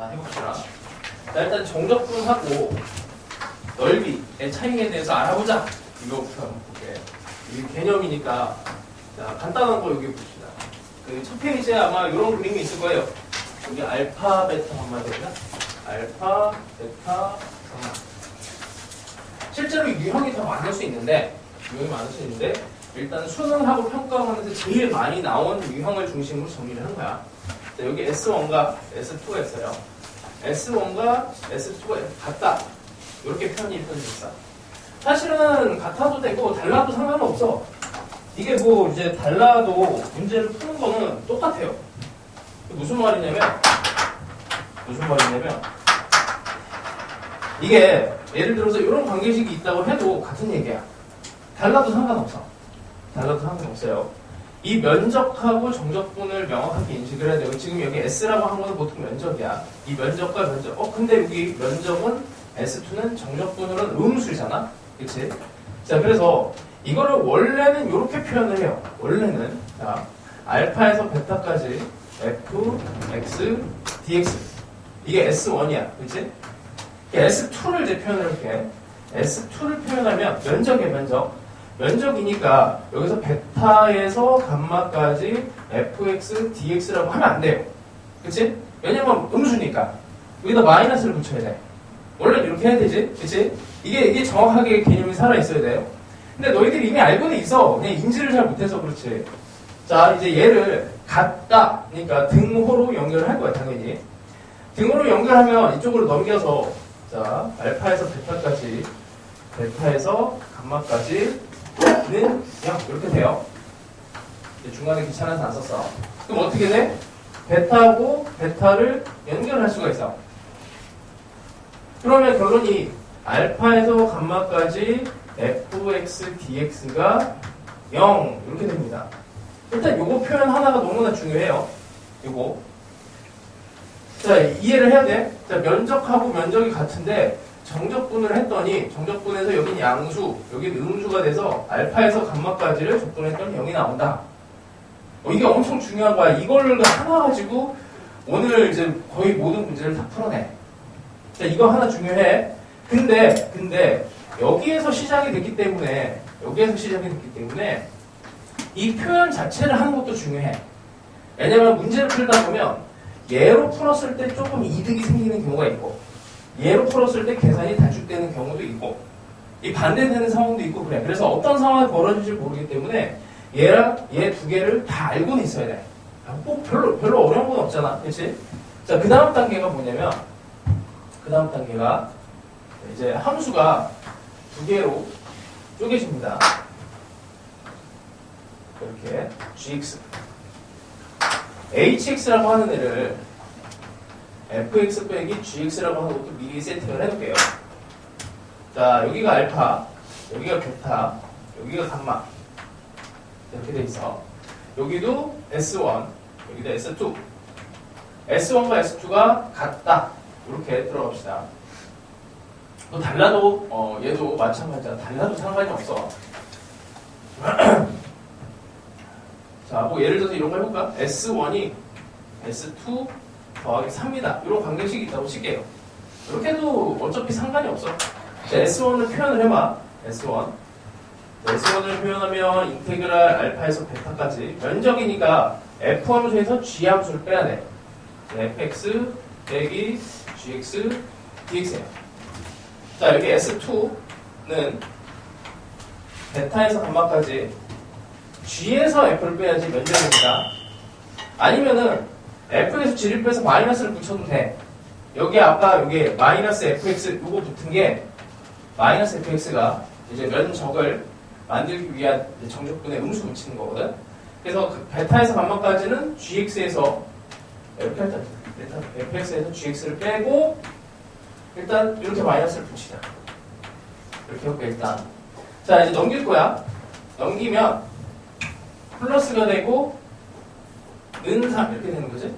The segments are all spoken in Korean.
해봅시다. 자, 일단 정적분하고 넓이의 차이에 대해서 알아보자. 이거부터 한번 볼게. 이 개념이니까 자, 간단한 거 여기 봅시다. 그 첫 페이지에 아마 이런 그림이 있을 거예요. 여기 알파, 베타 한마 되나? 알파, 베타, gamma. 실제로 유형이 더 많을 수 있는데 일단 수능하고 평가하면서 제일 많이 나온 유형을 중심으로 정리를 한 거야. 자, 여기 S1과 S2가 있어요. S1과 S2가 같다. 이렇게 표현이 있어. 사실은 같아도 되고 달라도 상관없어. 이게 뭐 이제 달라도 문제를 푸는 거는 똑같아요. 무슨 말이냐면 이게 예를 들어서 이런 관계식이 있다고 해도 같은 얘기야. 달라도 상관없어요. 이 면적하고 정적분을 명확하게 인식을 해야 되고, 지금 여기 S라고 한 거는 보통 면적이야. 이 면적과 면적. 근데 여기 면적은 S2는 정적분으로는 음수잖아? 그치? 자, 그래서 이거를 원래는 이렇게 표현을 해요. 원래는. 자, 알파에서 베타까지 F, X, DX. 이게 S1이야. 그치? S2를 이제 표현을 할게. S2를 표현하면 면적이야, 면적. 면적이니까 여기서 베타에서 감마까지 fx, dx라고 하면 안 돼요. 그치? 왜냐면 음수니까. 여기다 마이너스를 붙여야 돼. 원래 이렇게 해야 되지? 그치? 이게 정확하게 개념이 살아있어야 돼요. 근데 너희들이 이미 알고는 있어. 그냥 인지를 잘 못해서 그렇지. 자, 이제 얘를 같다. 그러니까 등호로 연결을 할 거야, 당연히. 등호로 연결하면 이쪽으로 넘겨서, 자, 알파에서 베타까지, 베타에서 감마까지, 는 0 이렇게 돼요. 중간에 귀찮아서 안 썼어. 그럼 어떻게 돼? 베타하고 베타를 연결할 수가 있어. 그러면 결론이 알파에서 감마까지 fx dx가 0 이렇게 됩니다. 일단 요거 표현 하나가 너무나 중요해요. 요거. 자, 이해를 해야 돼. 자, 면적하고 면적이 같은데 정적분을 했더니 정적분에서 여긴 양수, 여긴 음수가 돼서 알파에서 감마까지를 적분했더니 0이 나온다. 이게 엄청 중요한 거야. 이걸 하나 가지고 오늘 이제 거의 모든 문제를 다 풀어내. 자, 이거 하나 중요해. 근데 여기에서 시작이 됐기 때문에 이 표현 자체를 하는 것도 중요해. 왜냐면 문제를 풀다 보면 얘로 풀었을 때 조금 이득이 생기는 경우가 있고, 얘로 풀었을 때 계산이 단축되는 경우도 있고, 이 반대되는 상황도 있고 그래. 그래서 어떤 상황이 벌어질지 모르기 때문에 얘랑 얘 두 개를 다 알고는 있어야 돼. 꼭 별로 어려운 건 없잖아. 그치? 자, 그 다음 단계가 뭐냐면, 이제 함수가 두 개로 쪼개집니다. 이렇게 gx, hx라고 하는 애를 fx 빼기 gx라고 하는 것도 미리 세팅을 해놓을게요. 자, 여기가 알파, 여기가 베타, 여기가 감마. 이렇게 돼 있어. 여기도 S1, 여기도 S2. S1과 S2가 같다. 이렇게 들어갑시다. 또 달라도, 얘도 마찬가지야. 달라도 상관이 없어. 자, 뭐 예를 들어서 이런 거 해볼까? S1이 S2 더하기 3이다. 이런 관계식이 있다고 칠게요. 이렇게 해도 어차피 상관이 없어. 자, S1을 표현을 해봐. S1을 표현하면 인테그랄 알파에서 베타까지 면적이니까 F 함수에서 G 함수를 빼야 돼. fx 빼기 gx dx예요. 자, 여기 S2는 베타에서 감마까지 G에서 F를 빼야지 면적입니다. 아니면은 F에서 G를 빼서 마이너스를 붙여도 돼. 여기 아까 여기 마이너스 fx 요거 붙은 게 마이너스 fx가 이제 면적을 만들기 위한 정적분의 음수 붙이는 거거든. 그래서 그 베타에서 감마까지는 gx에서 이렇게 할 때 fx에서 gx를 빼고 일단 이렇게 마이너스를 붙이자. 이렇게 해볼게 일단. 자, 이제 넘길 거야. 넘기면 플러스가 되고 는 3 이렇게 되는 거지.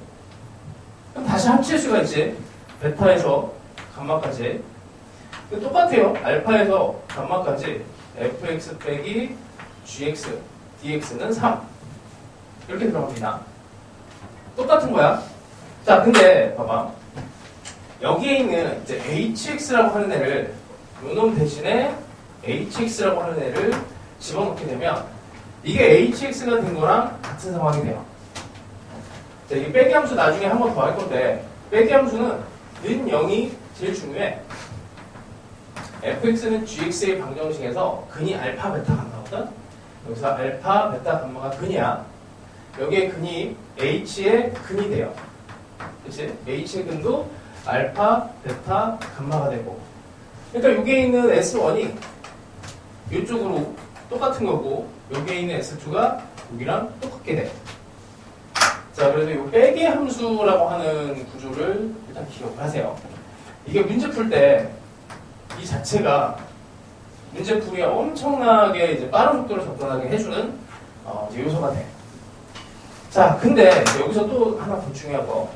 그럼 다시 합칠 수가 있지. 베타에서 감마까지. 똑같아요. 알파에서 감마까지 fx 빼기 gx dx는 3 이렇게 들어갑니다. 똑같은 거야. 자, 근데 봐봐. 여기에 있는 이제 hx라고 하는 애를 요놈 대신에 hx라고 하는 애를 집어넣게 되면 이게 hx가 된 거랑 같은 상황이 돼요. 자, 이 빼기 함수 나중에 한 번 더 할 건데 빼기 함수는 는 0이 제일 중요해. fx는 gx의 방정식에서 근이 알파 베타 감마거든. 여기서 알파 베타 감마가 근이야. 여기에 근이 h의 근이 돼요. 그치? h의 근도 알파 베타 감마가 되고, 그러니까 여기에 있는 s1이 이쪽으로 똑같은 거고 여기에 있는 s2가 여기랑 똑같게 돼. 자, 그래서 이 빼기 함수라고 하는 구조를 일단 기억을 하세요. 이게 문제 풀 때 이 자체가 문제 풀이에 엄청나게 이제 빠른 속도로 접근하게 해주는 이제 요소가 돼. 자, 근데 여기서 또 하나 더 중요한 거,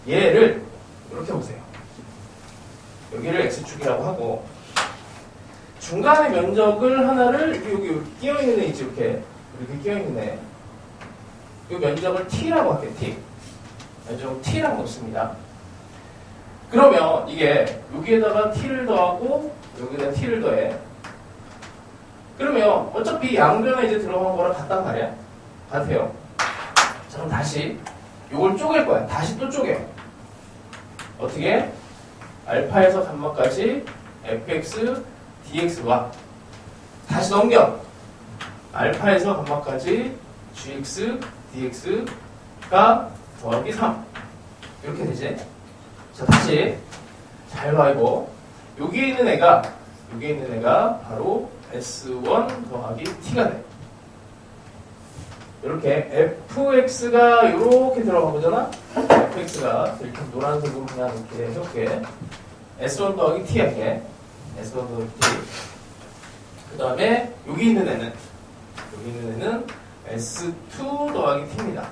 얘를 이렇게 보세요. 여기를 x축이라고 하고 중간에 면적을 하나를 여기 끼어있는 애 있지, 이렇게 끼어있는 애, 이 면적을 t라고 할게요. t. 면적을 t라고 놓습니다. 그러면 이게 여기에다가 t를 더하고 여기에다 t를 더해. 그러면 어차피 양변에 이제 들어간 거랑 같단 말이야. 같아요. 자, 그럼 다시 요걸 쪼갤 거야. 다시 또 쪼개요. 어떻게? 알파에서 감마까지 fx dx와 다시 넘겨. 알파에서 감마까지 gx dx가 더하기 3 이렇게 되지. 자, 다시 잘 봐. 이거 여기에 있는 애가 바로 s1 더하기 t가 돼. 이렇게 fx가 이렇게 들어가 보잖아. fx가 이렇게 노란색으로 그냥 이렇게 해볼게. s1 더하기 t 할게. s1 더하기 t. 그 다음에 여기 있는 애는 s2 더하기 t입니다.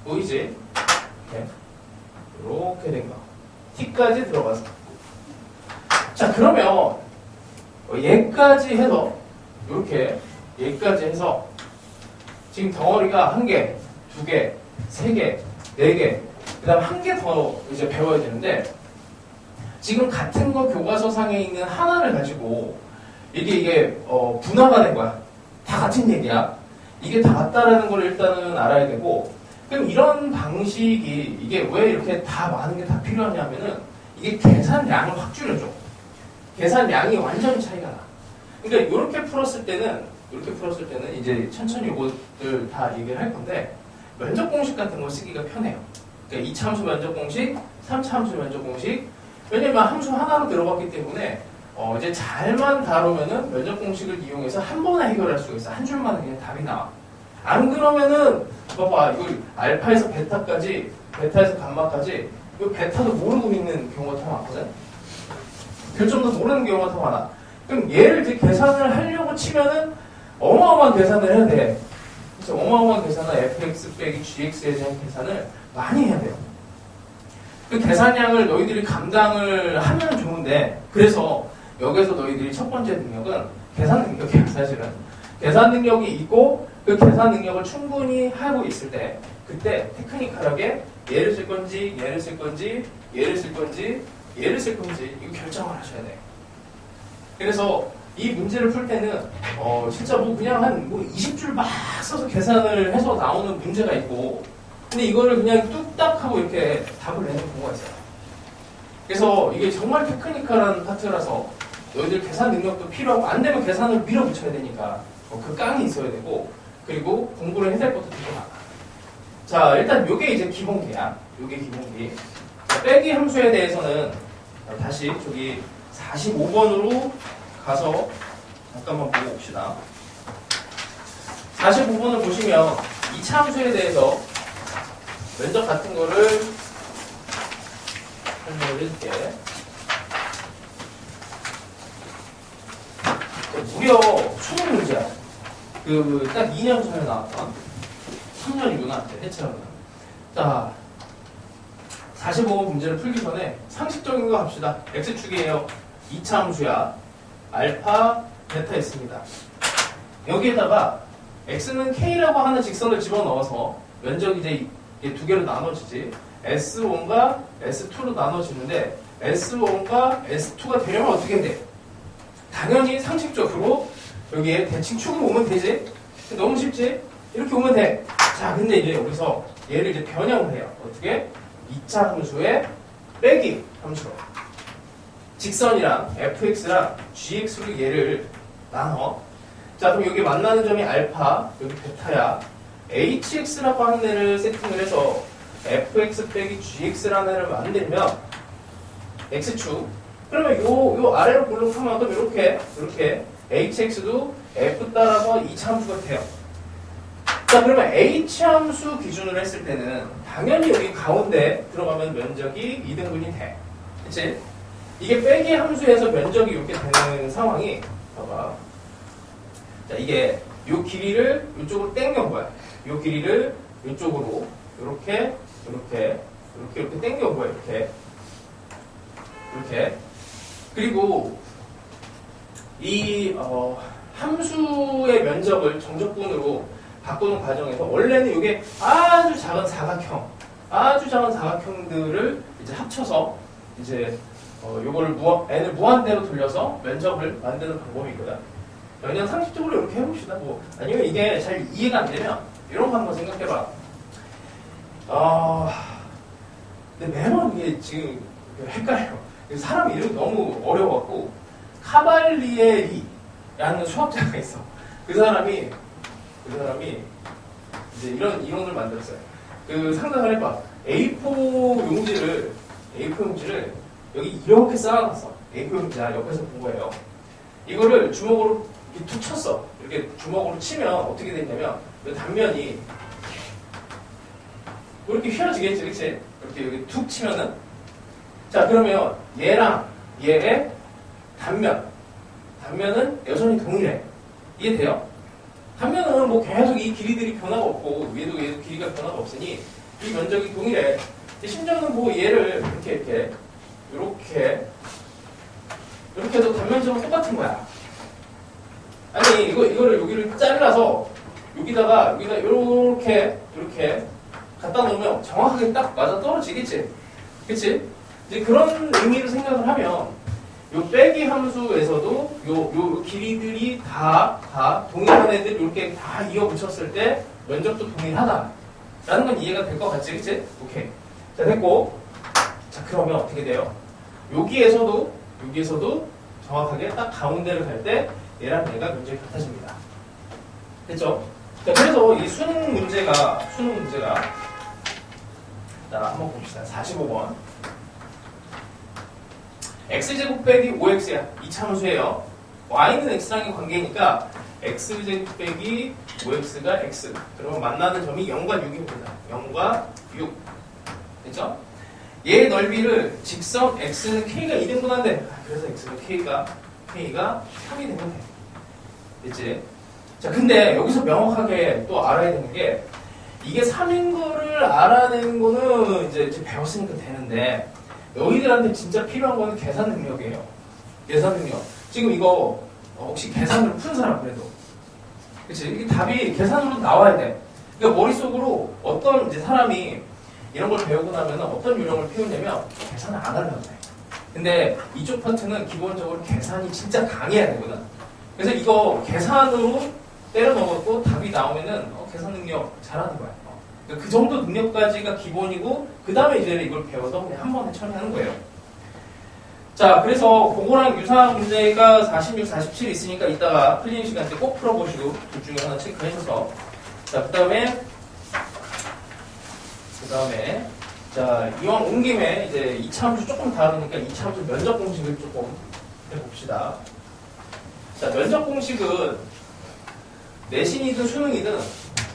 보이지? 이렇게 된 거. t까지 들어가서. 자, 그러면 얘까지 해서 이렇게 얘까지 해서 지금 덩어리가 1개, 2개, 3개, 4개, 그 다음 1개 더 이제 배워야 되는데, 지금 같은 거 교과서상에 있는 하나를 가지고 이게 분화가 된 거야. 다 같은 얘기야. 이게 다 같다라는 걸 일단은 알아야 되고, 그럼 이런 방식이 이게 왜 이렇게 다 많은 게 다 필요하냐면은 이게 계산량을 확 줄여줘. 계산량이 완전히 차이가 나. 그러니까 이렇게 풀었을 때는 이제 천천히 이것들 다 얘기를 할 건데, 면적 공식 같은 거 쓰기가 편해요. 그러니까 2차함수 면적 공식, 3차함수 면적 공식. 왜냐면 함수 하나로 들어갔기 때문에 이제 잘만 다루면은 면적 공식을 이용해서 한 번에 해결할 수가 있어. 한 줄만 그냥 답이 나와. 안 그러면은 봐봐, 이거 알파에서 베타까지, 베타에서 감마까지 이 베타도 모르고 있는 경우가 더 많거든. 결점도 모르는 경우가 더 많아. 그럼 얘를 이제 계산을 하려고 치면은 어마어마한 계산을 해야 돼. 그래서 어마어마한 계산은 fx 빼기 gx에 대한 계산을 많이 해야 돼요. 그 계산량을 너희들이 감당을 하면 좋은데, 그래서 여기서 너희들이 첫 번째 능력은 계산 능력이야, 사실은. 계산 능력이 있고 그 계산 능력을 충분히 하고 있을 때, 그때 테크니컬하게 얘를 쓸 건지 얘를 쓸 건지 얘를 쓸 건지 얘를 쓸 건지 이거 결정을 하셔야 돼. 그래서 이 문제를 풀 때는 진짜 뭐 그냥 한 20줄 막 써서 계산을 해서 나오는 문제가 있고, 근데 이거를 그냥 뚝딱 하고 이렇게 답을 내는 경우가 있어요. 그래서 이게 정말 테크니컬한 파트라서 너희들 계산 능력도 필요하고, 안 되면 계산을 밀어붙여야 되니까 그 깡이 있어야 되고, 그리고 공부를 해야 될 것도 되게 많아. 자, 일단 요게 이제 기본기야. 요게 기본기. 자, 빼기 함수에 대해서는 다시 저기 45번으로 가서 잠깐만 보고 봅시다. 45번을 보시면 2차 함수에 대해서 면적 같은 거를 설명을 해줄게. 무려 20문제야. 딱 2년 전에 나왔던 3년이구나, 해체하면. 자, 45번 문제를 풀기 전에 상식적인 거 합시다. X축이에요. 2차 함수야. 알파, 베타 있습니다. 여기에다가 X는 K라고 하는 직선을 집어넣어서 면적이 이제 두 개로 나눠지지. S1과 S2로 나눠지는데 S1과 S2가 되려면 어떻게 돼? 당연히 상식적으로 여기에 대칭 축을 오면 되지? 너무 쉽지? 이렇게 오면 돼. 자, 근데 이제 여기서 얘를 이제 변형을 해요. 어떻게? 2차 함수의 빼기 함수로. 직선이랑 fx랑 gx로 얘를 나눠. 자, 그럼 여기 만나는 점이 알파, 여기 베타야. hx라고 하는 애를 세팅을 해서 fx 빼기 gx라는 애를 만들면 x축. 그러면 요 아래로 볼록하면 또 이렇게 hx도 f 따라서 2차 함수가 돼요. 자, 그러면 h함수 기준으로 했을 때는 당연히 여기 가운데 들어가면 면적이 2등분이 돼. 그치? 이게 빼기 함수에서 면적이 이렇게 되는 상황이 봐봐. 자, 이게 요 길이를 이쪽으로 당겨온 거야. 요 길이를 이쪽으로 이렇게 당겨온 거야. 이렇게. 그리고 이 함수의 면적을 정적분으로 바꾸는 과정에서 원래는 이게 아주 작은 사각형들을 이제 합쳐서 이제 요거를 n을 무한대로 돌려서 면적을 만드는 방법이 있거든. 그냥 상식적으로 이렇게 해봅시다. 아니면 이게 잘 이해가 안 되면 이런 거 한번 생각해봐. 근데 매번 이게 지금 헷갈려. 사람 이름이 너무 어려워갖고 카발리에리라는 수학자가 있어. 그 사람이 이제 이런 이론을 만들었어요. 상상을 해봐. A4 용지를 여기 이렇게 쌓아놨어. A4 용지야. 옆에서 본 거예요. 이거를 주먹으로 이렇게 툭 쳤어. 이렇게 주먹으로 치면 어떻게 됐냐면 이 단면이 이렇게 휘어지겠지, 그치? 이렇게 여기 툭 치면은. 자, 그러면 얘랑 얘의 단면은 여전히 동일해. 이해돼요? 단면은 뭐 계속 이 길이들이 변화가 없고 얘도 길이가 변화가 없으니 이 면적이 동일해. 심지어는 뭐 얘를 이렇게 해도 단면적은 똑같은 거야. 아니 이거를 여기를 잘라서 여기다가 이렇게 갖다 놓으면 정확하게 딱 맞아 떨어지겠지. 그치? 이제 그런 의미로 생각을 하면 요 빼기 함수에서도 요 길이들이 다 동일한 애들 이렇게 다 이어 붙였을 때 면적도 동일하다. 라는 건 이해가 될 것 같지? 그치? 오케이. 자, 됐고. 자, 그러면 어떻게 돼요? 여기에서도 정확하게 딱 가운데를 갈 때 얘랑 얘가 면적이 같아집니다. 됐죠? 자, 그래서 이 수능 문제가 자, 한번 봅시다. 45번. x제곱 빼기 5x야. 2차 함수예요. y는 x랑의 관계니까 x제곱 빼기 5x가 x. 그러면 만나는 점이 0과 6입니다. 0과 6. 됐죠? 얘의 넓이를 직선 x는 k가 2등분한대. 그래서 x는 k가 3이 되면 돼. 됐지? 자, 근데 여기서 명확하게 또 알아야 되는 게 이게 3인 거를 알아내는 거는 이제 배웠으니까 되는데 너희들한테 진짜 필요한 거는 계산 능력이에요. 계산 능력. 지금 이거 혹시 계산으로 푼 사람 그래도 그치? 이게 답이 계산으로 나와야 돼. 그러니까 머릿속으로 어떤 이제 사람이 이런 걸 배우고 나면 어떤 요령을 피우냐면 계산을 안 하려고 해. 근데 이쪽 파트는 기본적으로 계산이 진짜 강해야 되거든. 그래서 이거 계산으로 때려 넣었고 답이 나오면은 계산 능력 잘하는 거야. 그 정도 능력까지가 기본이고 그 다음에 이제 이걸 배워서 그냥 한 번에 처리하는 거예요. 자, 그래서 그거랑 유사한 문제가 46, 47 있으니까 이따가 풀리는 시간 때 꼭 풀어보시고 둘 중에 하나 체크하셔서 자, 그 다음에 자, 이왕 온 김에 이제 2차 함수 조금 다르니까 2차 함수 면적 공식을 조금 해봅시다. 자, 면적 공식은 내신이든 수능이든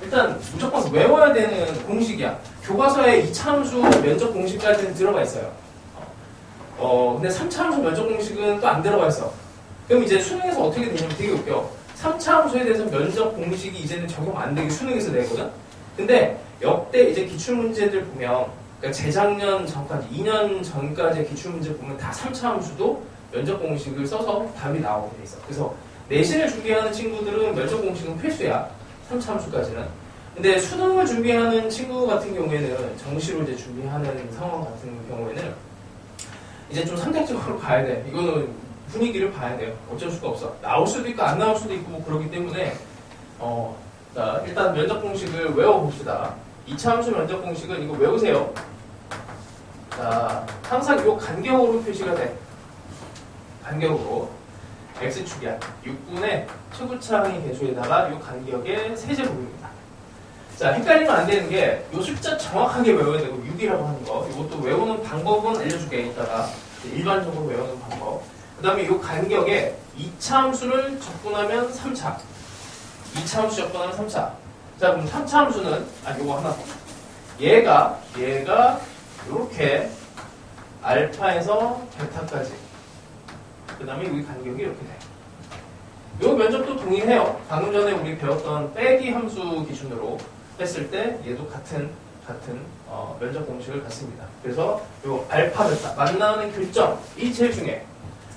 일단 무조건 외워야 되는 공식이야. 교과서에 2차 함수 면적 공식까지는 들어가 있어요. 근데 3차 함수 면적 공식은 또 안 들어가 있어. 그럼 이제 수능에서 어떻게 되냐면 되게 웃겨. 3차 함수에 대해서 면적 공식이 이제는 적용 안 되게 수능에서 내거든? 근데 역대 이제 기출문제들 보면, 그러니까 재작년 전까지, 2년 전까지의 기출문제 보면 다 3차 함수도 면적 공식을 써서 답이 나오게 돼 있어. 그래서 내신을 준비하는 친구들은 면적 공식은 필수야. 3차 함수까지는. 근데 수능을 준비하는 친구 같은 경우에는 정시로 이제 준비하는 상황 같은 경우에는 이제 좀 선택적으로 가야 돼. 이거는 분위기를 봐야 돼요. 어쩔 수가 없어. 나올 수도 있고 안 나올 수도 있고 뭐 그러기 때문에 자 일단 면접 공식을 외워봅시다. 이차함수 면접 공식은 이거 외우세요. 자 항상 요 간격으로 표시가 돼. 간격으로 x축이야. 6분의 최고차항의 개수에다가 요 간격의 세제곱입니다. 자, 헷갈리면 안 되는 게, 요 숫자 정확하게 외워야 되고, 6이라고 하는 거. 이것도 외우는 방법은 알려줄게, 이따가. 일반적으로 외우는 방법. 그 다음에 요 간격에 2차 함수를 적분하면 3차. 2차 함수 적분하면 3차. 자, 그럼 3차 함수는, 요거 하나 더. 얘가, 요렇게, 알파에서 베타까지. 그 다음에 여기 간격이 이렇게 돼. 요 면접도 동일해요. 방금 전에 우리 배웠던 빼기 함수 기준으로 했을 때 얘도 같은 면접 공식을 갖습니다. 그래서 요 알파 베타 만나는 교점이 제일 중요해.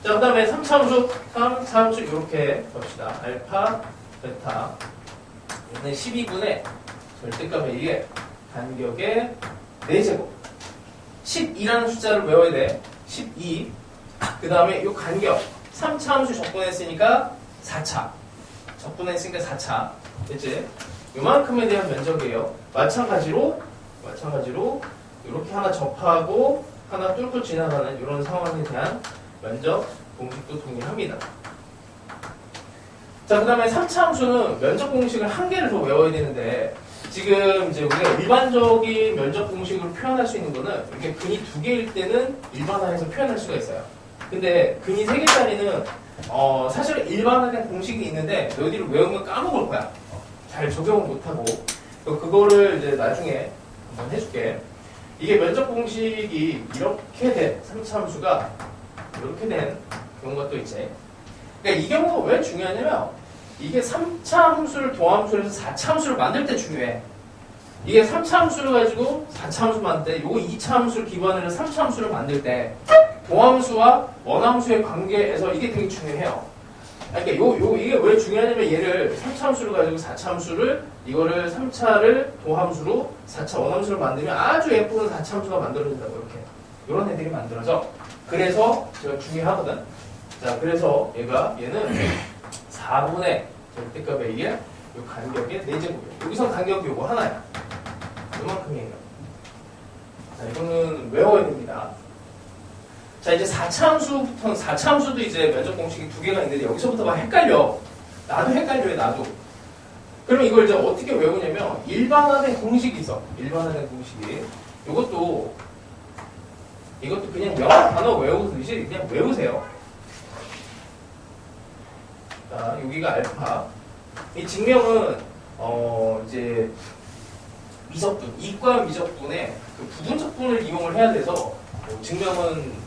자, 그 다음에 3차 함수 이렇게 봅시다. 알파 베타 얘는 12분의 절대값에 의해 간격의 4제곱 12라는 숫자를 외워야 돼. 12. 그 다음에 요 간격 3차 함수 적분했으니까 4차. 적분했으니까 4차. 됐지? 요만큼에 대한 면적이에요. 마찬가지로 이렇게 하나 접하고 하나 뚫고 지나가는 이런 상황에 대한 면적 공식도 동일합니다. 자, 그 다음에 3차 함수는 면적 공식을 한 개를 더 외워야 되는데 지금 이제 우리가 일반적인 면적 공식으로 표현할 수 있는 거는 이렇게 근이 2개일 때는 일반화해서 표현할 수가 있어요. 근데 근이 3개짜리는 사실 일반화된 공식이 있는데 너희들이 외우면 까먹을 거야. 잘 적용을 못하고 그거를 이제 나중에 한번 해줄게. 이게 면적 공식이 이렇게 된 3차 함수가 이렇게 된 경우가 또 있지. 그러니까 이 경우가 왜 중요하냐면 이게 3차 함수를 도함수로 해서 4차 함수를 만들 때 중요해. 이게 3차 함수를 가지고 4차 함수 만들 때, 요거 2차 함수를 기반으로 해서 3차 함수를 만들 때, 도함수와 원함수의 관계에서 이게 되게 중요해요. 그러니까 이게 왜 중요하냐면 얘를 3차 함수를 가지고 4차 함수를, 이거를 3차를 도함수로 4차 원함수를 만들면 아주 예쁜 4차 함수가 만들어진다고, 이렇게. 이런 애들이 만들어져. 그래서 제가 중요하거든. 자, 그래서 얘는 4분의 절대값에 의해 요 간격의 4제곱이에요. 여기서 간격이 요거 하나야. 요만큼이에요. 자, 이거는 외워야 됩니다. 자, 이제 4차 함수부터는 4차 함수도 이제 면적 공식이 2개가 있는데 여기서부터 막 헷갈려. 나도 헷갈려요, 나도. 그럼 이걸 이제 어떻게 외우냐면 일반화된 공식이 있어. 일반화된 공식이. 이것도 그냥 영어 단어 외우듯이 그냥 외우세요. 자, 여기가 알파. 이 증명은 이제 미적분, 이과 미적분의 그 부분적분을 이용을 해야 돼서 증명은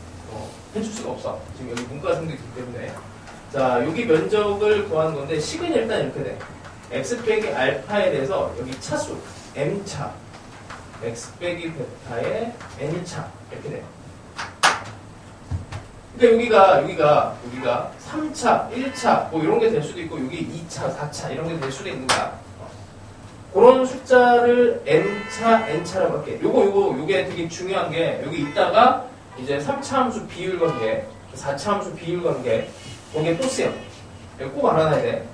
해줄 수가 없어. 지금 여기 문과생도 있기 때문에. 자, 여기 면적을 구하는 건데 식은 일단 이렇게 돼. x 빼기 알파에 대해서 여기 차수 m차, x 빼기 베타의 n차 이렇게 돼. 그러니까 여기가 3차, 1차 뭐 이런 게 될 수도 있고 여기 2차, 4차 이런 게 될 수도 있는 거야. 그런 숫자를 m차, n차라고 할게. 요게 되게 중요한 게 여기 있다가 이제 3차 함수 비율 관계, 4차 함수 비율 관계 거기에 또 쓰여. 꼭 알아놔야 돼.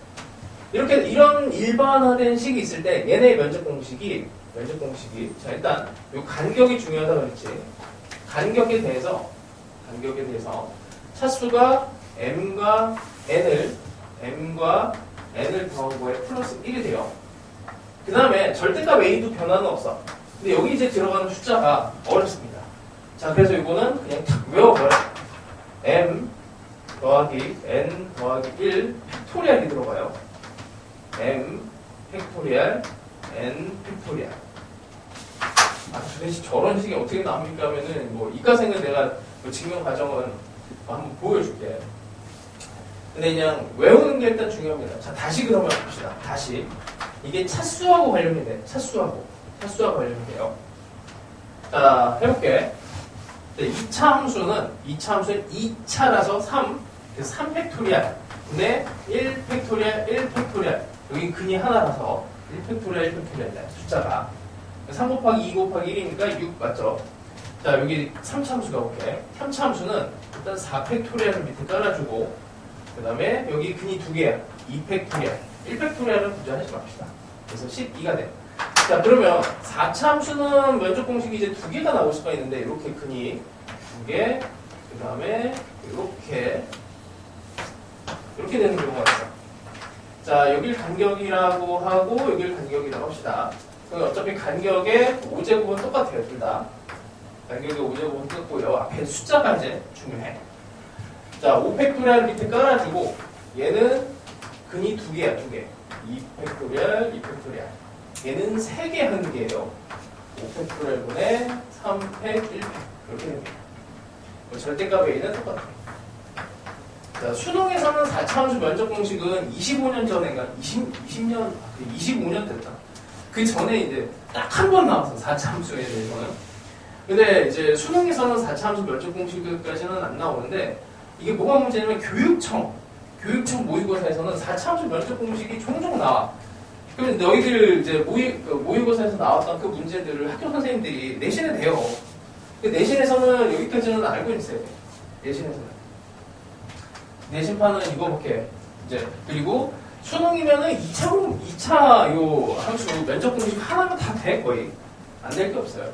이런 일반화된 식이 있을 때 얘네의 면적 공식이 자 일단 요 간격이 중요하다고 그랬지. 간격에 대해서 차수가 m과 n을 더한 거에 플러스 1이 돼요. 그 다음에 절대값 a도 변화는 없어. 근데 여기 이제 들어가는 숫자가 어렵습니다. 자, 그래서 이거는 그냥 탁 외워버려. m 더하기 n 더하기 1 팩토리얼이 들어가요. m 팩토리얼 n 팩토리얼. 도대체 저런 식이 어떻게 나옵니까 하면은 뭐 이과생은 내가 그 증명 과정은 한번 보여줄게. 근데 그냥 외우는 게 일단 중요합니다. 자, 다시 그러면 봅시다. 다시. 이게 차수하고 관련이 돼. 차수하고 관련돼요. 자, 해볼게. 2차 함수는 2차라서 3. 그래서 3팩토리얼. 근데 1팩토리얼, 1팩토리얼. 여기 근이 하나라서 1팩토리얼 1팩토리얼이다. 숫자가 3 곱하기 2 곱하기 1이니까 6 맞죠? 자, 여기 3차함수 가볼게. 3차함수는 일단 4팩토리얼을 밑에 깔아주고 그 다음에 여기 근이 2개야. 2팩토리얼 1팩토리얼은 구조하지 맙시다. 그래서 12가 돼요. 자, 그러면 4차함수는 면적 공식이 이제 2개가 나올 수가 있는데 이렇게 근이 2개 그 다음에 이렇게 되는 경우가 있어. 자, 여길 간격이라고 하고 여길 간격이라고 합시다. 그럼 어차피 간격의 5제곱은 똑같아요, 둘 다. 간격의 5제곱은 똑같고 요 앞에 숫자가 이제 중요해. 자, 5팩토리얼 밑에 깔아주고 얘는 근이 2개야, 2개. 2팩토리얼, 2팩토리얼. 얘는 3개 한 개예요. 5팩토리얼분의 3팩, 1팩. 이렇게 됩니다. 절대값 A는 똑같아요. 자, 수능에서는 4차함수 면적 공식은 25년 전에, 그러니까 25년 됐다. 그 전에 이제 딱 한 번 나왔어, 4차함수에 대해서는. 근데 이제 수능에서는 4차함수 면적 공식까지는 안 나오는데, 이게 뭐가 문제냐면 교육청 모의고사에서는 4차함수 면적 공식이 종종 나와. 그러면 너희들 이제 모의고사에서 나왔던 그 문제들을 학교 선생님들이 내신에 대요. 내신에서는 여기까지는 알고 있어야 돼. 내신에서는. 내신판은 이거밖에 이제 그리고 수능이면은 2차 요 함수 면적 공식 하나면 다 돼 거의 안 될 게 없어요.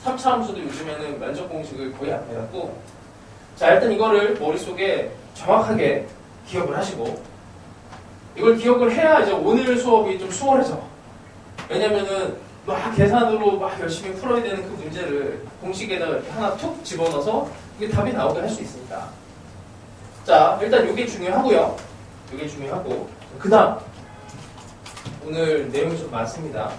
3차 함수도 요즘에는 면적 공식을 거의 안 해갖고 자 일단 이거를 머릿속에 정확하게 기억을 하시고 이걸 기억을 해야 이제 오늘 수업이 좀 수월해져. 왜냐면은 막 계산으로 막 열심히 풀어야 되는 그 문제를 공식에다가 이렇게 하나 툭 집어넣어서 이게 답이 나오게 할 수 있으니까. 자, 일단 이게 중요하고요. 이게 중요하고 그 다음 오늘 내용이 좀 많습니다.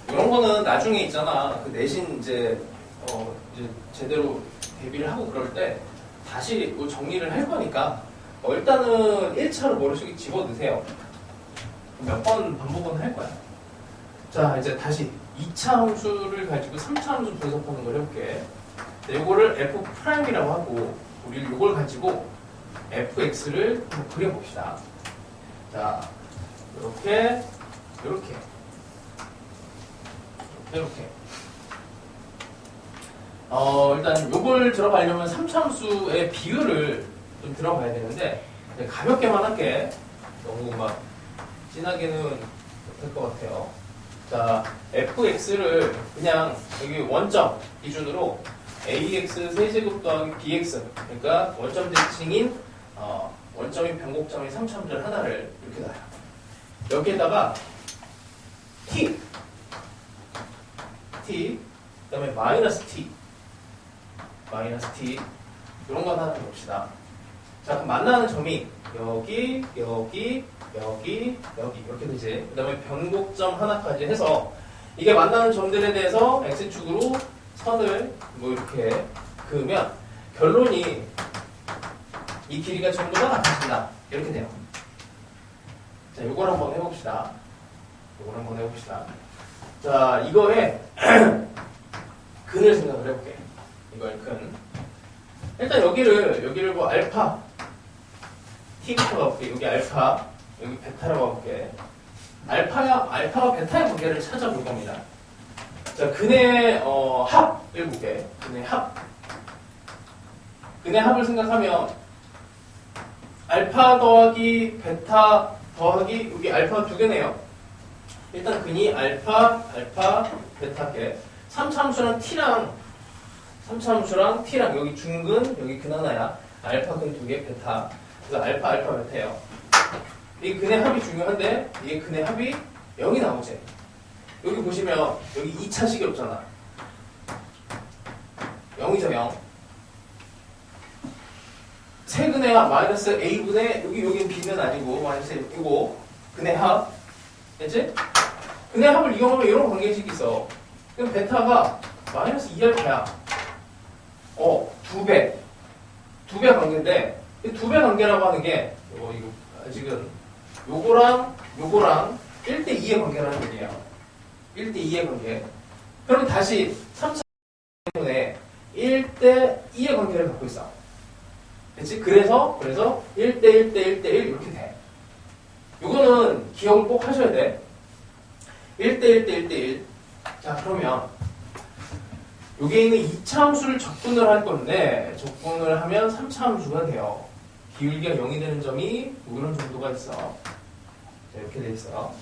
이런 거는 나중에 있잖아. 그 내신 이제 제대로 대비를 하고 그럴 때 다시 정리를 할 거니까 일단은 1차로 머릿속에 집어넣으세요. 몇 번 반복은 할 거야. 자, 이제 다시 2차 함수를 가지고 3차 함수 분석하는 걸 해볼게. 이거를 F'이라고 하고 우리 이걸 가지고 fx를 한번 그려봅시다. 자, 이렇게 일단 요걸 들어가려면 3차함수의 비율을 좀 들어가야 되는데 가볍게만 할게. 너무 막 진하게는 못할 것 같아요. 자, fx를 그냥 여기 원점 기준으로 ax 세제곱 더하기 bx 그러니까 원점 대칭인 원점인 변곡점인 3차함수를 하나를 이렇게 놔요. 여기에다가 t 그 다음에 마이너스 t 이런 거 하나 봅시다. 자, 그럼 만나는 점이 여기 이렇게 되지. 그 다음에 변곡점 하나까지 해서 이게 만나는 점들에 대해서 x축으로 선을 뭐 이렇게 그으면 결론이 이 길이가 전부 다 같아진다. 이렇게 돼요. 자, 요걸 한번 해봅시다. 자, 이거에 근을 생각을 해볼게. 이걸 근. 일단 여기를 뭐 알파 t부터 가볼게. 여기 알파, 여기 베타라고 가볼게. 알파와 베타의 관계를 찾아볼 겁니다. 자, 근의 합을 볼게. 근의 합을 생각하면 알파 더하기 베타 더하기 여기 알파 두 개네요. 일단 근이 알파, 베타게 3차함수랑 t랑 여기 중근, 여기 근 하나야. 알파 근 두 개, 베타. 그래서 알파, 베타예요. 이 근의 합이 중요한데 이게 근의 합이 0이 나오지. 여기 보시면 여기 2차식이 없잖아. 0이죠, 0. 세근의 합 마이너스 a분의 여기는 b는 아니고 마이너스 이거 근의 합. 됐지? 근의 합을 이용하면 이런 관계식이 있어. 그럼 베타가 마이너스 2알파야. 2배. 2배 관계인데, 이 2배 관계라고 하는 게, 이거 아직은, 요거랑 1대2의 관계라는 얘기예요. 1대2의 관계. 그럼 다시 3차 때문에 1대2의 관계를 갖고 있어. 그치? 그래서 1대1대1대1 이렇게 돼. 이거는 기억을 꼭 하셔야 돼. 1대1대1대1. 자, 그러면 여기에 있는 2차 함수를 적분을 할 건데 적분을 하면 3차 함수가 돼요. 기울기가 0이 되는 점이 이런 정도가 있어. 자, 이렇게 돼 있어요.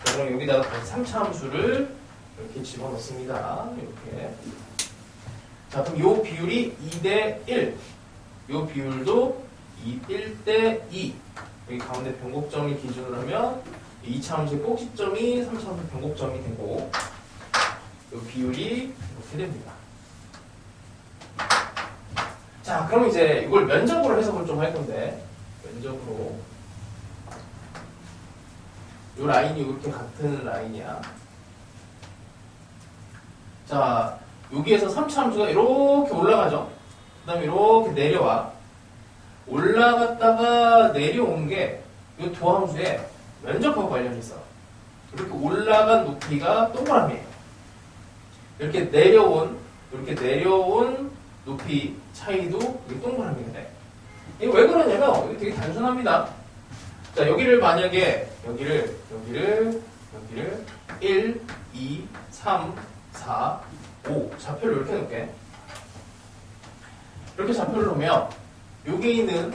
자, 그럼 여기다가 3차 함수를 이렇게 집어넣습니다. 이렇게. 자, 그럼 요 비율이 2대1. 요 비율도 1대2. 여기 가운데 변곡점을 기준으로 하면 2차 함수의 꼭지점이 3차 함수의 변곡점이 되고 요 비율이 이렇게 됩니다. 자, 그럼 이제 이걸 면적으로 해석을 좀 할 건데 면적으로 요 라인이 이렇게 같은 라인이야. 자, 여기에서 3차 함수가 이렇게 올라가죠. 그 다음에 이렇게 내려와. 올라갔다가 내려온 게 이 도함수의 면적하고 관련이 있어. 이렇게 올라간 높이가 동그라미예요. 이렇게 내려온 높이 차이도 이게 동그라미가 돼. 이게 왜 그러냐면 이게 되게 단순합니다. 자, 여기를 만약에 여기를 1, 2, 3, 4, 5 좌표를 이렇게 놓을게. 이렇게 좌표를 놓으면 여기에 있는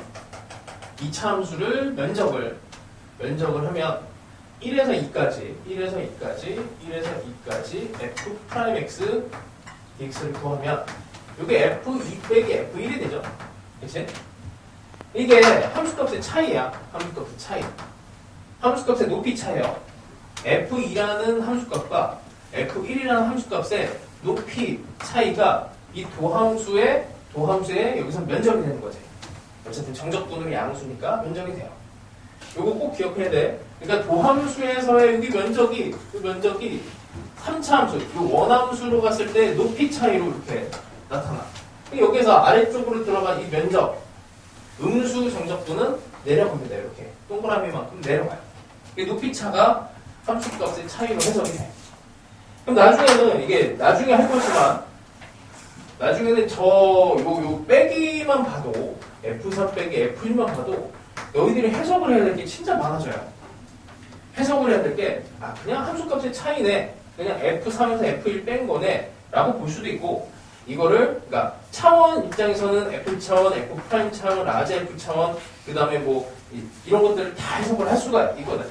2차 함수를 면적을 하면 1에서 2까지 f'(x) dx를 구하면 이게 f2 빼기 f1이 되죠. 그치? 이게 함수값의 차이야. 함수값의 높이 차이요. f2라는 함수값과 f1이라는 함수값의 높이 차이가 이 도함수의 여기서 면적이 되는 거지. 어쨌든 정적분으로 양수니까 면적이 돼요. 요거 꼭 기억해야 돼. 그러니까 도함수에서의 여기 면적이 3차 함수, 이 원함수로 갔을 때 높이 차이로 이렇게 나타나. 여기에서 아래쪽으로 들어간 이 면적, 음수 정적분은 내려갑니다. 이렇게 동그라미만큼 내려가요. 이 높이 차가 함수값의 차이로 해석이 돼. 그럼 나중에 할 거지만 나중에는 요 빼기만 봐도 F4 빼기 F1만 봐도 너희들이 해석을 해야 될 게 진짜 많아져요. 해석을 해야 될 게 그냥 함수값의 차이네. 그냥 F3에서 F1 뺀 거네. 라고 볼 수도 있고 그러니까 차원 입장에서는 F차원, F'차원, 라지 F차원 그 다음에 뭐 이런 것들을 다 해석을 할 수가 있거든.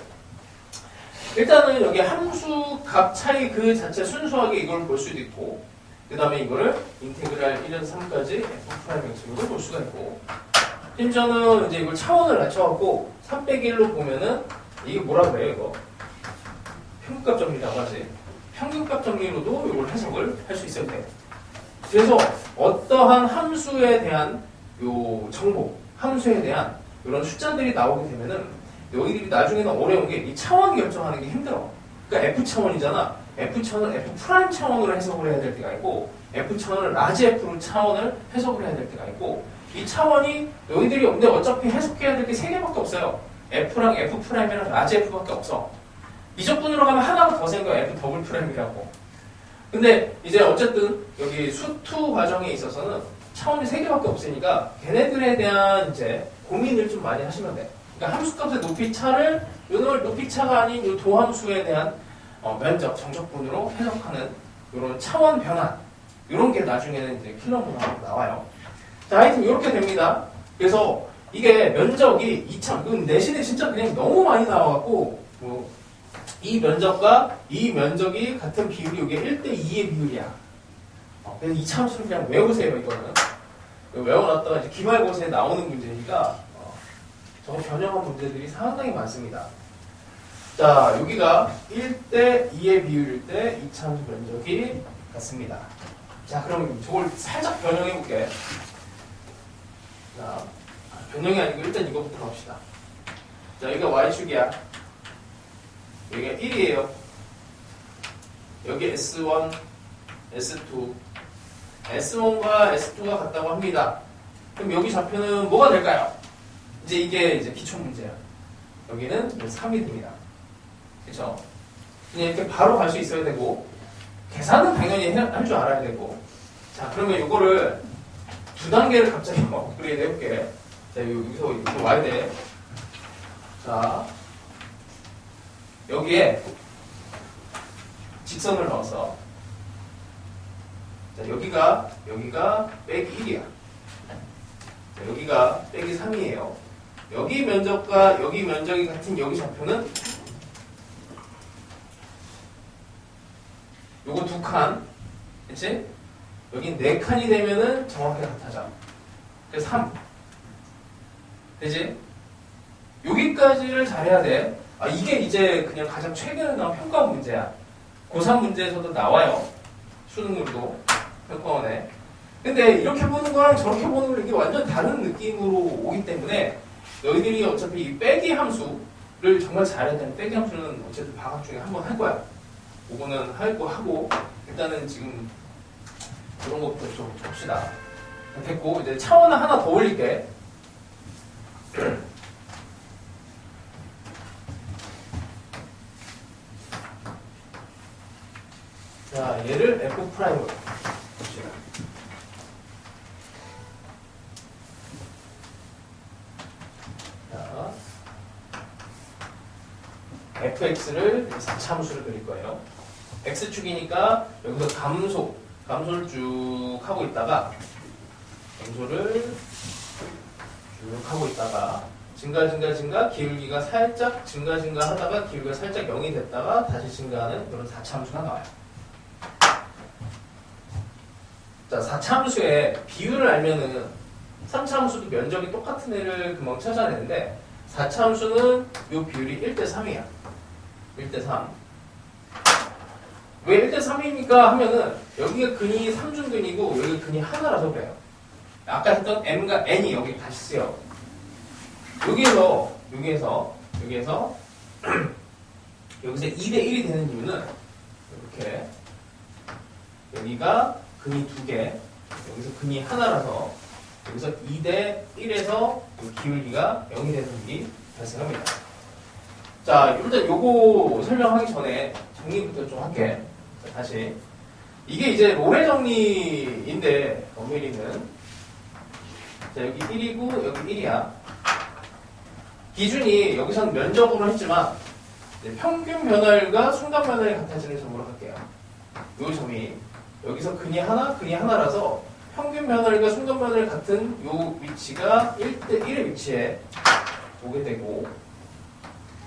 일단은 여기 함수 값 차이 그 자체 순수하게 이걸 볼 수도 있고 그 다음에 이거를 인테그랄 1에서 3까지 F'X로 볼 수가 있고 심지어는 이제 이걸 차원을 낮춰갖고 3 빼기 1로 보면은 이게 뭐라 그래요 이거? 평균값 정리라고 하지. 평균값 정리로도 이걸 해석을 할 수 있어야 돼. 그래서 어떠한 함수에 대한 요 정보, 함수에 대한 이런 숫자들이 나오게 되면은 너희들이 나중에는 어려운 게 이 차원 결정하는 게 힘들어. 그러니까 F차원이잖아. F차원을 F' 차원으로 해석을 해야 될 때가 있고 F차원을 라지 F로 차원을 해석을 해야 될 때가 있고 이 차원이 너희들이 근데 어차피 해석해야 될 게 3개밖에 없어요. F랑 F'이랑 라지 F밖에 없어. 미적분으로 가면 하나가 더 생겨. F 더블 프라임이라고. 근데 이제 어쨌든 여기 수투 과정에 있어서는 차원이 3개밖에 없으니까 걔네들에 대한 이제 고민을 좀 많이 하시면 돼. 그러니까 함수값의 높이 차를 이걸 높이 차가 아닌 이 도함수에 대한 면적, 정적분으로 해석하는 이런 차원 변환 이런 게 나중에는 이제 킬러 문항으로 나와요. 자, 하여튼 이렇게 됩니다. 그래서 이게 면적이 2차, 내신에 진짜 그냥 너무 많이 나와갖고 이 면적과 이 면적이 같은 비율이 이게 1대2의 비율이야. 그래서 2차 함수를 그냥 외우세요, 이거는. 외워놨다가 이제 기말고사에 나오는 문제니까 저거 변형한 문제들이 상당히 많습니다. 자, 여기가 1대2의 비율일 때 2차 함수 면적이 같습니다. 자, 그럼 저걸 살짝 변형해볼게. 자, 변형이 아니고 일단 이거부터 합시다. 자, 여기가 Y축이야. 여기가 1이에요. 여기 S1, S2. S1과 S2가 같다고 합니다. 그럼 여기 좌표는 뭐가 될까요? 이제 이게 기초 문제야. 여기는 3이 됩니다. 그쵸? 그냥 이렇게 바로 갈 수 있어야 되고, 계산은 당연히 할 줄 알아야 되고. 자, 그러면 이거를 두 단계를 갑자기 업그레이드 해볼게. 자, 여기서 이렇게 와야 돼. 자, 여기에 직선을 넣어서. 자, 여기가 빼기 1이야. 자, 여기가 빼기 3이에요. 여기 면적과 여기 면적이 같은 여기 좌표는 요거 두 칸, 그치? 여기 네 칸이 되면은 정확하게 같아져. 그래서 3. 되지? 여기까지를 잘해야 돼. 아, 이게 이제 그냥 가장 최근에 나온 평가 문제야. 고3 문제에서도 나와요. 수능으로도, 평가원에. 근데 이렇게 보는 거랑 저렇게 보는 거랑 이게 완전 다른 느낌으로 오기 때문에 너희들이 어차피 이 빼기 함수를 정말 잘해야 되는 빼기 함수는 어쨌든 방학 중에 한번 할 거야. 그거는 할 거 하고, 일단은 지금 그런 것부터 좀 봅시다. 됐고, 이제 차원을 하나 더 올릴게. 자, 얘를 F'으로 봅시다. 자, fx를 4차함수를 그릴 거예요. x축이니까 여기서 감소를 쭉 하고 있다가 증가 증가 기울기가 살짝 증가 하다가 기울기가 살짝 0이 됐다가 다시 증가하는 이런 4차함수가 나와요. 자, 4차함수의 비율을 알면은 3차함수도 면적이 똑같은 애를 금방 찾아내는데 4차함수는 이 비율이 1대3이야. 1대3. 왜 1대3입니까? 하면은 여기가 근이 3중근이고 여기가 근이 하나라서 그래요. 아까 했던 m과 n이 여기 다시 쓰여. 여기에서 여기서 2대1이 되는 이유는 이렇게 여기가 근이 2개, 여기서 근이 하나라서 여기서 2대1에서 기울기가 0이 되는 일이 발생합니다. 자, 일단 요거 설명하기 전에 정리부터 좀 할게. 자, 다시. 이게 이제 로레 정리인데, 엄밀히는. 자, 여기 1이고, 여기 1이야. 기준이 여기서는 면적으로 했지만, 평균 변화율과 순간 변화율이 같아지는 점으로 할게요. 요 점이. 여기서 근이 하나라서, 평균 변화율과 순간 변화율 같은 요 위치가 1대1의 위치에 오게 되고,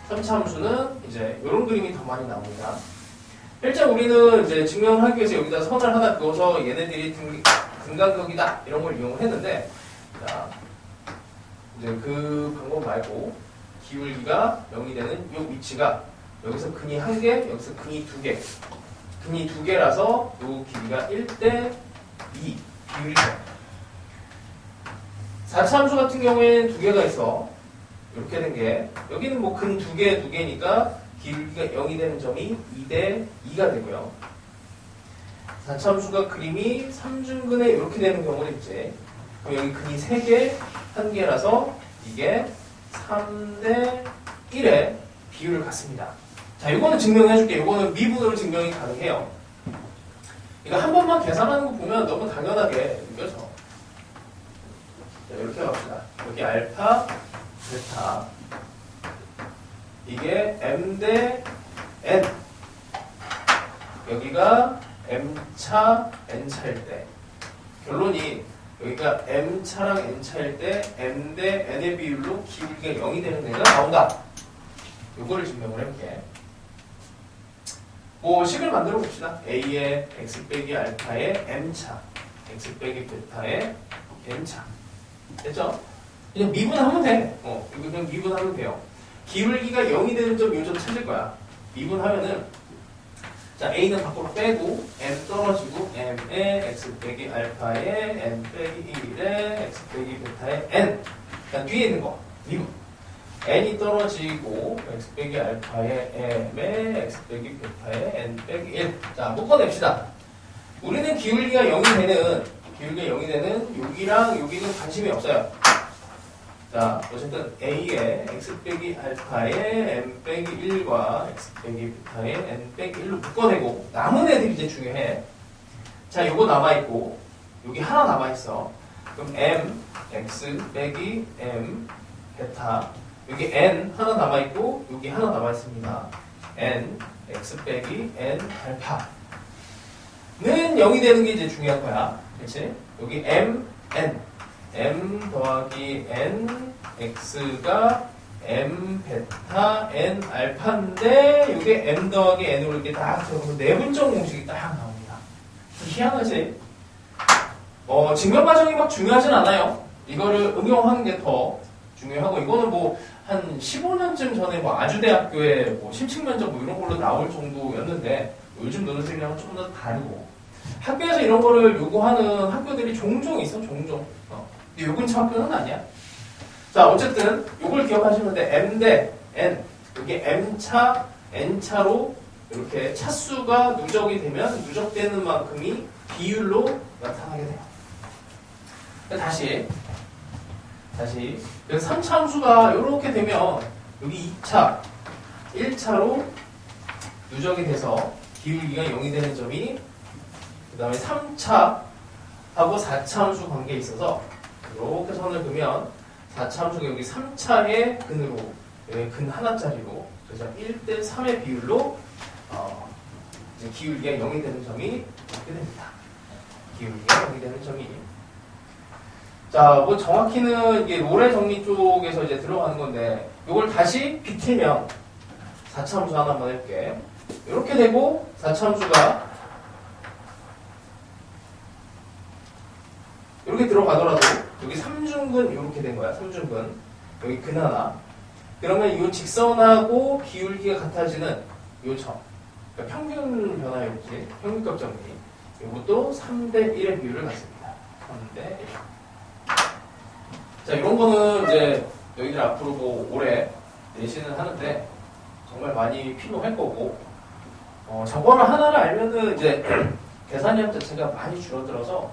3차 함수는 이제 이런 그림이 더 많이 나옵니다. 일단 우리는 이제 증명하기 위해서 여기다 선을 하나 그어서 얘네들이 등간격이다 이런 걸 이용을 했는데, 자, 이제 그 방법 말고 기울기가 0이 되는 이 위치가 여기서 근이 1개, 여기서 근이 2개, 근이 2개라서 이 길이가 1대2 비율이죠. 4차 함수 같은 경우에는 2개가 있어. 이렇게 된 게, 여기는 뭐 근 2개니까 기울기가 0이 되는 점이 2대2가 되고요. 4차 함수가 그림이 3중근에 이렇게 되는 경우도 있지. 그럼 여기 근이 3개, 1개라서 이게 3대1의 비율을 갖습니다. 자, 이거는 증명해줄게. 이거는 미분으로 증명이 가능해요. 이거 한 번만 계산하는 거 보면 너무 당연하게 느껴져. 자, 이렇게 갑시다. 여기 알파, 베타. 이게 m 대 n. 여기가 m차, n차일 때. 결론이 여기가 m차랑 n차일 때 m 대 n의 비율로 기울기가 0이 되는 애가 나온다. 요거를 증명을 해볼게. 뭐 식을 만들어 봅시다. a의 x 빼기 알파의 m차, x 빼기 베타의 n차. 됐죠? 그냥 미분하면 돼. 이거 그냥 미분하면 돼요. 기울기가 0이 되는 점, 요 점 찾을 거야. 미분하면은, 자, a는 밖으로 빼고, n 떨어지고, m의 x 빼기 알파의 n 빼기 1의 x 빼기 베타의 n. 그냥 뒤에 있는 거, 미분. n이 떨어지고, x 빼기 알파의 m의 x 빼기 베타의 n 빼기 1. 자, 묶어냅시다. 우리는 기울기가 0이 되는 여기랑 여기는 관심이 없어요. 자, 어쨌든 A의 x 빼기 알파의 n 빼기 1과 x 빼기 베타의 n 빼기 1로 묶어내고 남은 애들이 이제 중요해. 자, 요거 남아있고 여기 하나 남아있어. 그럼 m x 빼기 m 베타 여기 n 하나 남아있고 여기 하나 남아있습니다. n x 빼기 n 알파는 0이 되는 게 이제 중요한 거야. 그렇지? 여기 m 더하기 n x가 m 베타 n 알파인데 이게 m 더하기 n으로 이렇게 딱 들어가면 내분적 공식이 딱 나옵니다. 희한하지? 증명 과정이 막 중요하진 않아요. 이거를 응용하는 게 더 중요하고 이거는 뭐 한 15년쯤 전에 뭐 아주대학교에 뭐 심층 면접 뭐 이런 걸로 나올 정도였는데 요즘 노는 생각은 조금 더 다르고 학교에서 이런 거를 요구하는 학교들이 종종 있어, 종종. 근데 요 근처 학교는 아니야. 자, 어쨌든 요걸 기억하시면 돼. m 대 n. 여기 m차, n차로 이렇게 차수가 누적이 되면 누적되는 만큼이 비율로 나타나게 돼요. 다시. 그래서 3차 함수가 이렇게 되면 여기 2차, 1차로 누적이 돼서 기울기가 0이 되는 점이 그 다음에 3차하고 4차 함수 관계에 있어서 이렇게 선을 그으면 4차 함수가 여기 3차의 근으로 근 하나짜리로 그래서 1대 3의 비율로 이제 기울기가 0이 되는 점이 이렇게 됩니다. 기울기가 0이 되는 점이 자, 뭐 정확히는 이게 롤의 정리 쪽에서 이제 들어가는 건데 이걸 다시 비틀면 4차 함수 하나 한번 해볼게. 이렇게 되고 4차 함수가 이렇게 들어가더라도 여기 3중근 이렇게 된 거야. 3중근 여기 근 하나 그러면 이 직선하고 기울기가 같아지는 이 점 그러니까 평균 변화였지. 평균값 정리 이것도 3대 1의 비율을 갖습니다. 3대 1 자, 이런 거는 이제 너희들 앞으로 뭐 올해 내신을 하는데 정말 많이 필요할 거고 저거를 하나를 알면은 이제 계산량 자체가 많이 줄어들어서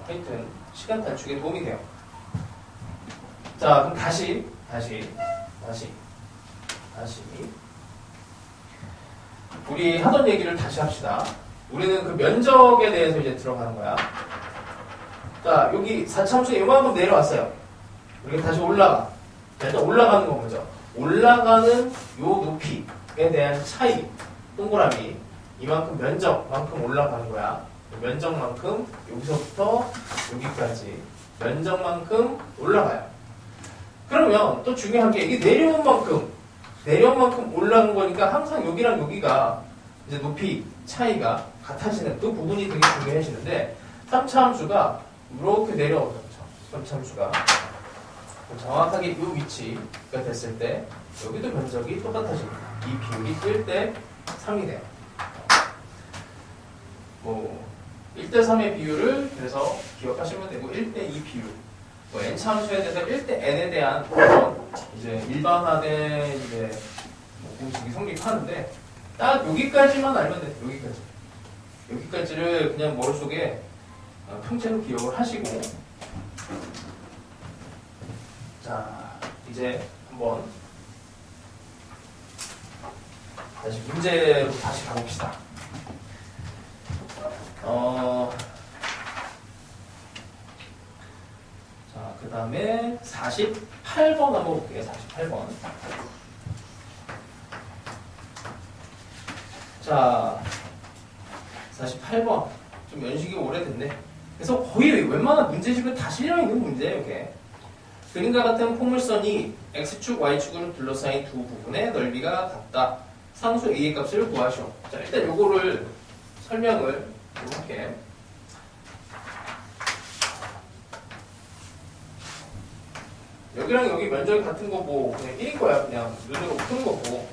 하여튼 시간 단축에 도움이 돼요. 자, 그럼 다시 우리 하던 얘기를 다시 합시다. 우리는 그 면적에 대해서 이제 들어가는 거야. 자, 여기 4차 함수가 이만큼 내려왔어요. 이렇게 다시 올라가. 자, 일단 올라가는 거 먼저. 올라가는 요 높이에 대한 차이, 동그라미. 이만큼 면적만큼 올라가는 거야. 면적만큼 여기서부터 여기까지 면적만큼 올라가요. 그러면 또 중요한 게 이게 내려온 만큼 올라간 거니까 항상 여기랑 여기가 이제 높이 차이가 같아지는 그 부분이 되게 중요해지는데 3차 함수가 이렇게 내려오죠. 3차 함수가 정확하게 이 위치가 됐을 때 여기도 면적이 똑같아집니다. 이 비율이 1대 3이 돼요. 뭐 1대 3의 비율을 그래서 기억하시면 되고 1대 2 비율 뭐 n차 함수에 대해서 1대 n에 대한 그런 이제 일반화된 이제 뭐 공식이 성립하는데 딱 여기까지만 알면 돼. 여기까지를 그냥 머릿속에 통째로 기억을 하시고 자 이제 한번 다시 문제로 다시 가봅시다. 자, 그 다음에 48번 한번 볼게요. 48번. 자, 48번. 좀 연식이 오래됐네. 그래서 거의 웬만한 문제집에 다 실려있는 문제예요, 이게. 그림과 같은 포물선이 X축, Y축으로 둘러싸인 두 부분의 넓이가 같다. 상수 A의 값을 구하시오. 자, 일단 요거를 설명을 좀 할게. 여기랑 여기 면적이 같은 거 뭐 그냥 1인 거야. 그냥 눈으로 푸는 거고.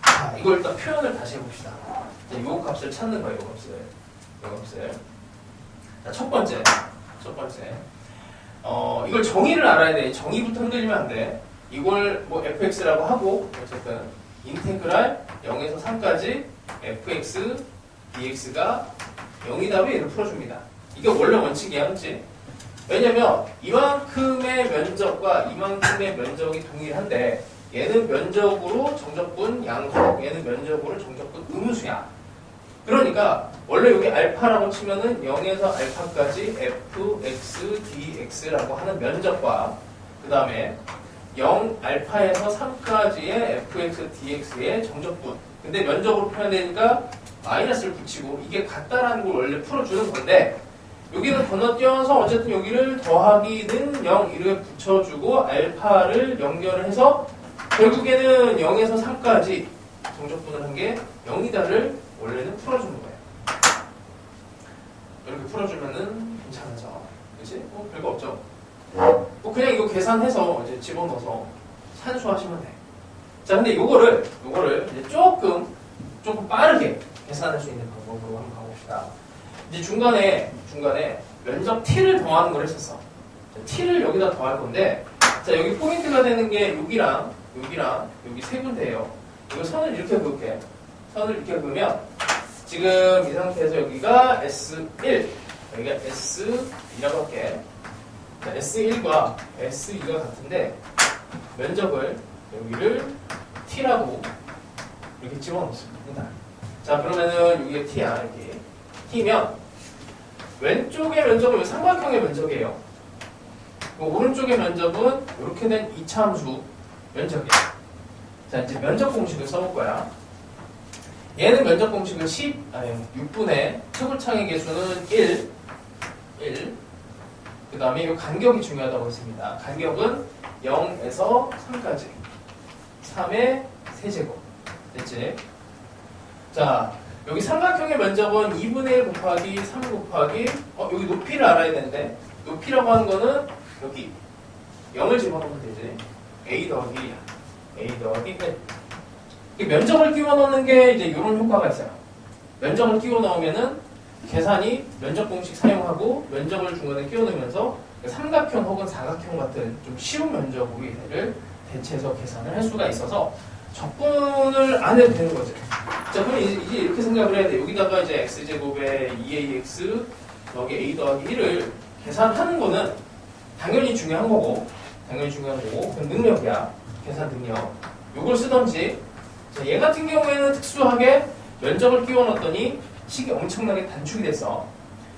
자, 이걸 일단 표현을 다시 해봅시다. 이 값을 찾는 거예요. 이 값을. 자, 첫 번째. 이걸 정의를 알아야 돼. 정의부터 흔들리면 안 돼. 이걸 뭐 fx라고 하고 어쨌든 인테그랄 0에서 3까지 fx dx가 0이다로 얘를 풀어줍니다. 이게 원래 원칙이야, 그렇지? 왜냐면 이만큼의 면적과 이만큼의 면적이 동일한데 얘는 면적으로 정적분 양수, 얘는 면적으로 정적분 음수야. 그러니까 원래 여기 알파라고 치면은 0에서 알파까지 fx dx라고 하는 면적과 그 다음에 0 알파에서 3까지의 fx dx의 정적분. 근데 면적으로 표현되니까 마이너스를 붙이고 이게 같다라는 걸 원래 풀어주는 건데 여기는 건너뛰어서 어쨌든 여기를 더하기는 0 이렇게 붙여주고 알파를 연결을 해서 결국에는 0에서 3까지 정적분을 한 게 0이다를 원래는 풀어주는 거예요. 이렇게 풀어주면은 괜찮아져. 그치? 별거 없죠? 뭐 그냥 이거 계산해서 이제 집어넣어서 산수하시면 돼. 자, 근데 요거를 이제 조금 빠르게 계산할 수 있는 방법으로 한번 가봅시다. 이제 중간에 면적 t를 더하는 걸 했었어. t를 여기다 더할 건데, 자, 여기 포인트가 되는 게 여기랑 여기 세 군데예요. 이거 선을 이렇게 그을게. 선을 이렇게 그으면 지금 이 상태에서 여기가 S1, 여기가 S2라고 할게. 자, S1과 S2가 같은데 면적을 여기를 t라고 이렇게 집어넣습니다. 자, 그러면은 여기가 t야, 이렇게. t면 왼쪽의 면적은 삼각형의 면적이에요. 오른쪽의 면적은 이렇게 된 이차함수 면적이에요. 자, 이제 면적 공식을 써볼 거야. 얘는 면적 공식은 6분의 최고창의 개수는 1. 그 다음에 이 간격이 중요하다고 했습니다. 간격은 0에서 3까지. 3의 세제곱. 됐지? 자, 여기 삼각형의 면적은 2분의 1 곱하기 3 곱하기 여기 높이를 알아야 되는데 높이라고 하는 거는 여기 0을 집어넣으면 되지. a 더하기 1이야. a 더하기 1. 면적을 끼워 넣는 게 이제 이런 효과가 있어요. 면적을 끼워 넣으면은 계산이 면적 공식 사용하고 면적을 중간에 끼워 넣으면서 삼각형 혹은 사각형 같은 좀 쉬운 면적으로 얘를 대체해서 계산을 할 수가 있어서 적분을 안 해도 되는 거죠. 자, 그럼 이제 이렇게 생각을 해야 돼. 여기다가 이제 x제곱에 2ax 여기 a 더하기 1을 계산하는 거는 당연히 중요한 거고 그 능력이야. 계산 능력. 요걸 쓰던지. 자, 얘 같은 경우에는 특수하게 면적을 끼워 넣었더니 식이 엄청나게 단축이 됐어.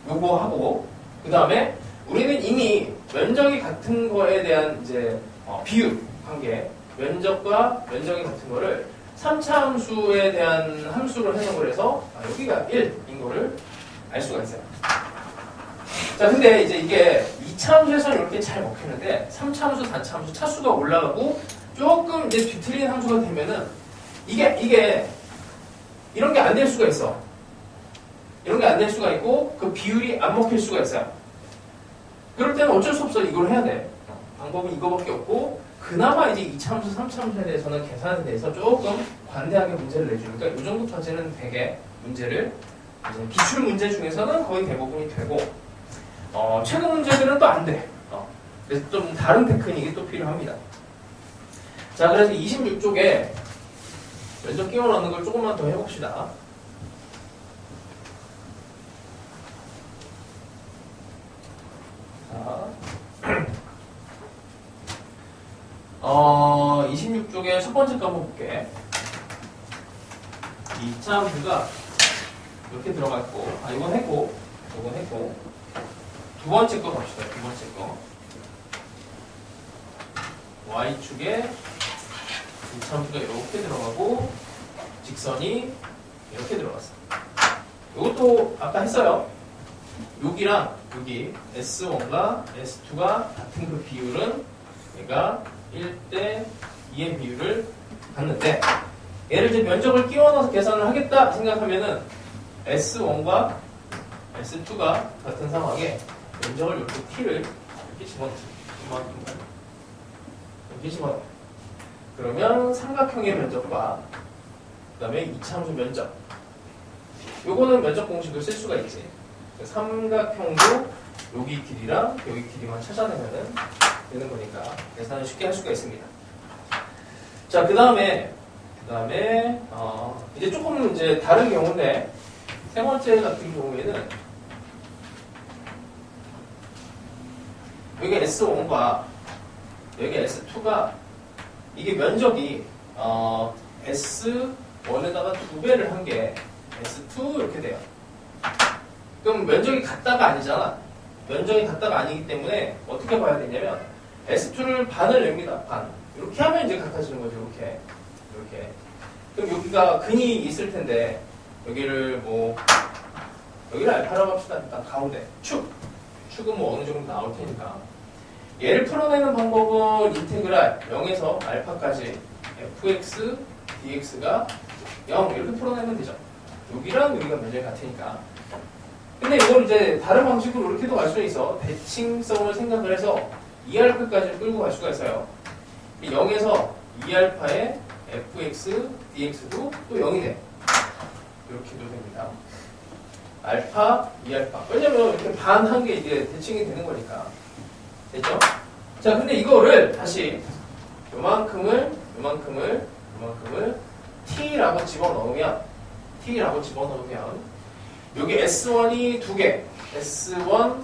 요거 하고 그 다음에 우리는 이미 면적이 같은 거에 대한 이제 비율 관계, 면적과 면적이 같은 거를 3차 함수에 대한 함수로 해석을 해서 여기가 1인 거를 알 수가 있어요. 자, 근데 이제 이게 2차 함수에서는 이렇게 잘 먹히는데 3차 함수, 4차 함수 차수가 올라가고 조금 이제 뒤틀린 함수가 되면은 이게 이런 게 안 될 수가 있어. 이런 게 안 될 수가 있고 그 비율이 안 먹힐 수가 있어요. 그럴 때는 어쩔 수 없어. 이걸 해야 돼. 방법은 이거밖에 없고 그나마 이제 2차 함수, 3차 함수에 대해서는 계산에 대해서 조금 관대하게 문제를 내주니까 이 정도까지는 되게 문제를 이제 기출 문제 중에서는 거의 대부분이 되고 최근 문제들은 또 안 돼. 그래서 좀 다른 테크닉이 또 필요합니다. 자, 그래서 26쪽에 면적 끼워 넣는 걸 조금만 더 해봅시다. 자, 26쪽에 첫 번째 거 한번 볼게. 2차 함수가 이렇게 들어가 있고, 이건 했고, 두 번째 거 봅시다. 두 번째 거. Y축에 2차 함수가 이렇게 들어가고, 직선이 이렇게 들어갔어. 이것도 아까 했어요. 여기랑 여기 S1과 S2가 같은 그 비율은 얘가 1대 2의 비율을 갖는데 얘를 이제 면적을 끼워 넣어서 계산을 하겠다 생각하면은 S1과 S2가 같은 상황에 면적을 이렇게 T를 이렇게 집어넣습니다. 이렇게 집어넣어요. 그러면 삼각형의 면적과 그 다음에 이차함수 면적 요거는 면적 공식을 쓸 수가 있지. 삼각형도 여기 길이랑 여기 길이만 찾아내면은 되는 거니까 계산을 쉽게 할 수가 있습니다. 자, 그 다음에, 이제 조금 이제 다른 경우인데, 세 번째 같은 경우에는, 여기 S1과 여기 S2가, 이게 면적이, S1에다가 2배를 한 게 S2 이렇게 돼요. 그럼 면적이 같다가 아니잖아. 면적이 같다가 아니기 때문에 어떻게 봐야 되냐면 S2를 반을 냅니다. 반. 이렇게 하면 이제 같아지는 거죠. 이렇게. 그럼 여기가 근이 있을 텐데 여기를 알파라고 합시다. 일단 가운데 축은 뭐 어느 정도 나올 테니까. 얘를 풀어내는 방법은 인테그랄 0에서 알파까지 fx dx가 0 이렇게 풀어내면 되죠. 여기랑 여기가 면적이 같으니까. 근데 이걸 이제 다른 방식으로 이렇게도 갈 수 있어. 대칭성을 생각을 해서 2알파까지 끌고 갈 수가 있어요. 0에서 2알파의 fx, dx도 또 0이 돼. 이렇게도 됩니다. 알파, 2알파. 왜냐면 이렇게 반 한 게 이제 대칭이 되는 거니까. 됐죠? 자, 근데 이거를 다시 요만큼을 t라고 집어넣으면 여기 S1이 두 개, S1,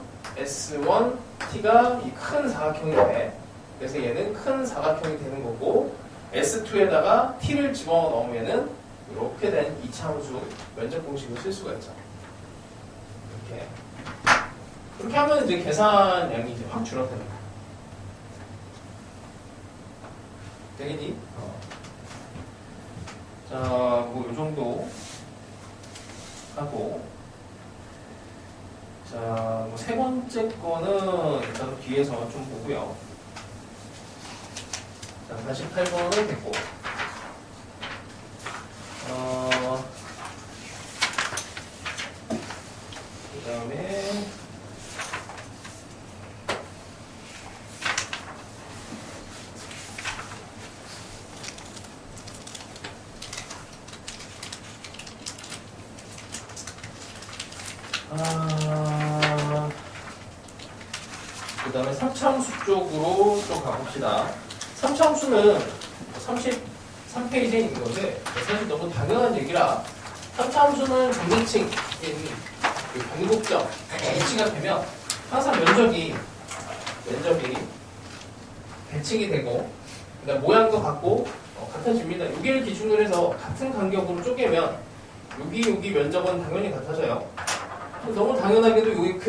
T가 이 큰 사각형이 돼. 그래서 얘는 큰 사각형이 되는 거고, S2에다가 T를 집어넣으면은 이렇게 된 이차함수 면적 공식을 쓸 수가 있죠. 이렇게. 그렇게 하면 이제 계산량이 이제 확 줄어드는 거야. 되겠니? 자, 뭐 요 정도 하고. 자, 뭐 세 번째 거는 일단 뒤에서 좀 보고요. 자, 48번은 됐고. 그 다음에, 그 다음에 3차함수 쪽으로 좀 가봅시다. 3차함수는 33페이지에 있는 건데, 사실 너무 당연한 얘기라, 3차함수는 정대칭인 변곡점, 배치가 되면 항상 면적이 배칭이 되고, 그다음 모양도 같고, 같아집니다. 여기를 기준으로 해서 같은 간격으로 쪼개면, 여기 면적은 당연히 같아져요. 너무 당연하게도 여기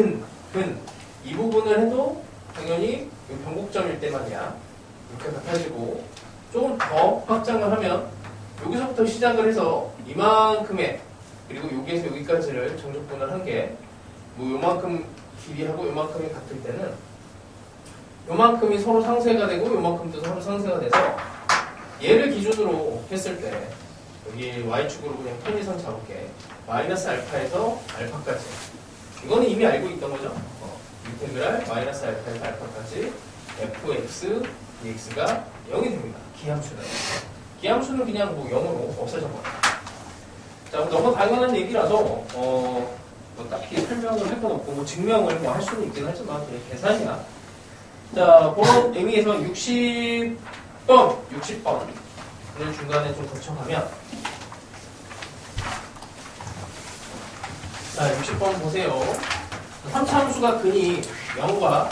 이 부분을 해도 당연히 변곡점일 때만이야. 이렇게 같아지고, 조금 더 확장을 하면 여기서부터 시작을 해서 이만큼의, 그리고 여기에서 여기까지를 정적분을 한 게 뭐 요만큼 길이하고 요만큼이 같을 때는 요만큼이 서로 상쇄가 되고 요만큼도 서로 상쇄가 돼서 얘를 기준으로 했을 때 여기 y축으로 그냥 편의선 잡을게. 마이너스 알파에서 알파까지. 이거는 이미 알고 있던 거죠. 인테그랄 마이너스 알파에서 알파까지 fx dx가 0이 됩니다. 기함수는. 기함수는 그냥 뭐 0으로 없어져 버려요. 자, 너무 당연한 얘기라서 뭐 딱히 설명을 할 건 없고 뭐 증명을 뭐 할 수는 있긴 하지만 그냥 계산이야. 자, 그런 의미에서 60번을 중간에 좀 거쳐가면, 자, 60번 보세요. 3차함수가 근이 0과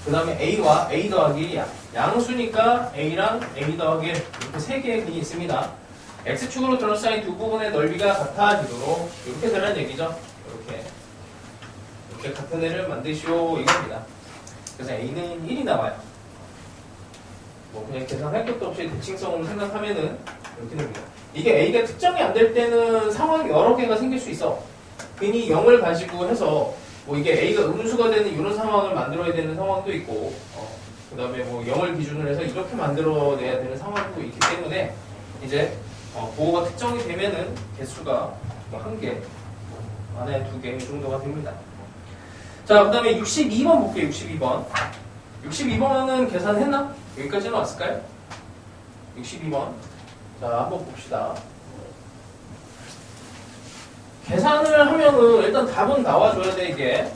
그 다음에 a와 a 더하기 1이야. 양수니까 a랑 a 더하기 1 이렇게 세 개의 근이 있습니다. x축으로 둘러싸인 두 부분의 넓이가 같아지도록 이렇게 되라는 얘기죠. 이렇게 같은 애를 만드시오 이겁니다. 그래서 a는 1이 나와요. 뭐 그냥 계산할 것도 없이 대칭성으로 생각하면은 이렇게 됩니다. 이게 a가 특정이 안 될 때는 상황이 여러 개가 생길 수 있어. 근이 0을 가지고 해서 뭐 이게 a가 음수가 되는 이런 상황을 만들어야 되는 상황도 있고, 그 다음에 뭐 0을 기준으로 해서 이렇게 만들어내야 되는 상황도 있기 때문에 이제 보호가 특정이 되면은 개수가 뭐 1개, 안에 2개 정도가 됩니다. 자, 그 다음에 62번 볼게요. 62번은 계산했나? 여기까지는 왔을까요? 62번. 자, 한번 봅시다. 계산을 하면은 일단 답은 나와줘야 돼, 이게.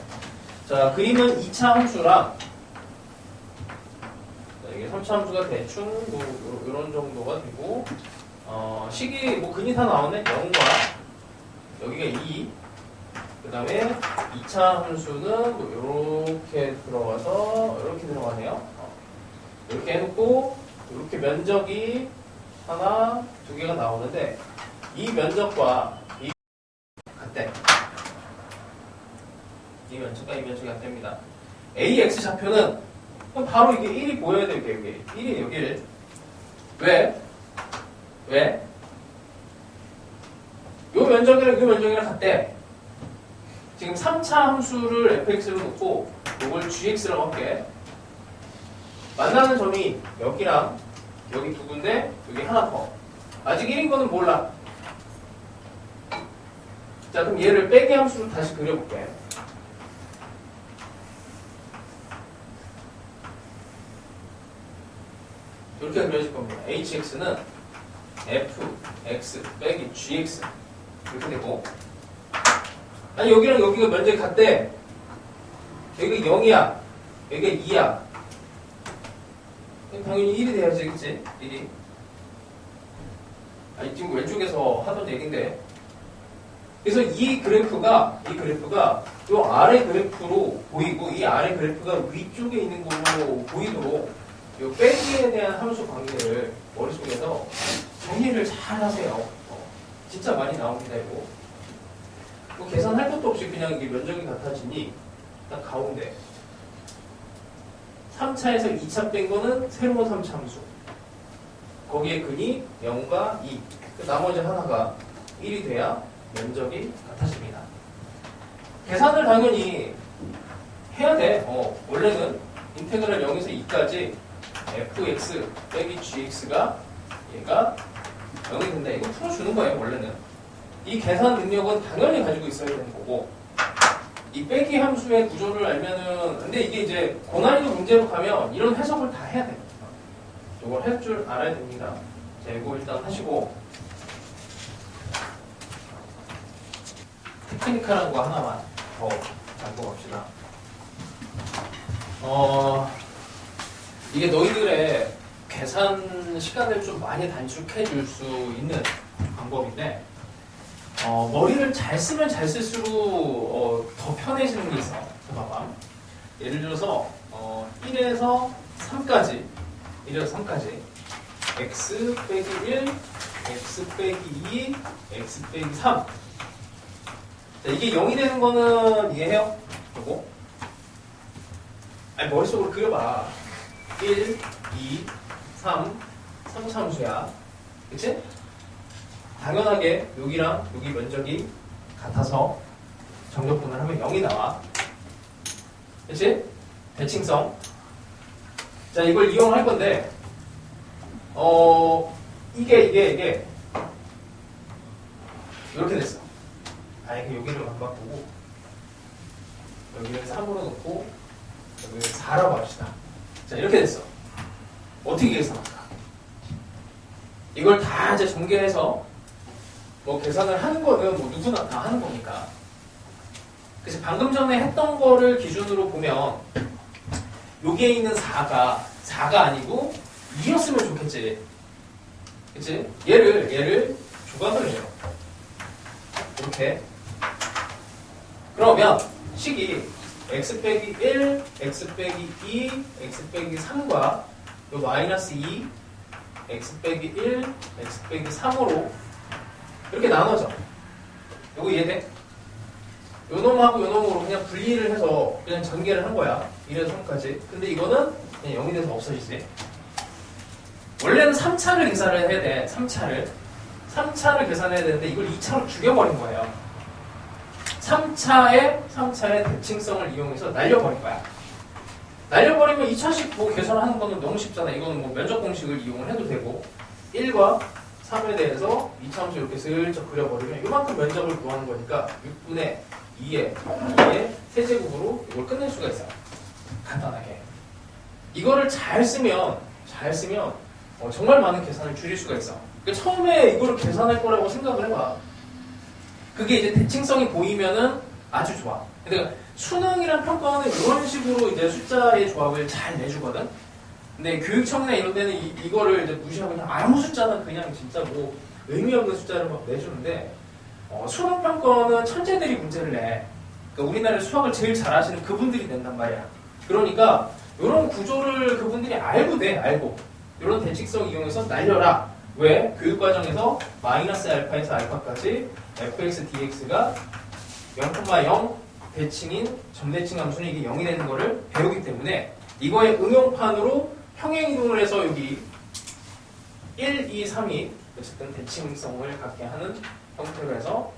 자, 그림은 2차 함수랑, 이게 3차 함수가 대충 뭐 이런 정도가 되고 식이 뭐 근이 다 나오네. 0과 여기가 2. 그 다음에 2차 함수는 뭐 이렇게 들어가서 이렇게 들어가네요. 이렇게 해놓고 이렇게 면적이 하나, 두 개가 나오는데 이 면적과 이 같대. 이 면적과 이 면적이 같답니다. AX 좌표는 그럼 바로 이게 1이 보여야 돼요. 여기 1이에요. 1. 왜? 왜? 요 면적이랑 요 면적이랑 같대. 지금 3차 함수를 fx로 놓고 이걸 gx라고 할게. 만나는 점이 여기랑 여기 두 군데, 여기 하나 더. 아직 1인 거는 몰라. 자, 그럼 얘를 빼기 함수로 다시 그려볼게. 이렇게 그려질 겁니다. hx는 fx 빼기 gx 이렇게 되고, 아니 여기랑 여기가 면적이 같대. 여기가 0이야. 여기가 2야. 당연히 1이 돼야지, 그치? 1이. 아니 지금 왼쪽에서 하던 얘기인데. 그래서 이 그래프가 요 아래 그래프로 보이고, 이 아래 그래프가 위쪽에 있는 걸로 보이도록 요 빼기에 대한 함수 관계를 머릿속에서 정리를 잘 하세요. 진짜 많이 나옵니다, 이거. 뭐 계산할 것도 없이 그냥 이게 면적이 같아지니 딱 가운데 3차에서 2차 뺀 거는 새로운 3차 함수. 거기에 근이 0과 2. 나머지 하나가 1이 돼야 면적이 같아집니다. 계산을 당연히 해야 돼. 원래는 인테그랄 0에서 2까지 fx 빼기 gx가 얘가 0이 된다. 이거 풀어주는 거예요, 원래는. 이 계산 능력은 당연히 가지고 있어야 되는 거고, 이 빼기 함수의 구조를 알면은, 근데 이게 이제 고난이도 문제로 가면 이런 해석을 다 해야 돼요. 이걸 할 줄 알아야 됩니다. 자, 이거 일단 하시고, 테크니컬한 거 하나만 더 잡고 갑시다. 이게 너희들의 계산 시간을 좀 많이 단축해 줄 수 있는 방법인데, 머리를 잘 쓰면 잘 쓸수록 더 편해지는 게 있어. 봐봐. 예를 들어서 1에서 3까지 x 빼기 1, x 빼기 2, x 빼기 3. 자, 이게 0이 되는 거는 이해해요? 요거? 아니, 머릿속으로 그려봐. 1, 2, 3, 3차 함수야. 그치? 당연하게 여기랑 여기 면적이 같아서 정적분을 하면 0이 나와. 그치? 대칭성. 자, 이걸 이용할 건데, 이게 이렇게 됐어. 아예 여기를 안 바꾸고, 여기를 3으로 놓고, 여기를 4라고 합시다. 자, 이렇게 됐어. 어떻게 계산할까? 이걸 다 이제 전개해서, 뭐 계산을 하는 거는 뭐 누구나 다 하는 거니까. 그래서 방금 전에 했던 거를 기준으로 보면 여기에 있는 4가 아니고 2였으면 좋겠지. 그치? 얘를 조각을 해요. 이렇게. 그러면 식이 x 빼기 1, x 빼기 2, x 빼기 3과 요 마이너스 2, x 빼기 1, x 빼기 3으로 이렇게 나눠져. 요거 이해돼? 요 놈하고 요 놈으로 그냥 분리를 해서 그냥 전개를 한 거야. 1에서 3까지. 근데 이거는 그냥 0이 돼서 없어지지. 원래는 3차를 계산을 해야 돼. 3차를 계산해야 되는데 이걸 2차로 죽여버린 거예요. 3차의 대칭성을 이용해서 날려버린 거야. 날려버리면 2차식 뭐 계산하는 거는 너무 쉽잖아. 이거는 뭐 면적 공식을 이용을 해도 되고 1과 3에 대해서 2차 함수 이렇게 슬쩍 그려버리면 이만큼 면적을 구하는 거니까 6분의 2의 세제곱으로 이걸 끝낼 수가 있어요. 간단하게. 이거를 잘 쓰면 정말 많은 계산을 줄일 수가 있어. 그러니까 처음에 이거를 계산할 거라고 생각을 해봐. 그게 이제 대칭성이 보이면은 아주 좋아. 그러니까 수능이란 평가는 이런 식으로 이제 숫자의 조합을 잘 내주거든. 근데 교육청이나 이런 데는 이거를 이제 무시하고 그냥 아무 숫자나 그냥 진짜 뭐 의미 없는 숫자를 막 내주는데 수능평가는 천재들이 문제를 내. 그러니까 우리나라에 수학을 제일 잘하시는 그분들이 낸단 말이야. 그러니까 이런 구조를 그분들이 알고 내, 알고. 이런 대칭성 이용해서 날려라. 왜? 교육과정에서 마이너스 알파에서 알파까지 fx dx가 0,0 대칭인 점대칭 함수는 이게 0이 되는 거를 배우기 때문에 이거의 응용판으로 평행이동을 해서 여기 1, 2, 3이 어쨌든 대칭성을 갖게 하는 형태로 해서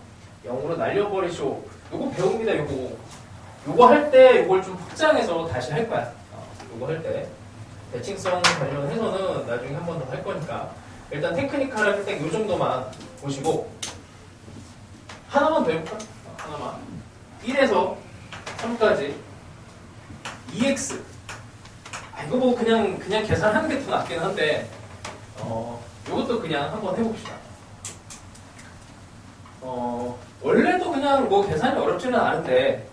0으로 날려버리쇼. 요거 배웁니다. 요거 할 때 요걸 좀 확장해서 다시 할 거야. 요거 할 때 대칭성 관련해서는 나중에 한 번 더 할 거니까 일단 테크니컬 할 때 요 정도만 보시고 하나만 더 해볼까? 하나만 1에서 3까지 2x 이거 뭐 그냥 계산하는 게 더 낫긴 한데 요것도 그냥 한번 해봅시다. 원래도 그냥 뭐 계산이 어렵지는 않은데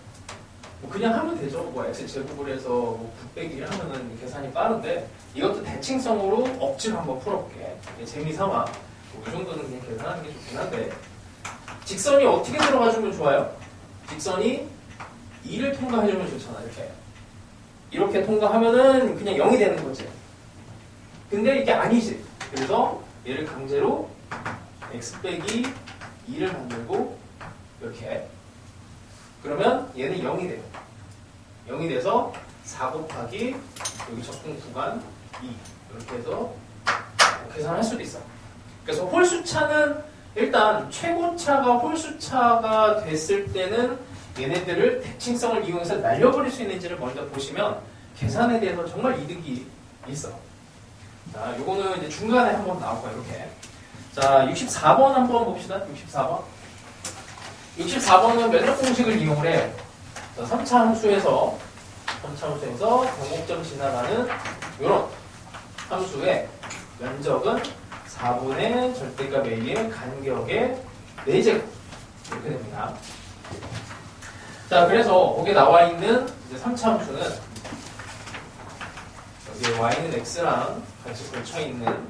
뭐 그냥 하면 되죠. 뭐 x 제곱을 해서 뭐 9 빼기 1 하면은 계산이 빠른데 이것도 대칭성으로 억지로 한번 풀어볼게. 재미삼아 뭐 이 정도는 그냥 계산하는 게 좋긴 한데 직선이 어떻게 들어가주면 좋아요? 직선이 2를 통과해주면 좋잖아. 이렇게 통과하면은 그냥 0이 되는 거지. 근데 이게 아니지. 그래서 얘를 강제로 x 빼기 2를 만들고 이렇게 그러면 얘는 0이 돼요. 0이 돼서 4 곱하기 여기 적분 구간 2 이렇게 해서 계산할 수도 있어. 그래서 홀수차는 일단 최고차가 홀수차가 됐을 때는 얘네들을 대칭성을 이용해서 날려버릴 수 있는지를 먼저 보시면 계산에 대해서 정말 이득이 있어. 자, 요거는 이제 중간에 한번 나올 거야, 이렇게. 자, 64번 한번 봅시다. 64번. 64번은 면적 공식을 이용을 해. 3차 함수에서 변곡점 지나가는 이런 함수의 면적은 4분의 절대값 a의 간격의 4제곱 이렇게 됩니다. 자, 그래서 거기에 나와 있는 이제 3차 함수는 여기 y는 x랑 같이 걸쳐 있는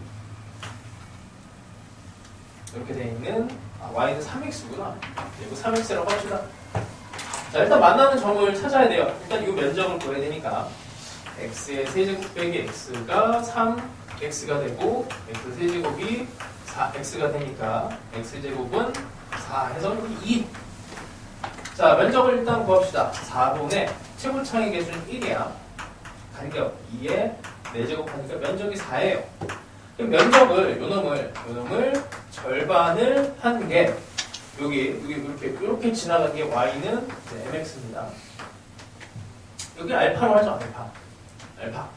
이렇게 되어 있는 y는 3x구나. 이거 3x라고 합시다. 자, 일단 만나는 점을 찾아야 돼요. 일단 이 면적을 구해야 되니까 x의 세제곱 빼기 x가 3x가 되고 x 세제곱이 4x가 되니까 x제곱은 4 해서 2. 자, 면적을 일단 구합시다. 4분의 최고차의 개수는 1이야. 간격 2에 4제곱 하니까 면적이 4예요. 그럼 면적을 요놈을 절반을 한 게 여기 이렇게 지나간 게 y는 mx입니다. 여기 알파로 하죠. 알파.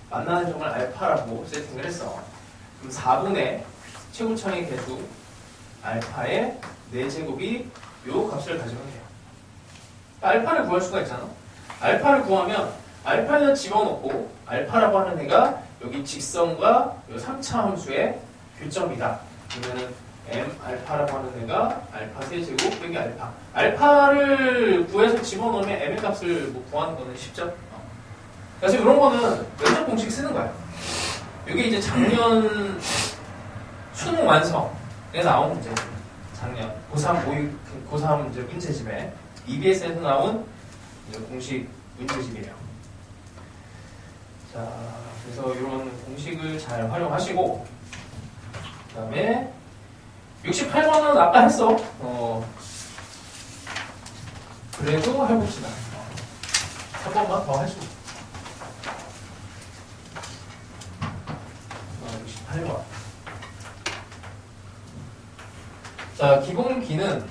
만나는 점을 알파라고 세팅을 했어. 그럼 4분의 최고차의 개수 알파의 4제곱이 요 값을 가지면 돼요. 알파를 구할 수가 있잖아. 알파를 구하면 알파에다 집어넣고 알파라고 하는 애가 여기 직선과 요 3차 함수의 교점이다. 그러면은 m 알파라고 하는 애가 알파 세제곱 빼기 알파. 알파를 구해서 집어넣으면 m의 값을 뭐 구하는 거는 쉽죠. 그래서 이런 거는 면적 공식 쓰는 거야. 이게 이제 작년 수능 완성에 나온 문제. 작년 고3 이제 문제집에 EBS에서 나온 이제 공식 문제집이에요. 자, 그래서 이런 공식을 잘 활용하시고, 그 다음에 68번은 아까 했어. 그래도 해봅시다. 한 번만 더 하시고. 68번. 자, 기본기는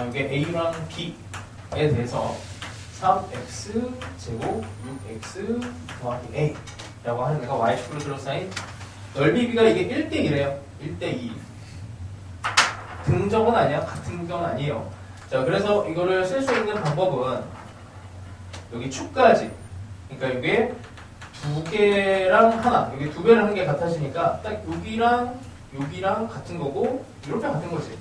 이게 a랑 b에 대해서 3x 제곱 6x 더하기 a 라고 하는 애가 y축으로 둘러싸인 넓이 b가 이게 1대2래요. 1대2. 등적은 아니야. 같은 등적은 아니에요. 자, 그래서 이거를 쓸 수 있는 방법은 여기 축까지. 그러니까 이게 2개랑 하나. 여기 2배를 한 게 같아지니까 딱 여기랑 같은 거고 이렇게 같은 거지.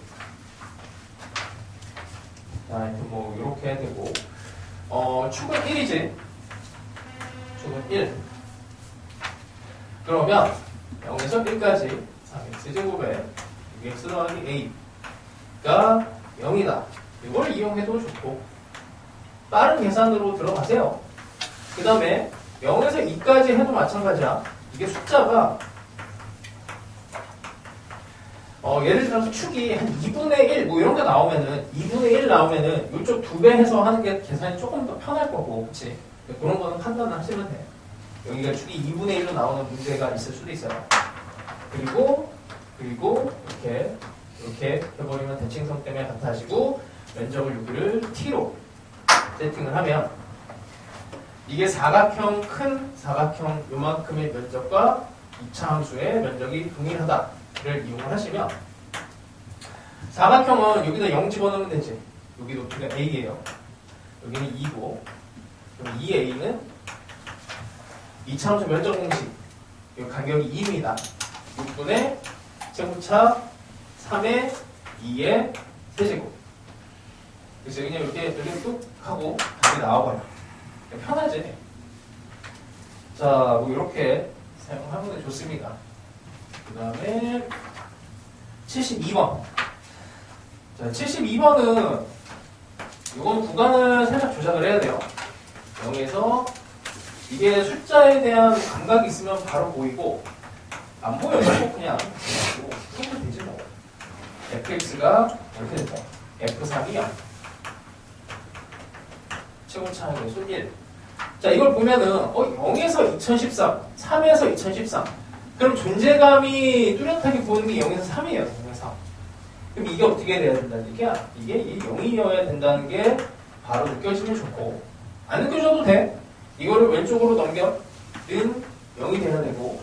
자, 뭐 이렇게 되고 축은 1이지. 축은 1. 그러면 0에서 1까지 3x제곱에 6x 더하기 a가 0이다. 이걸 이용해도 좋고 빠른 계산으로 들어가세요. 그 다음에 0에서 2까지 해도 마찬가지야. 이게 숫자가 예를 들어서 축이 한 2분의 1 뭐 이런 게 나오면은 2분의 1 나오면은 이쪽 2배 해서 하는 게 계산이 조금 더 편할 거고, 그치? 그런 거는 판단을 하시면 돼. 여기가 축이 2분의 1로 나오는 문제가 있을 수도 있어요. 그리고 이렇게 해버리면 대칭성 때문에 같아지고 면적을 여기를 t로 세팅을 하면 이게 사각형, 큰 사각형 요만큼의 면적과 2차 함수의 면적이 동일하다를 이용을 하시면 사각형은 여기다 0 집어넣으면 되지. 여기 높이가 a예요. 여기는 2고 그럼 2a는 2차 함수 면적 공식 이 간격이 2입니다. 6분의 세모차 3의 2의 세제곱. 그래서 그냥 이렇게 뚝 하고 답이 나와버려. 편하지? 자, 뭐 이렇게 사용하면 좋습니다. 그 다음에 72번. 자, 72번은 이건 구간을 살짝 조작을 해야 돼요. 0에서 이게 숫자에 대한 감각이 있으면 바로 보이고 안 보여요. 그냥 그렇게 되지 뭐. fx가 이렇게 된다. f3이 0. 최고차의 계수 1. 자, 이걸 보면은 0에서 2013, 3에서 2013. 그럼 존재감이 뚜렷하게 보이는 게 0에서 3이에요. 0에서 3. 그럼 이게 어떻게 돼야 된다는 얘기야? 이게 이 0이어야 된다는 게 바로 느껴지면 좋고 안 느껴져도 돼. 이거를 왼쪽으로 넘겨 는 0이 돼야 되고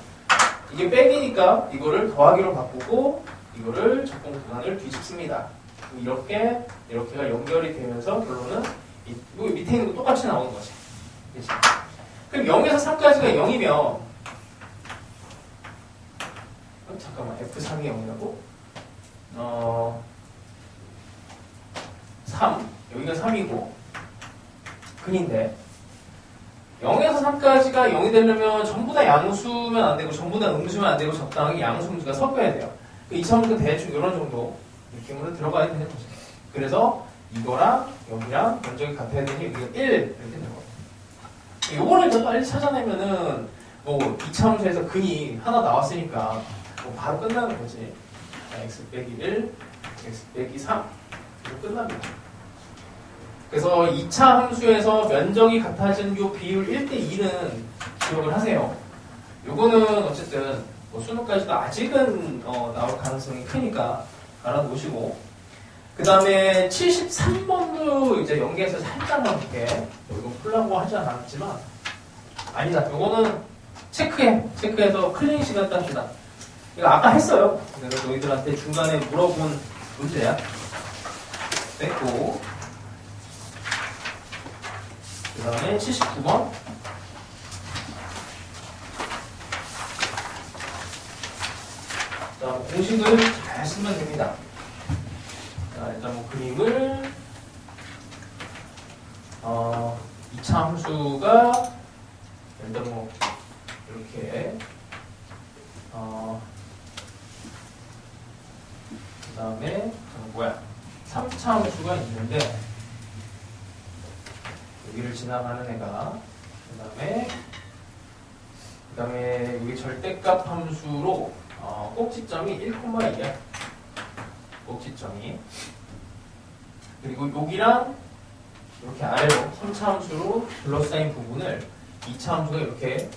이게 빼기니까 이거를 더하기로 바꾸고 이거를 적분 구간을 뒤집습니다. 이렇게가 연결이 되면서 결론은 이 밑에 있는 거 똑같이 나오는 거지. 그치? 그럼 0에서 3까지가 0이면 잠깐만 f3이 0이라고? 3 여기가 3이고 근인데 0에서 3까지가 0이 되려면 전부 다 양수면 안 되고 전부 다 음수면 안 되고 적당하게 양수 음수가 섞여야 돼요. 그 2차원도 대충 이런 정도 느낌으로 들어가야 되는 거죠. 그래서 이거랑 여기랑 면적이 같아야 되니 여기가 1 이렇게 되는 거예요. 요거를 더 빨리 찾아내면은 뭐 2차 함수에서 근이 하나 나왔으니까 뭐 바로 끝나는 거지. x 빼기 1, x 빼기 3 이거 끝납니다. 그래서 2차 함수에서 면적이 같아진 요 비율 1대2는 기억을 하세요. 요거는 어쨌든 뭐 수능까지도 아직은 나올 가능성이 크니까 알아놓으시고 그 다음에 73번도 이제 연계해서 살짝만 볼게. 이거 풀라고 하지 않았지만 아니다. 요거는 체크해서 클린 시간 땁시다. 이거 아까 했어요. 내가 너희들한테 중간에 물어본 문제야. 뺐고 그 다음에 79번 자, 공식을 잘 쓰면 됩니다. 자, 일단 뭐 그림을 2차 함수가 일단 뭐 이렇게 그 다음에 3차 함수가 있는데 여기를 지나가는 애가 그 다음에 여기 절대값 함수로 꼭지점이 1,2야. 꼭지점이. 그리고 여기랑 이렇게 아래로 3차 함수로 둘러싸인 부분을 2차 함수가 이렇게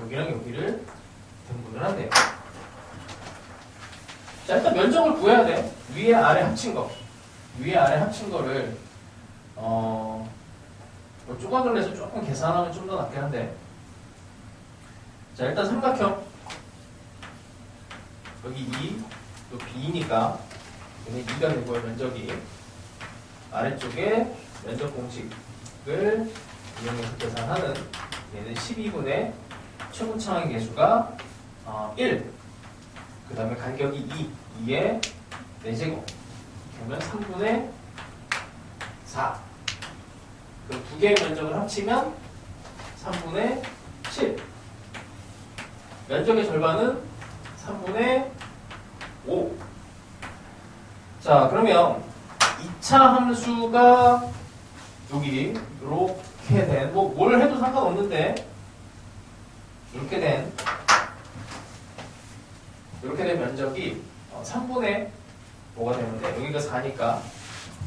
여기랑 여기를 등분을 한대요. 자, 일단 면적을 구해야 돼. 위에 아래 합친 거. 위에 아래 합친 거를 뭐 조각을 내서 조금 계산하면 좀 더 낫긴 한데 자, 일단 삼각형 여기 2, 또 B니까 얘는 2가 되고요. 면적이 아래쪽에 면적 공식을 이용해서 계산하는 얘는 12분의 최고차항의 개수가 1, 그 다음에 간격이 2, 2의 4제곱 그러면 3분의 4 그럼 두 개의 면적을 합치면 3분의 7. 면적의 절반은 3분의 5. 자, 그러면 2차 함수가 여기 이렇게 된, 뭐 뭘 해도 상관없는데 이렇게 된 면적이 3분의 5가 되는데 여기가 4니까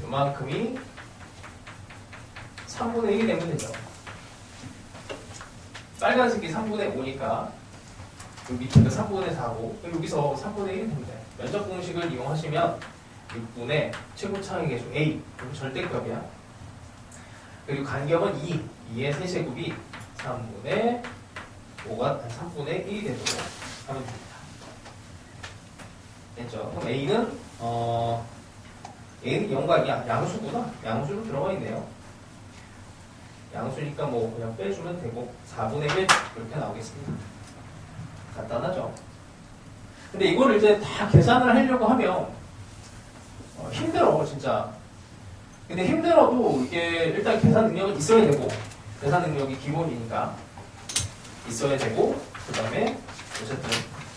요만큼이 3분의 1이 되면 되죠. 빨간색이 3분의 5니까 여기 밑에가 3분의 4고 여기서 3분의 1이 됩니다. 면적 공식을 이용하시면 6분의 최고차항의 계수 A, 그럼 절대값이야. 그리고 간격은 2의 세제곱이 3분의 1이 되도록 하면 됩니다. 됐죠? 그럼 A는 0과 양수구나. 양수로 들어가 있네요. 양수니까 뭐 그냥 빼주면 되고 4분의 1 이렇게 나오겠습니다. 간단하죠? 근데 이거를 이제 다 계산을 하려고 하면 힘들어 진짜. 근데 힘들어도 이게 일단 계산 능력은 있어야 되고 계산 능력이 기본이니까 있어야 되고 그 다음에 어쨌든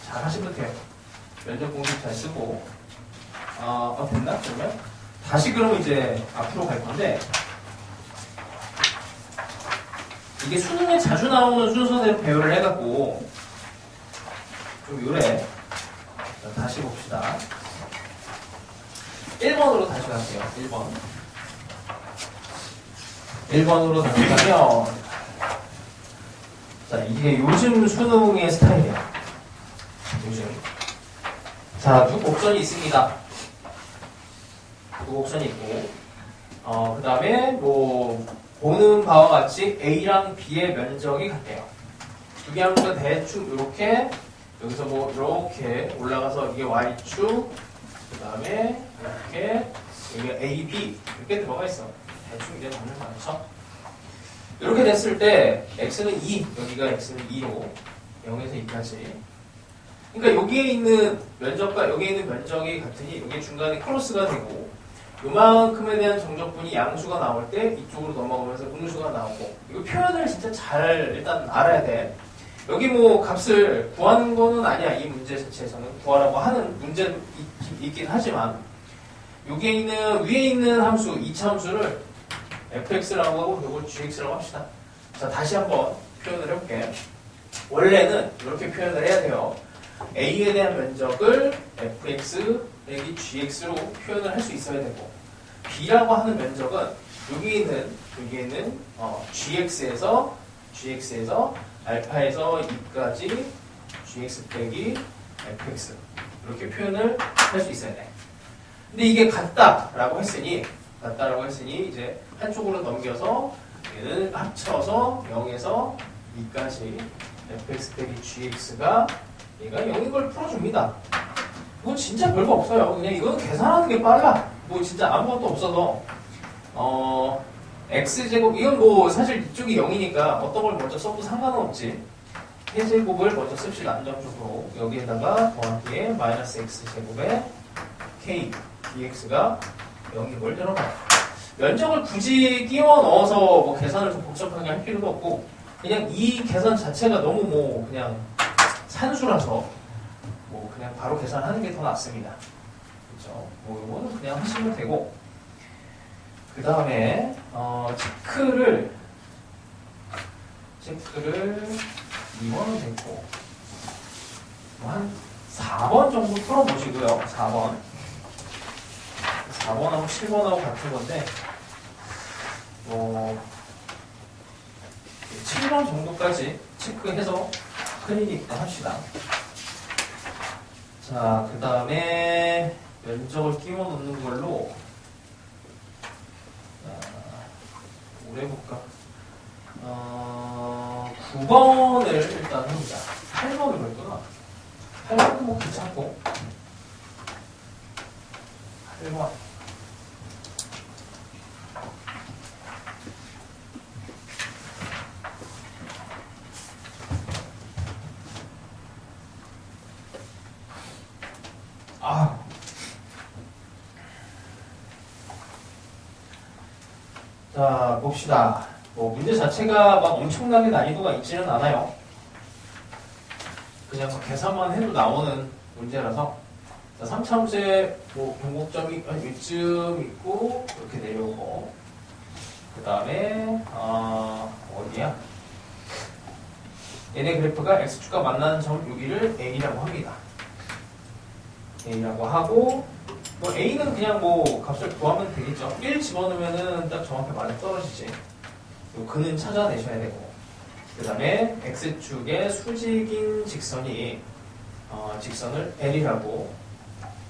잘 하시면 돼요. 면적 공식 잘 쓰고 됐나? 그러면 다시 그러면 이제 앞으로 갈 건데 이게 수능에 자주 나오는 순서대로 배열을 해갖고 좀 요래. 자, 다시 봅시다. 1번으로 다시 갈게요. 1번으로 다시 가면 자, 이게 요즘 수능의 스타일이야. 요즘. 자, 두 곱선이 있습니다. 두 곱선이 있고 그 다음에 뭐 보는 바와 같이 A랑 B의 면적이 같대요. 두 개 함수가 대충 이렇게 여기서 뭐 이렇게 올라가서 이게 Y축 그 다음에 이렇게 여기 A, B 이렇게 들어가 있어. 대충 이제 맞는 거죠. 이렇게 됐을 때 X는 2, 여기가 X는 2로 0에서 2까지. 그러니까 여기에 있는 면적과 여기에 있는 면적이 같으니 여기 중간에 크로스가 되고 요만큼에 대한 정적분이 양수가 나올 때 이쪽으로 넘어가면서 음수가 나오고 이거 표현을 진짜 잘 일단 알아야 돼. 여기 뭐 값을 구하는 거는 아니야. 이 문제 자체에서는 구하라고 하는 문제도 있긴 하지만 여기에 있는 위에 있는 함수 2차 함수를 fx라고 하고 이걸 gx라고 합시다. 자, 다시 한번 표현을 해볼게. 원래는 이렇게 표현을 해야 돼요. a에 대한 면적을 fx 내기 gx로 표현을 할 수 있어야 되고 b라고 하는 면적은 여기 있는 gx에서 알파에서 2까지 gx 빼기 fx 이렇게 표현을 할 수 있어야 돼. 근데 이게 같다라고 했으니 이제 한쪽으로 넘겨서 얘는 합쳐서 0에서 2까지 fx 빼기 gx가 얘가 0인 걸 풀어줍니다. 이건 진짜 별거 없어요. 그냥 이건 계산하는 게 빨라. 뭐 진짜 아무것도 없어서 x제곱 이건 뭐 사실 이쪽이 0이니까 어떤 걸 먼저 써도 상관은 없지. 해제곱을 먼저 씁시다. 안정적으로 여기에다가 더하기에 마이너스 x제곱에 k dx가 0인 걸 들어가요. 면적을 굳이 끼워 넣어서 뭐 계산을 좀 복잡하게 할 필요도 없고 그냥 이 계산 자체가 너무 뭐 그냥 산수라서 뭐 그냥 바로 계산하는 게 더 낫습니다. 그렇죠? 뭐 이거는 그냥 하시면 되고 그 다음에 체크를 2번은 됐고 뭐 한 4번 정도 풀어보시고요. 4번하고 7번하고 같은 건데 7번 정도까지 체크해서 클리닉 합시다. 자, 그 다음에 면적을 끼워 넣는 걸로 뭘 해볼까? 9번을 일단 합니다. 8번을 볼거나 8번은 뭐 괜찮고 8번 자, 봅시다. 뭐 문제 자체가 막 엄청나게 난이도가 있지는 않아요. 그냥 막 계산만 해도 나오는 문제라서. 자, 3차함수의 뭐 변곡점이 이쯤 있고 이렇게 내려오고, 그 다음에 어디야? 얘네 그래프가 x축과 만나는 점 여기를 a라고 합니다. a라고 하고, 뭐 a는 그냥 뭐 값을 구하면 되겠죠. 1 집어넣으면은 딱 정확히 맞아 떨어지지. 요 근은 찾아내셔야 되고, 그 다음에 x축의 수직인 직선이 직선을 l이라고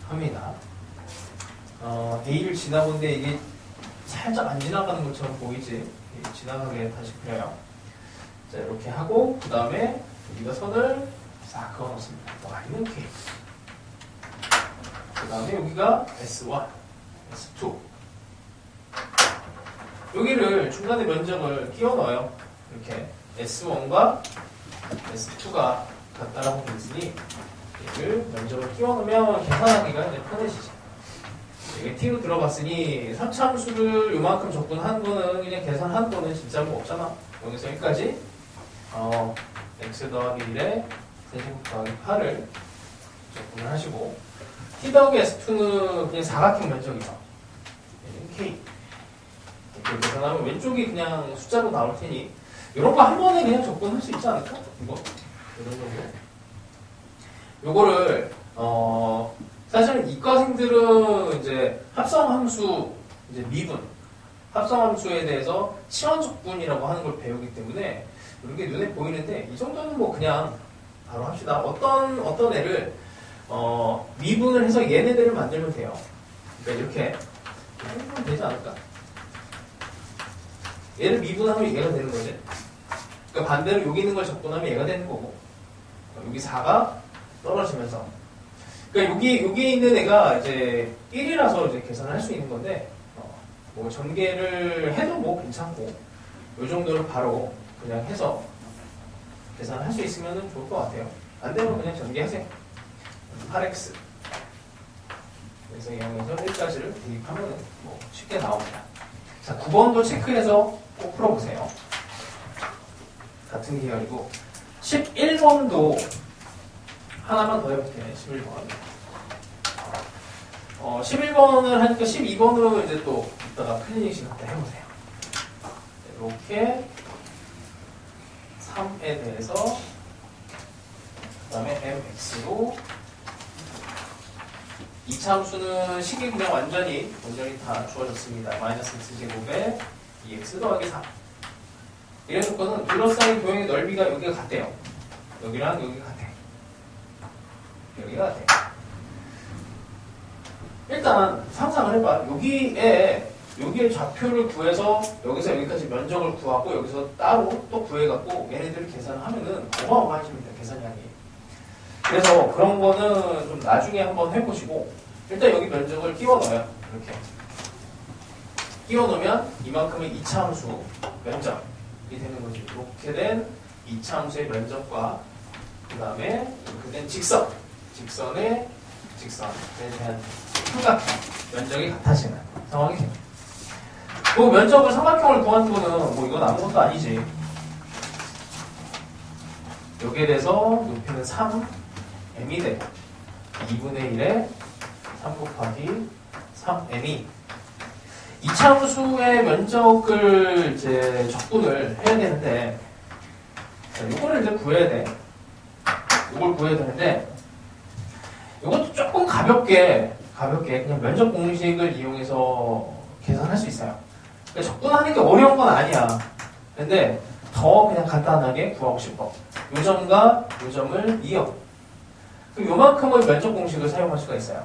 합니다. a를 지나보는데 이게 살짝 안 지나가는 것처럼 보이지? 지나가게 다시 그려요. 자, 이렇게 하고, 그 다음에 여기가 선을 싹 그어 놓습니다. y는 k. 그 다음에 여기가 S1, S2. 여기를 중간에 면적을 끼워 넣어요. 이렇게 S1과 S2가 같다라고 돼 있으니 얘를 면적을 끼워 넣으면 계산하기가 이제 편해지죠. 이게 T로 들어갔으니 3차함수를 요만큼 적분한 거는 그냥 계산한 거는 진짜 뭐 없잖아. 여기서 여기까지 x 더하기 1에 세제곱 더하기 8을 적분을 하시고, t 더하기 s2는 그냥 사각형 면적이죠. 얘는 k. 이렇게 계산하면 왼쪽이 그냥 숫자로 나올 테니 이런 거 한 번에 그냥 적분할 수 있지 않을까? 이거 이런 정도. 요거를 사실은 이과생들은 이제 합성함수, 이제 미분, 합성함수에 대해서 치환적분이라고 하는 걸 배우기 때문에 이런 게 눈에 보이는데, 이 정도는 뭐 그냥 바로 합시다. 어떤 애를 미분을 해서 얘네들을 만들면 돼요. 그러니까 이렇게 하면 되지 않을까? 얘를 미분하면 얘가 되는 거지. 그러니까 반대로 여기 있는 걸 적분하면 얘가 되는 거고, 여기 4가 떨어지면서, 그러니까 여기 있는 애가 이제 1이라서 이제 계산을 할 수 있는 건데, 뭐 전개를 해도 뭐 괜찮고, 요 정도를 바로 그냥 해서 계산을 할 수 있으면 좋을 것 같아요. 안 되면 그냥 전개하세요. 8x. 그래서 0에서 1까지를 대입하면 뭐 쉽게 나옵니다. 자, 9번도 체크해서 꼭 풀어보세요. 같은 계열이고, 11번도 하나만 더 해볼게요. 11번. 11번을 하니까 12번으로 이제 또 이따가 클리닉 시간 때 해보세요. 이렇게 3에 대해서, 그 다음에 mx로, 이차함수는 식이 그냥 완전히 다 주어졌습니다. 마이너스 x제곱에 2x 더하기 3. 이런 조건은 둘러싸인 도형의 넓이가 여기가 같대요. 여기랑 여기가 같아. 여기가 같아. 일단 상상을 해봐. 여기에 좌표를 구해서 여기서 여기까지 면적을 구하고 여기서 따로 또 구해갖고 얘네들을 계산을 하면은 어마어마해집니다. 계산량이. 그래서 그런 거는 좀 나중에 한번 해보시고, 일단 여기 면적을 끼워 넣어요. 이렇게 끼워 넣으면 이만큼의 2차함수 면적이 되는 거지. 이렇게 된 2차함수의 면적과 그 다음에 이렇게 된 직선에 대한 삼각형 면적이 같아지는 상황이 됩니다. 그 면적을 삼각형을 구하는 거는 뭐 이건 아무것도 아니지. 여기에 대해서 높이는 3m이 되고 2분의 1에 3 곱하기 3m이 2차함수의 면적을 이제 적분을 해야 되는데, 이거를 이제 구해야 돼. 이걸 구해야 되는데, 이것도 조금 가볍게 그냥 면적 공식을 이용해서 계산할 수 있어요. 그러니까 적분하는 게 어려운 건 아니야. 근데 더 그냥 간단하게 구하고 싶어. 요 점과 요 점을 이어. 그럼 요만큼의 면적 공식을 사용할 수가 있어요.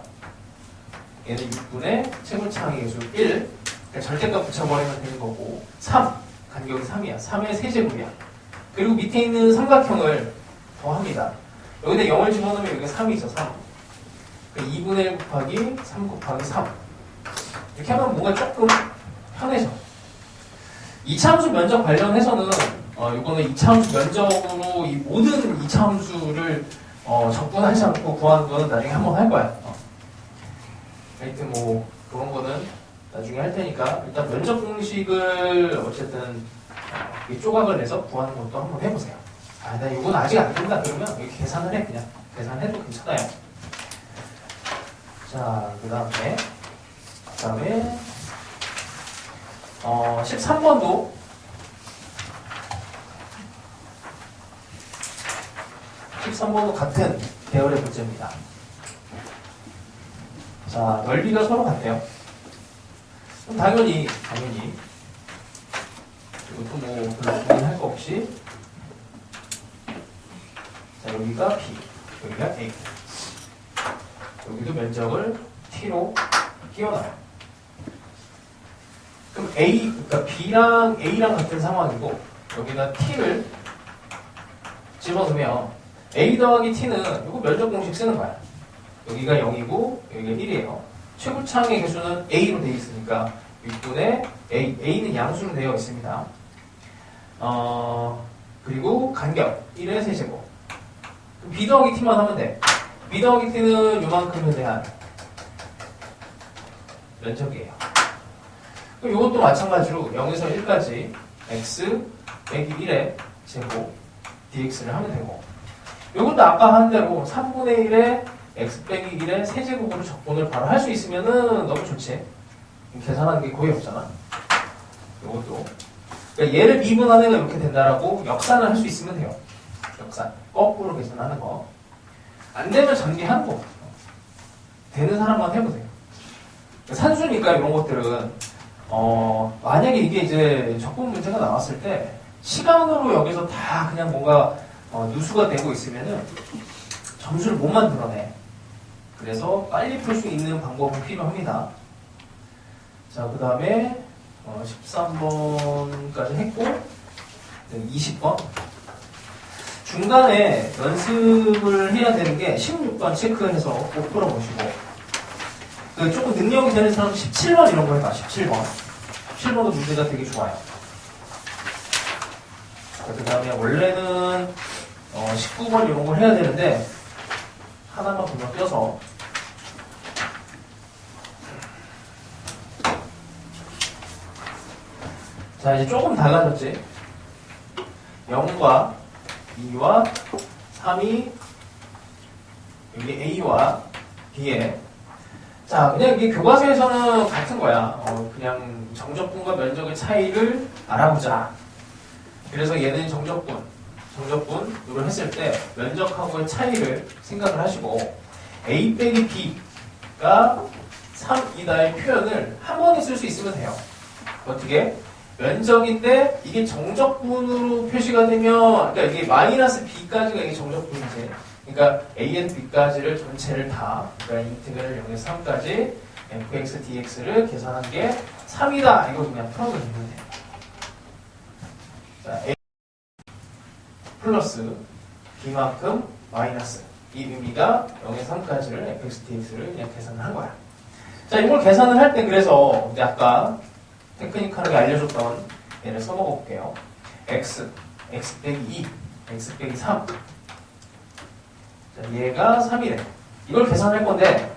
얘는 6분의 채굴창의 계수 1. 그러니까 절대값 붙여버리면 되는 거고, 3. 간격이 3이야. 3의 세제곱이야. 그리고 밑에 있는 삼각형을 더합니다. 여기다 0을 집어넣으면 여기가 3이죠. 3. 그러니까 2분의 1 곱하기 3 곱하기 3. 이렇게 하면 뭔가 조금 편해져. 2차함수 면적 관련해서는 이거는 2차함수 면적으로 이 모든 2차함수를 적분하지 않고 구하는 거는 나중에 한번 할 거야. 하여튼 뭐 그런 거는 나중에 할 테니까 일단 면적 공식을 어쨌든 이 조각을 내서 구하는 것도 한번 해보세요. 아, 나 이건 아직 안 된다 그러면 이렇게 계산을 해. 그냥 계산해도 괜찮아요. 자, 그 다음에 13번도 같은 계열의 문제입니다. 자, 넓이가 서로 같대요. 그럼 당연히 이것도 뭐 별로 고민할 거 없이, 자, 여기가 B, 여기가 A, 여기도 면적을 T로 끼워놔요. 그럼 그러니까 B랑 A랑 같은 상황이고 여기다 T를 집어넣으면 A 더하기 T는 이거 면적 공식 쓰는 거야. 여기가 0이고 여기가 1이에요. 최고차항의 개수는 A로 되어 있으니까 6분의 A는 양수로 되어 있습니다. 그리고 간격 1의 세제곱. B 더하기 T만 하면 돼. B 더하기 T는 요만큼에 대한 면적이에요. 그럼 이것도 마찬가지로 0에서 1까지 x 빼기 1의 제곱 dx를 하면 되고, 이것도 아까 한 대로 3분의 1의 x 빼기 1의 세제곱으로 적분을 바로 할 수 있으면은 너무 좋지. 계산하는 게 거의 없잖아. 이것도. 그러니까 얘를 미분하면 이렇게 된다라고 역산을 할 수 있으면 돼요. 역산. 거꾸로 계산하는 거. 안 되면 전개하는 거. 되는 사람만 해보세요. 산수니까 이런 것들은 만약에 이게 이제 적분 문제가 나왔을 때 시간으로 여기서 다 그냥 뭔가 누수가 되고 있으면은 점수를 못 만들어내. 그래서 빨리 풀 수 있는 방법은 필요합니다. 자, 그 다음에 13번까지 했고 20번 중간에 연습을 해야 되는 게 16번 체크해서 꼭 풀어보시고, 조금 능력이 되는 사람은 17번 이런 거 해봐. 17번도 문제가 되게 좋아요. 그 다음에 원래는 19번 이런 걸 해야 되는데 하나만 더 껴서 자, 이제 조금 달라졌지. 0과 2와 3이 여기 A와 B에, 자, 그냥 이게 교과서에서는 같은 거야. 그냥 정적분과 면적의 차이를 알아보자. 그래서 얘는 정적분으로 했을 때 면적하고의 차이를 생각을 하시고 A 빼기 B가 3이다의 표현을 한 번에 쓸 수 있으면 돼요. 어떻게? 면적인데 이게 정적분으로 표시가 되면, 그러니까 이게 마이너스 B까지가 이게 정적분이지. 그러니까 A에서 B까지를 전체를 다, 그러니까 인테그럴 0에서 3까지 fx dx를 계산한 게 3이다. 이거 그냥 풀어서 주면 돼요. 자, A 플러스 B만큼 마이너스 이 의미가 0에서 3까지를 fx dx를 그냥 계산을 한 거야. 자, 이걸 계산을 할 때 그래서 이제 아까 테크니컬하게 알려줬던 얘를 써먹어 볼게요. x 빼기 2, x 빼기 3. 자, 얘가 3이래. 이걸 계산할 건데,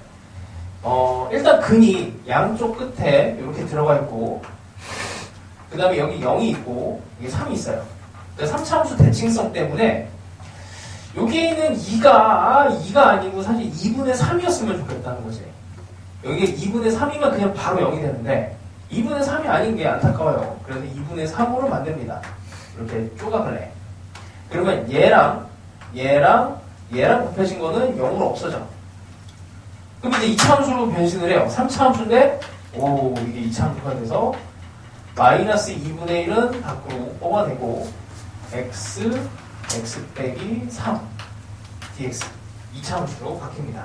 일단 근이 양쪽 끝에 이렇게 들어가 있고, 그 다음에 여기 0이 있고, 여기 3이 있어요. 3차함수 대칭성 때문에, 여기에 있는 2가 아니고 사실 2분의 3이었으면 좋겠다는 거지. 여기에 2분의 3이면 그냥 바로 0이 되는데, 2분의 3이 아닌 게 안타까워요. 그래서 2분의 3으로 만듭니다. 이렇게 조각을 해. 그러면 얘랑 곱해진 거는 0으로 없어져. 그럼 이제 2차함수로 변신을 해요. 3차함수인데, 이게 2차함수가 돼서, 마이너스 2분의 1은 밖으로 뽑아내고, x 빼기 3, dx. 2차함수로 바뀝니다.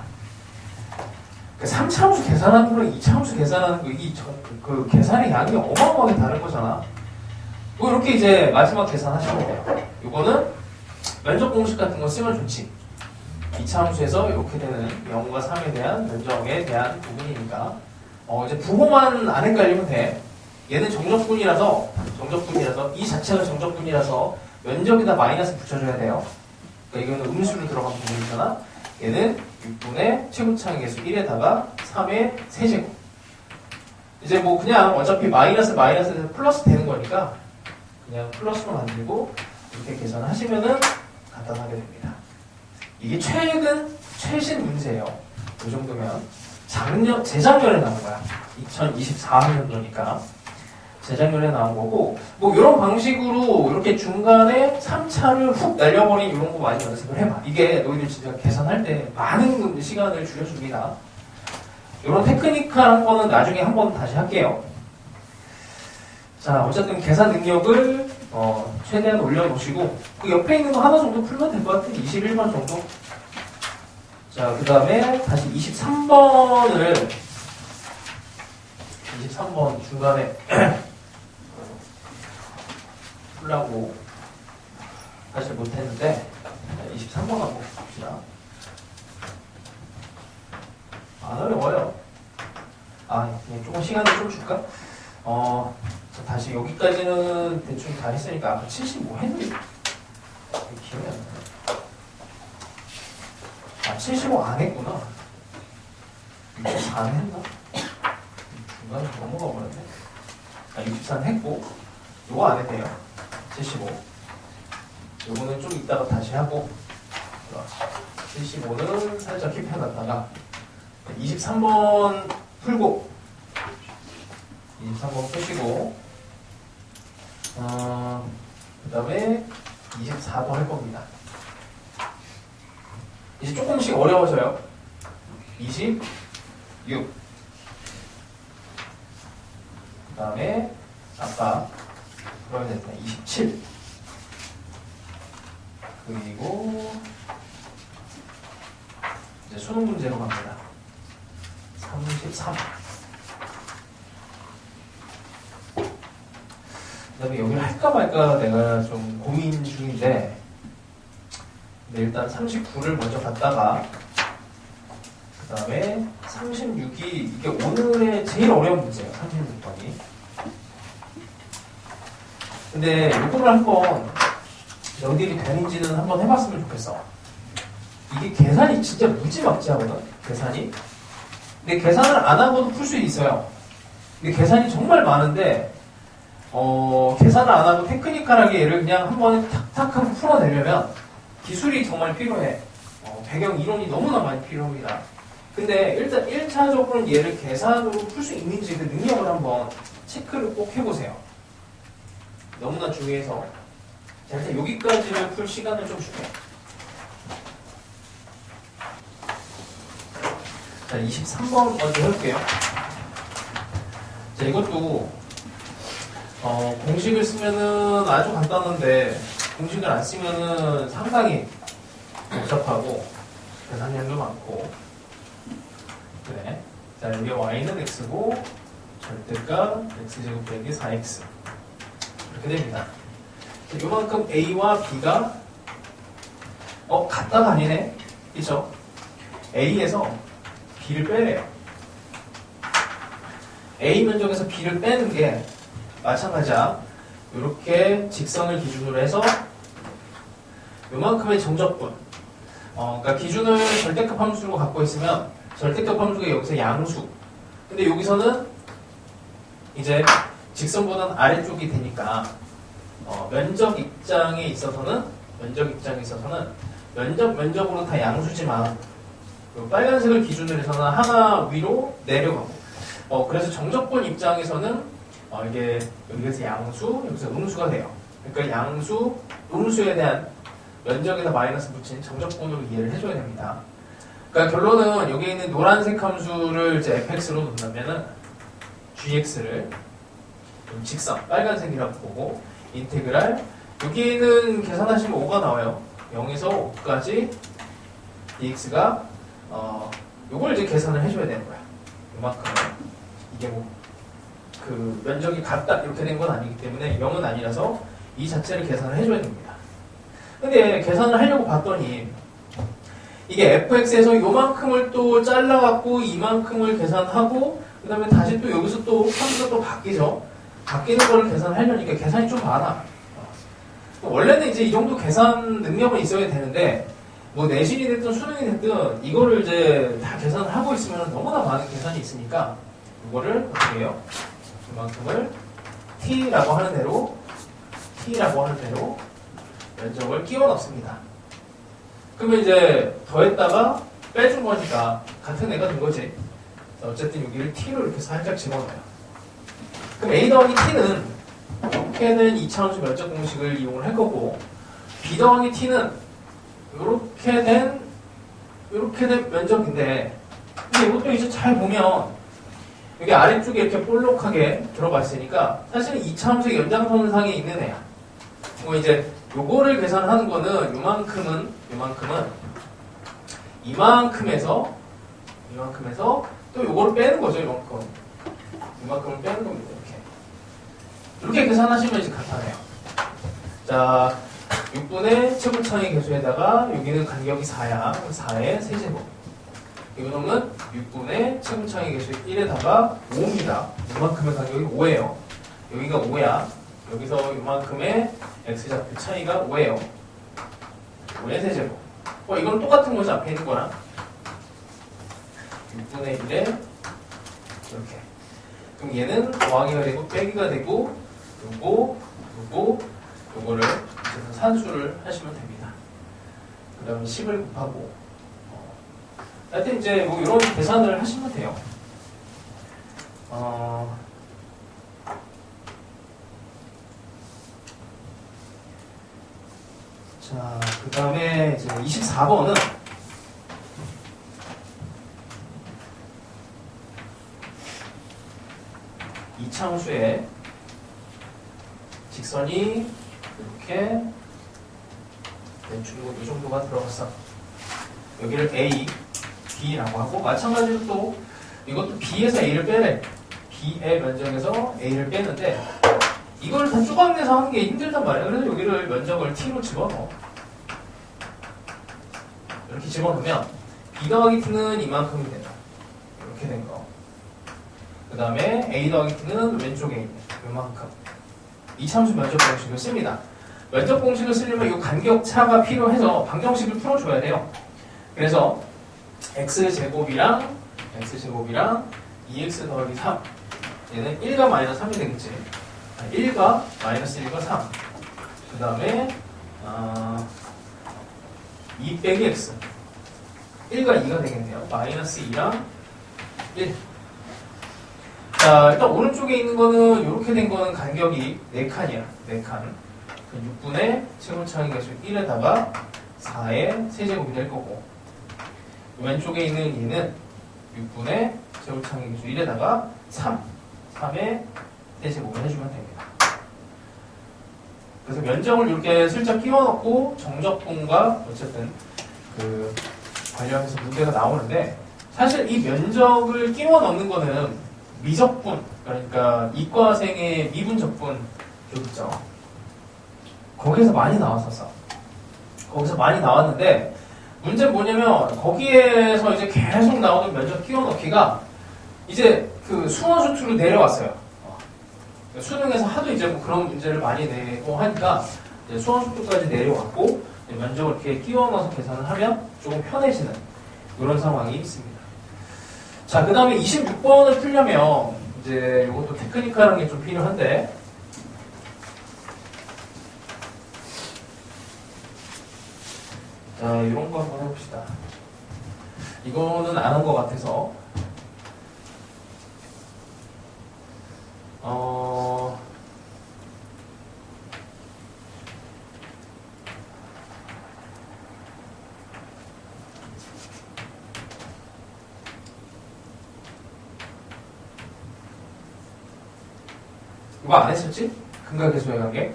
3차함수 계산하는 거랑 2차함수 계산하는 거, 그 계산의 양이 어마어마하게 다른 거잖아. 이렇게 이제 마지막 계산하시면 돼요. 이거는 면적 공식 같은 거 쓰면 좋지. 2차함수에서 이렇게 되는 0과 3에 대한 면적에 대한 부분이니까 이제 부호만 안 헷갈리면 돼. 얘는 정적분이라서 이 자체가 정적분이라서 면적에다 마이너스 붙여줘야 돼요. 그러니까 이거는 음수로 들어간 부분이잖아. 얘는 6분의 최고차항 개수 1에다가 3의 세제곱. 이제 뭐 그냥 어차피 마이너스에서 플러스 되는 거니까 그냥 플러스로 만들고 이렇게 계산하시면은 간단하게 됩니다. 이게 최신 문제예요. 이 정도면 재작년에 나온 거야. 2024년도니까 재작년에 나온 거고, 뭐 이런 방식으로 이렇게 중간에 3차를 훅 날려버린 이런 거 많이 연습을 해봐. 이게 너희들 진짜 계산할 때 많은 시간을 줄여줍니다. 이런 테크니컬한 거는 나중에 한번 다시 할게요. 자, 어쨌든 계산 능력을 최대한 올려놓으시고 그 옆에 있는 거 하나 정도 풀면 될 것 같아요. 21번 정도. 자, 그 다음에 다시 23번을 23번 중간에 풀라고 사실 못했는데 23번 한번 봅시다. 안 어려워요. 그냥 조금 시간을 좀 줄까? 자, 다시 여기까지는 대충 다 했으니까 아까 75 했는데 기억이 안 나네. 75 안 했구나. 64는 했나? 중간에 넘어가 버렸네. 64는 했고 요거 안 했네요. 75. 요거는 좀 이따가 다시 하고 75는 살짝 킵해놨다가 23번 풀고 23번 푸시고 그 다음에 24도 할 겁니다. 이제 조금씩 어려워져요. 26 그 다음에 아까 그러면 됐다. 27 그리고 이제 수능 문제로 갑니다. 33 그 다음에 여기를 할까 말까 내가 좀 고민 중인데 일단 39를 먼저 갔다가 그 다음에 36이 이게 오늘의 제일 어려운 문제예요. 36번이. 근데 이거를 한번 너희들이 되는지는 한번 해봤으면 좋겠어. 이게 계산이 진짜 무지막지하거든. 계산이. 근데 계산을 안 하고도 풀 수 있어요. 근데 계산이 정말 많은데 계산을 안 하고 테크니컬하게 얘를 그냥 한 번에 탁탁 하고 풀어내려면 기술이 정말 필요해. 배경 이론이 너무나 많이 필요합니다. 근데 일단 1차적으로는 얘를 계산으로 풀 수 있는지 그 능력을 한번 체크를 꼭 해보세요. 너무나 중요해서. 자, 일단 여기까지를 풀 시간을 좀 줄게. 자, 23번 먼저 해볼게요. 자, 이것도 공식을 쓰면은 아주 간단한데 공식을 안 쓰면은 상당히 복잡하고 계산량도 많고 그래. 자, 여기 y는 x고 절대값 x제곱 빼기 4x 이렇게 됩니다. 자, 요만큼 a와 b가 같다가 아니네. 그쵸? a에서 b를 빼래요. a 면적에서 b를 빼는 게 마찬가지야. 이렇게 직선을 기준으로 해서 요만큼의 정적분. 그러니까 기준을 절대값 함수로 갖고 있으면 절대값 함수가 여기서 양수. 근데 여기서는 이제 직선보다는 아래쪽이 되니까 면적 입장에 있어서는 면적으로 다 양수지만 빨간색을 기준으로 해서는 하나 위로 내려가고 그래서 정적분 입장에서는 이게 여기서 양수, 여기서 음수가 돼요. 그러니까 양수, 음수에 대한 면적에다 마이너스 붙인 정적분으로 이해를 해줘야 됩니다. 그러니까 결론은 여기 있는 노란색 함수를 이제 fx로 놓는다면은 gx를 직선, 빨간색이라고 보고 인테그랄 여기는 계산하시면 5가 나와요. 0에서 5까지 dx가 요걸 이제 계산을 해줘야 되는 거야. 요만큼 이게 그 면적이 같다 이렇게 된 건 아니기 때문에 0은 아니라서 이 자체를 계산을 해줘야 됩니다. 근데 계산을 하려고 봤더니 이게 fx에서 요만큼을 또 잘라갖고 이만큼을 계산하고 그 다음에 다시 또 여기서 또 함수가 또 바뀌죠. 바뀌는 거를 계산하려니까 계산이 좀 많아. 원래는 이제 이 정도 계산 능력은 있어야 되는데 뭐 내신이 됐든 수능이 됐든 이거를 이제 다 계산을 하고 있으면 너무나 많은 계산이 있으니까 이거를 어떻게 해요? 이만큼을 t라고 하는 대로 면적을 끼워 넣습니다. 그러면 이제 더했다가 빼준 거니까 같은 애가 된 거지. 어쨌든 여기를 t로 이렇게 살짝 집어넣어요. 그럼 a 더하기 t는 이렇게는 2차원수 면적 공식을 이용을 할 거고, b 더하기 t는 이렇게 된 면적인데, 근데 이것도 이제 잘 보면 여기 아래쪽에 이렇게 볼록하게 들어가 있으니까 사실은 2차원수의 연장선상에 있는 애야. 뭐 이제 요거를 계산하는 거는 이만큼에서 또 요거를 빼는 거죠. 이만큼을 빼는 겁니다. 이렇게 계산하시면 이제 간단해요. 자, 6분의 최고차의 계수에다가 여기는 간격이 4야. 4의 세제곱. 이거는 6분의 최고차의 계수 1에다가 5입니다. 이만큼의 간격이 5예요. 여기가 5야. 여기서 이만큼의 x좌표 차이가 5예요. 5의 세제곱. 이건 똑같은 거지, 앞에 있는 거랑. 6분의 1에 이렇게. 그럼 얘는 더하기가 되고 빼기가 되고 요거를 산수를 하시면 됩니다. 그 다음에 10을 곱하고 하여튼 이제 뭐 이런 계산을 하시면 돼요. 자, 그 다음에 이제 24번은 이차함수에 직선이 이렇게 왼쪽으로 이 정도가 들어갔어. 여기를 A, B라고 하고, 마찬가지로 또 이것도 B에서 A를 빼래. B의 면적에서 A를 빼는데 이걸 다 쪼각내서 하는 게 힘들단 말이야. 그래서 여기를 면적을 T로 집어넣어. 이렇게 집어넣으면 B 더하기 T는 이만큼이 된다. 이렇게 된 거. 그 다음에 A 더하기 T는 왼쪽에 있는 이만큼. 이차함수 면적 공식을 씁니다. 면적 공식을 쓰려면 이 간격 차가 필요해서 방정식을 풀어줘야 돼요. 그래서 x제곱이랑 2x 더하기 3, 얘는 1과 마이너스 3이 되겠지. 1과 마이너스 1과 3, 그 다음에 2 빼기 x, 1과 2가 되겠네요. 마이너스 2랑 1. 자, 일단 오른쪽에 있는 거는 이렇게 된 거는 간격이 4칸이야. 4칸. 6분의 최고차의 계수 1에다가 4의 세제곱이 될 거고, 왼쪽에 있는 얘는 6분의 제곱차의 계수 1에다가 3의 세제곱을 해주면 됩니다. 그래서 면적을 이렇게 슬쩍 끼워 넣고 정적분과 어쨌든 그 관련해서 문제가 나오는데, 사실 이 면적을 끼워 넣는 거는 미적분, 그러니까 이과생의 미분적분 여기 있죠. 거기에서 많이 나왔었어. 거기서 많이 나왔는데, 문제는 뭐냐면 거기에서 이제 계속 나오는 면적 끼워 넣기가 이제 그 수원수투로 내려왔어요. 수능에서 하도 이제 뭐 그런 문제를 많이 내고 하니까 이제 수원수투까지 내려왔고, 면적을 이렇게 끼워 넣어서 계산을 하면 조금 편해지는 이런 상황이 있습니다. 자, 그 다음에 26번을 풀려면 이제 이것도 테크니컬한 게 좀 필요한데, 자, 이런 거 한번 해봅시다. 이거는 안 한 것 같아서 이거 안 했었지? 근각계수에 관계.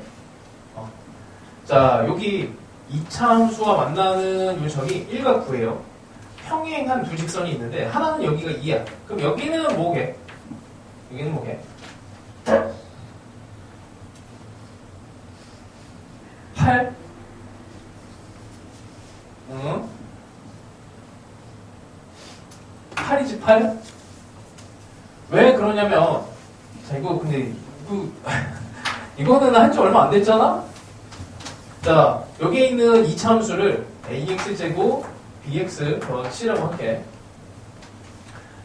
자, 여기 2차 함수와 만나는 요 점이 1과 9예요. 평행한 두 직선이 있는데 하나는 여기가 2야. 그럼 여기는 뭐게? 여기는 뭐게? 8? 응? 8이지 8? 왜 그러냐면, 자, 이거 근데 이거는 한지 얼마 안 됐잖아? 자, 여기에 있는 2차 함수를 ax제곱 bx 더하기 c라고 할게.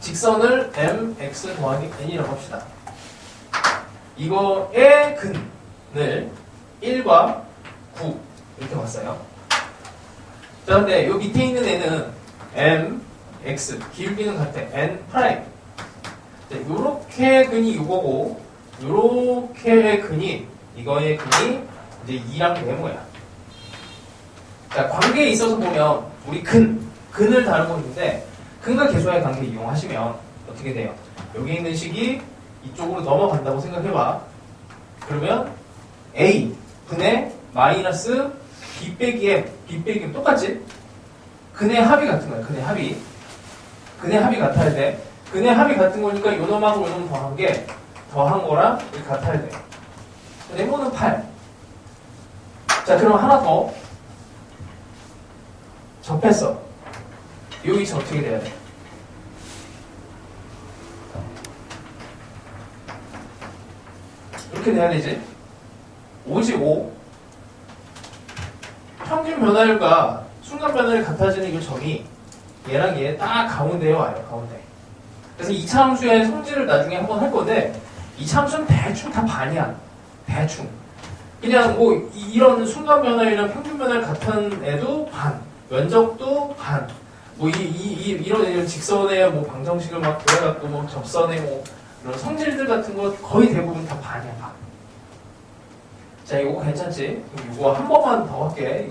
직선을 mx 더하기 n이라고 합시다. 이거의 근을 1과 9 이렇게 봤어요. 자, 근데 요 밑에 있는 애는 m, x, 기울기는 같아. n 프라임. 요렇게 근이 요거고, 요렇게의 근이, 이거의 근이 이제 2랑 네모야. 자, 관계에 있어서 보면, 우리 근을 다루고 있는데, 근과 계수와의 관계 이용하시면 어떻게 돼요? 여기 있는 식이 이쪽으로 넘어간다고 생각해봐. 그러면 a 근의 마이너스 b 빼기 m 똑같지? 근의 합이 같은 거야. 근의 합이 같아야 돼. 근의 합이 같은 거니까 요놈하고 요놈 더한 거랑 이렇게 같아야 돼. 네모는 8. 자, 그럼 하나 더 접했어. 요 위치 어떻게 돼야 돼? 이렇게 돼야 되지? 55 평균 변화율과 순간 변화율이 같아지는 이 점이 얘랑 얘 딱 가운데에 와요. 가운데. 그래서 이차 함수의 성질을 나중에 한번 할 건데 이차 함수는 대충 다 반이야. 대충. 그냥 뭐 이런 순간 변화율이랑 평균 변화율 같은 애도 반, 면적도 반. 뭐 이런 직선의 뭐 방정식을 막 구해갖고 뭐 접선의 뭐 이런 성질들 같은 거 거의 대부분 다 반이야. 반. 자, 이거 괜찮지? 이거 한 번만 더 할게.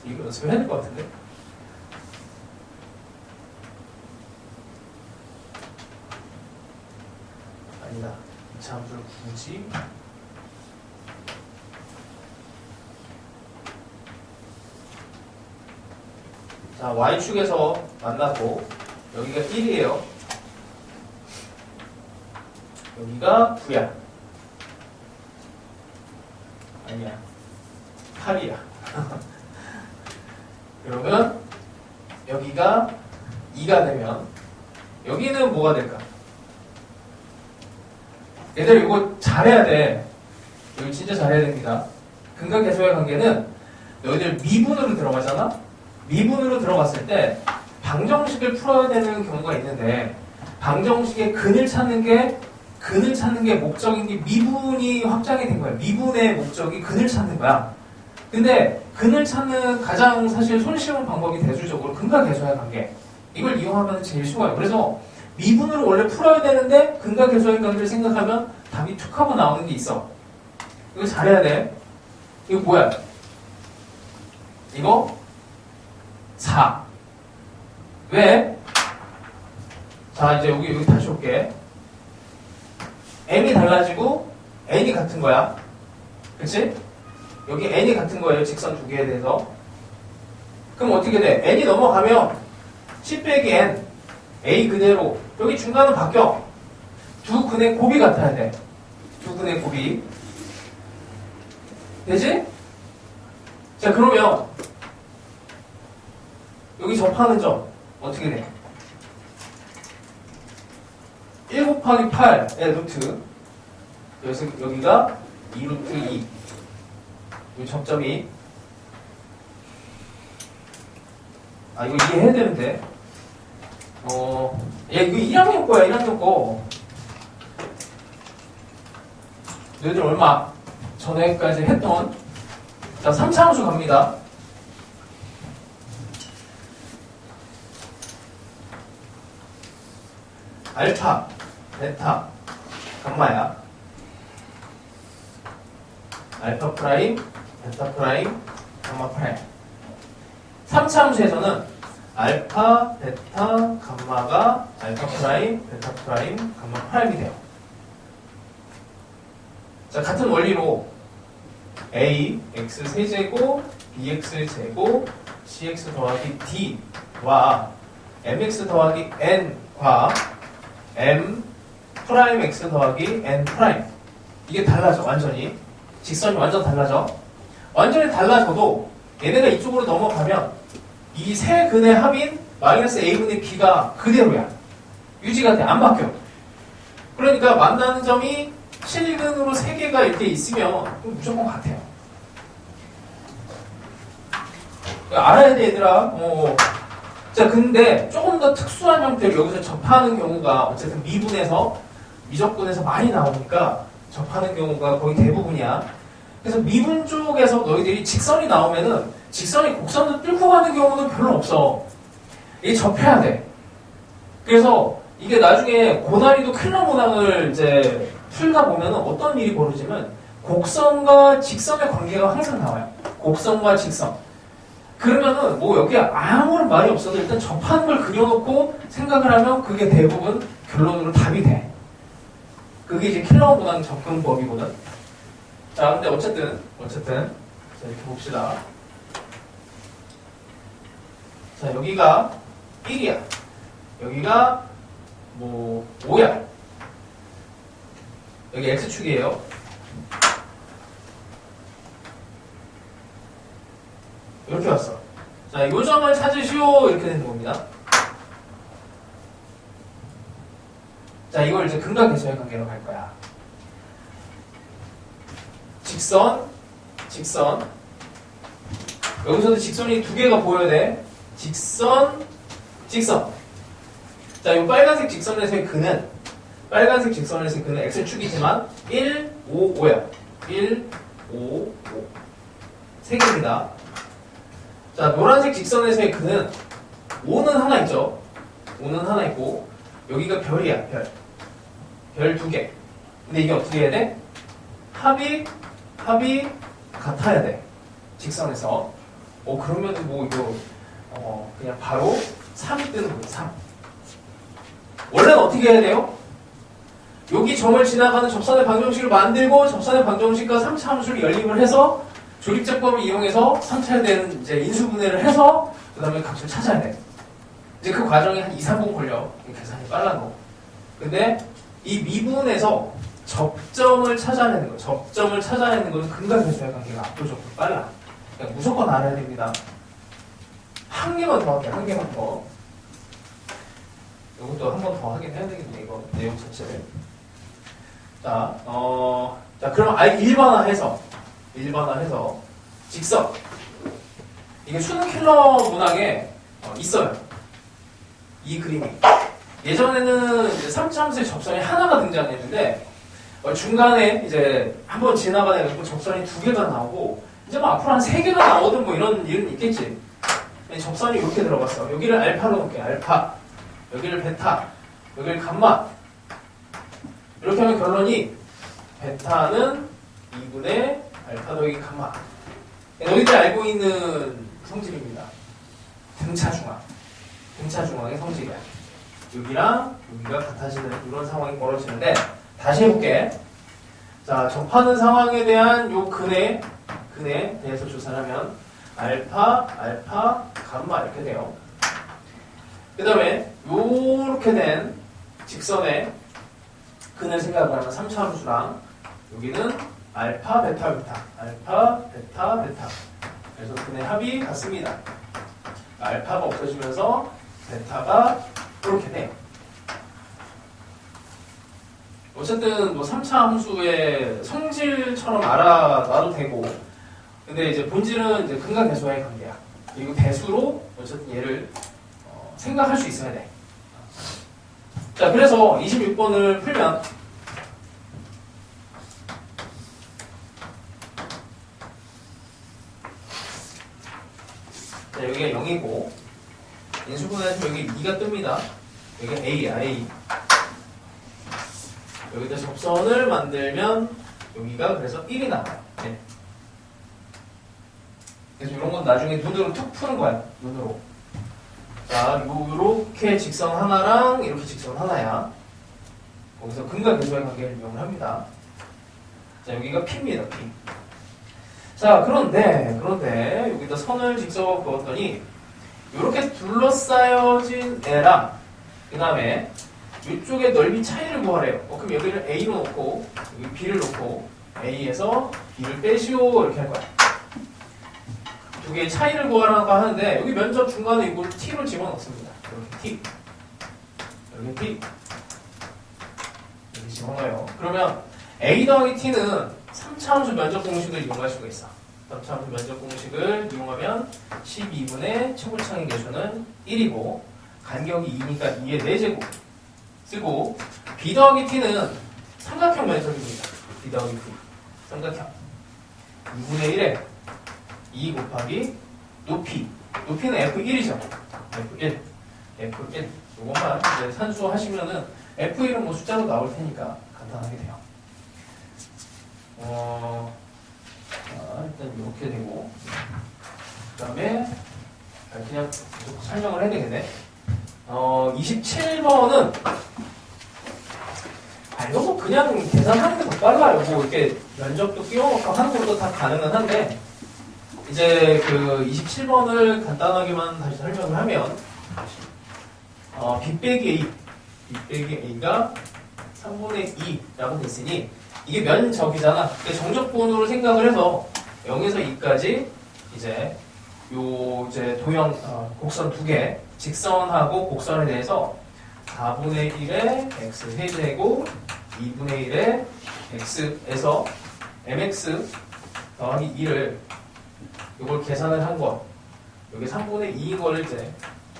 이거 연습해야 될 것 같은데. 아니다. 이 함수를 굳이. 자, Y축에서 만났고, 여기가 1이에요. 여기가 9야. 아니야. 8이야. 그러면, 여기가 2가 되면, 여기는 뭐가 될까? 얘들 이거 잘해야 돼. 이거 진짜 잘해야 됩니다. 근과 계수의 관계는 너희들 미분으로 들어가잖아? 미분으로 들어갔을 때 방정식을 풀어야 되는 경우가 있는데 방정식의 근을 찾는 게 목적인 게 미분이 확장이 된 거야. 미분의 목적이 근을 찾는 거야. 근데 근을 찾는 가장 사실 손쉬운 방법이 대수적으로 근과 계수의 관계. 이걸 이용하면 제일 쉬워요. 그래서 미분으로 원래 풀어야 되는데 근과 계수의 관계를 생각하면 답이 툭 하고 나오는 게 있어. 이거 잘해야 돼. 이거 뭐야? 이거 4. 왜? 자, 이제 여기 다시 올게. m이 달라지고 n이 같은 거야. 그치? 여기 n이 같은 거예요. 직선 두 개에 대해서. 그럼 어떻게 돼? n이 넘어가면 10 빼기 n a 그대로. 여기 중간은 바뀌어. 두 근의 곱이 같아야 돼. 두 근의 곱이. 되지? 자, 그러면 여기 접하는 점 어떻게 돼? 1 곱하기 8의 루트. 그래서 여기가 2 루트 2. 이 접점이. 아, 이거 이해해야 되는데. 야, 이거 1학년 거야, 1학년 거. 너희들 얼마 전에까지 했던. 자, 3차 함수 갑니다. 알파, 베타, 감마야. 알파 프라임, 베타 프라임, 감마 프라임. 3차 함수에서는 알파, 베타, 감마가 알파 프라임, 베타 프라임, 감마 프라임이 돼요. 자, 같은 원리로 a, x 세제곱, bx 제곱, cx 더하기 d와 mx 더하기 n과 m 프라임 x 더하기 n 프라임. 이게 달라져, 완전히. 직선이 완전 달라져. 완전히 달라져도 얘네가 이쪽으로 넘어가면 이 세 근의 합인 마이너스 a분의 b가 그대로야. 유지가 돼. 안 바뀌어. 그러니까 만나는 점이 실근으로 3개가 이렇게 있으면 무조건 같아요. 알아야 돼, 얘들아. 자, 근데 조금 더 특수한 형태로 여기서 접하는 경우가 어쨌든 미적분에서 많이 나오니까 접하는 경우가 거의 대부분이야. 그래서 미분 쪽에서 너희들이 직선이 나오면은 직선이 곡선을 뚫고 가는 경우는 별로 없어. 이게 접해야 돼. 그래서 이게 나중에 고난이도 클럽 문항을 이제 풀다 보면은 어떤 일이 벌어지면 곡선과 직선의 관계가 항상 나와요. 곡선과 직선. 그러면은 뭐 여기에 아무런 말이 없어도 일단 접하는 걸 그려놓고 생각을 하면 그게 대부분 결론으로 답이 돼. 그게 이제 킬러 문항 접근법이거든. 자, 근데 어쨌든 자, 이렇게 봅시다. 자, 여기가 1이야. 여기가 뭐 5야. 여기 X축이에요. 이렇게 왔어. 자, 요 점을 찾으시오. 이렇게 되는 겁니다. 자, 이걸 이제 근각계수의 관계로 갈 거야. 직선. 여기서도 직선이 두 개가 보여야 돼. 직선. 자, 이 빨간색 직선에서의 근은 X축이지만 1, 5, 5야. 1, 5, 5. 세 개입니다. 자, 노란색 직선에서의 근은 5는 하나 있죠. 5는 하나 있고 여기가 별이야. 별 두 개. 근데 이게 어떻게 해야 돼? 합이 같아야 돼. 직선에서. 그러면 뭐 이거 그냥 바로 3이 뜨는 거예요. 3. 원래는 어떻게 해야 돼요? 여기 점을 지나가는 접선의 방정식을 만들고 접선의 방정식과 3차 함수를 연립을 해서 조립제법을 이용해서 3차에 대한 이제 인수분해를 해서 그 다음에 값을 찾아야 돼. 이제 그 과정이 한 2, 3분 걸려. 계산이 빨라 너. 근데 이 미분에서 접점을 찾아내는 거. 접점을 찾아내는 것은 근각계수의 관계가 압도적으로 빨라. 그러니까 무조건 알아야 됩니다. 한 개만 더 할게요. 한 개만 더. 이것도 한 번 더 하긴 해야 되겠네. 이거 내용 자체를. 자, 그럼 아예 일반화해서 직선. 이게 수능 킬러 문항에 있어요. 이 그림이. 예전에는 이제 3차 함수의 접선이 하나가 등장했는데 중간에 이제 한번 지나가다 접선이 두 개가 나오고 이제 뭐 앞으로 한 세 개가 나오든 뭐 이런 일은 있겠지. 접선이 이렇게 들어갔어. 여기를 알파로 놓을게. 알파. 여기를 베타. 여기를 감마. 이렇게 하면 결론이 베타는 2분의 알파 더하기 감마. 너희들이 알고 있는 성질입니다. 등차중앙의 성질이야. 여기랑 여기가 같아지는 이런 상황이 벌어지는데 다시 해볼게. 자, 접하는 상황에 대한 요 근에 대해서 조사를 하면 알파, 감마 이렇게 돼요. 그 다음에 요렇게 된 직선의 근을 생각을 하면 3차 함수랑 여기는 알파, 베타. 그래서 근의 합이 같습니다. 알파가 없어지면서 베타가 이렇게 돼요. 어쨌든 뭐 3차 함수의 성질처럼 알아놔도 되고, 근데 이제 본질은 이제 근각계수와의 관계야. 그리고 대수로 어쨌든 얘를 생각할 수 있어야 돼. 자, 그래서 26번을 풀면 자, 여기가 0이고 인수분해에서 여기 2가 뜹니다. 여기가 A야, A. 여기다 접선을 만들면 여기가 그래서 1이 나와요. 네. 그래서 이런 건 나중에 눈으로 툭 푸는 거야. 눈으로. 자, 이렇게 직선 하나랑 이렇게 직선 하나야. 거기서 근각계수의 관계를 이용을 합니다. 자, 여기가 P입니다. P. 자, 그런데 여기다 선을 직접 그었더니 이렇게 둘러싸여진 애랑 그 다음에 이쪽에 넓이 차이를 구하래요. 그럼 여기를 A로 놓고 여기 B를 놓고 A에서 B를 빼시오 이렇게 할 거야. 두 개의 차이를 구하라고 하는데 여기 면적 중간에 이걸 T로 집어넣습니다. 이렇게 T. 여기 T. 여기 집어넣어요. 그러면 A 더하기 T는 3차 함수 면적 공식을 이용할 수가 있어. 3차 함수 면적 공식을 이용하면 12분의 최고창의 개수는 1이고 간격이 2니까 2의 4제곱 쓰고 B 더하기 T는 삼각형 면적입니다. B 더하기 T 삼각형 2분의 1에 2 곱하기 높이는 F1이죠. F1 요것만 이제 산수하시면은 F1은 뭐 숫자로 나올 테니까 간단하게 돼요. 일단 이렇게 되고 그 다음에 그냥 계속 설명을 해야 되겠네. 27번은 이거 뭐 그냥 계산하는 게 더 빨라요. 뭐 이렇게 면적도 끼워놓고 하는 것도 다 가능은 한데 이제 그 27번을 간단하게만 다시 설명을 하면 B 빼기 A가 3분의 2라고 됐으니 이게 면적이잖아. 정적분으로 생각을 해서 0에서 2까지 이제 도형 곡선 두 개, 직선하고 곡선에 대해서 4분의 1의 x 세제곱 2분의 1의 x에서 mx 더하기 2를 이걸 계산을 한 거, 여기 3분의 2인 거를 이제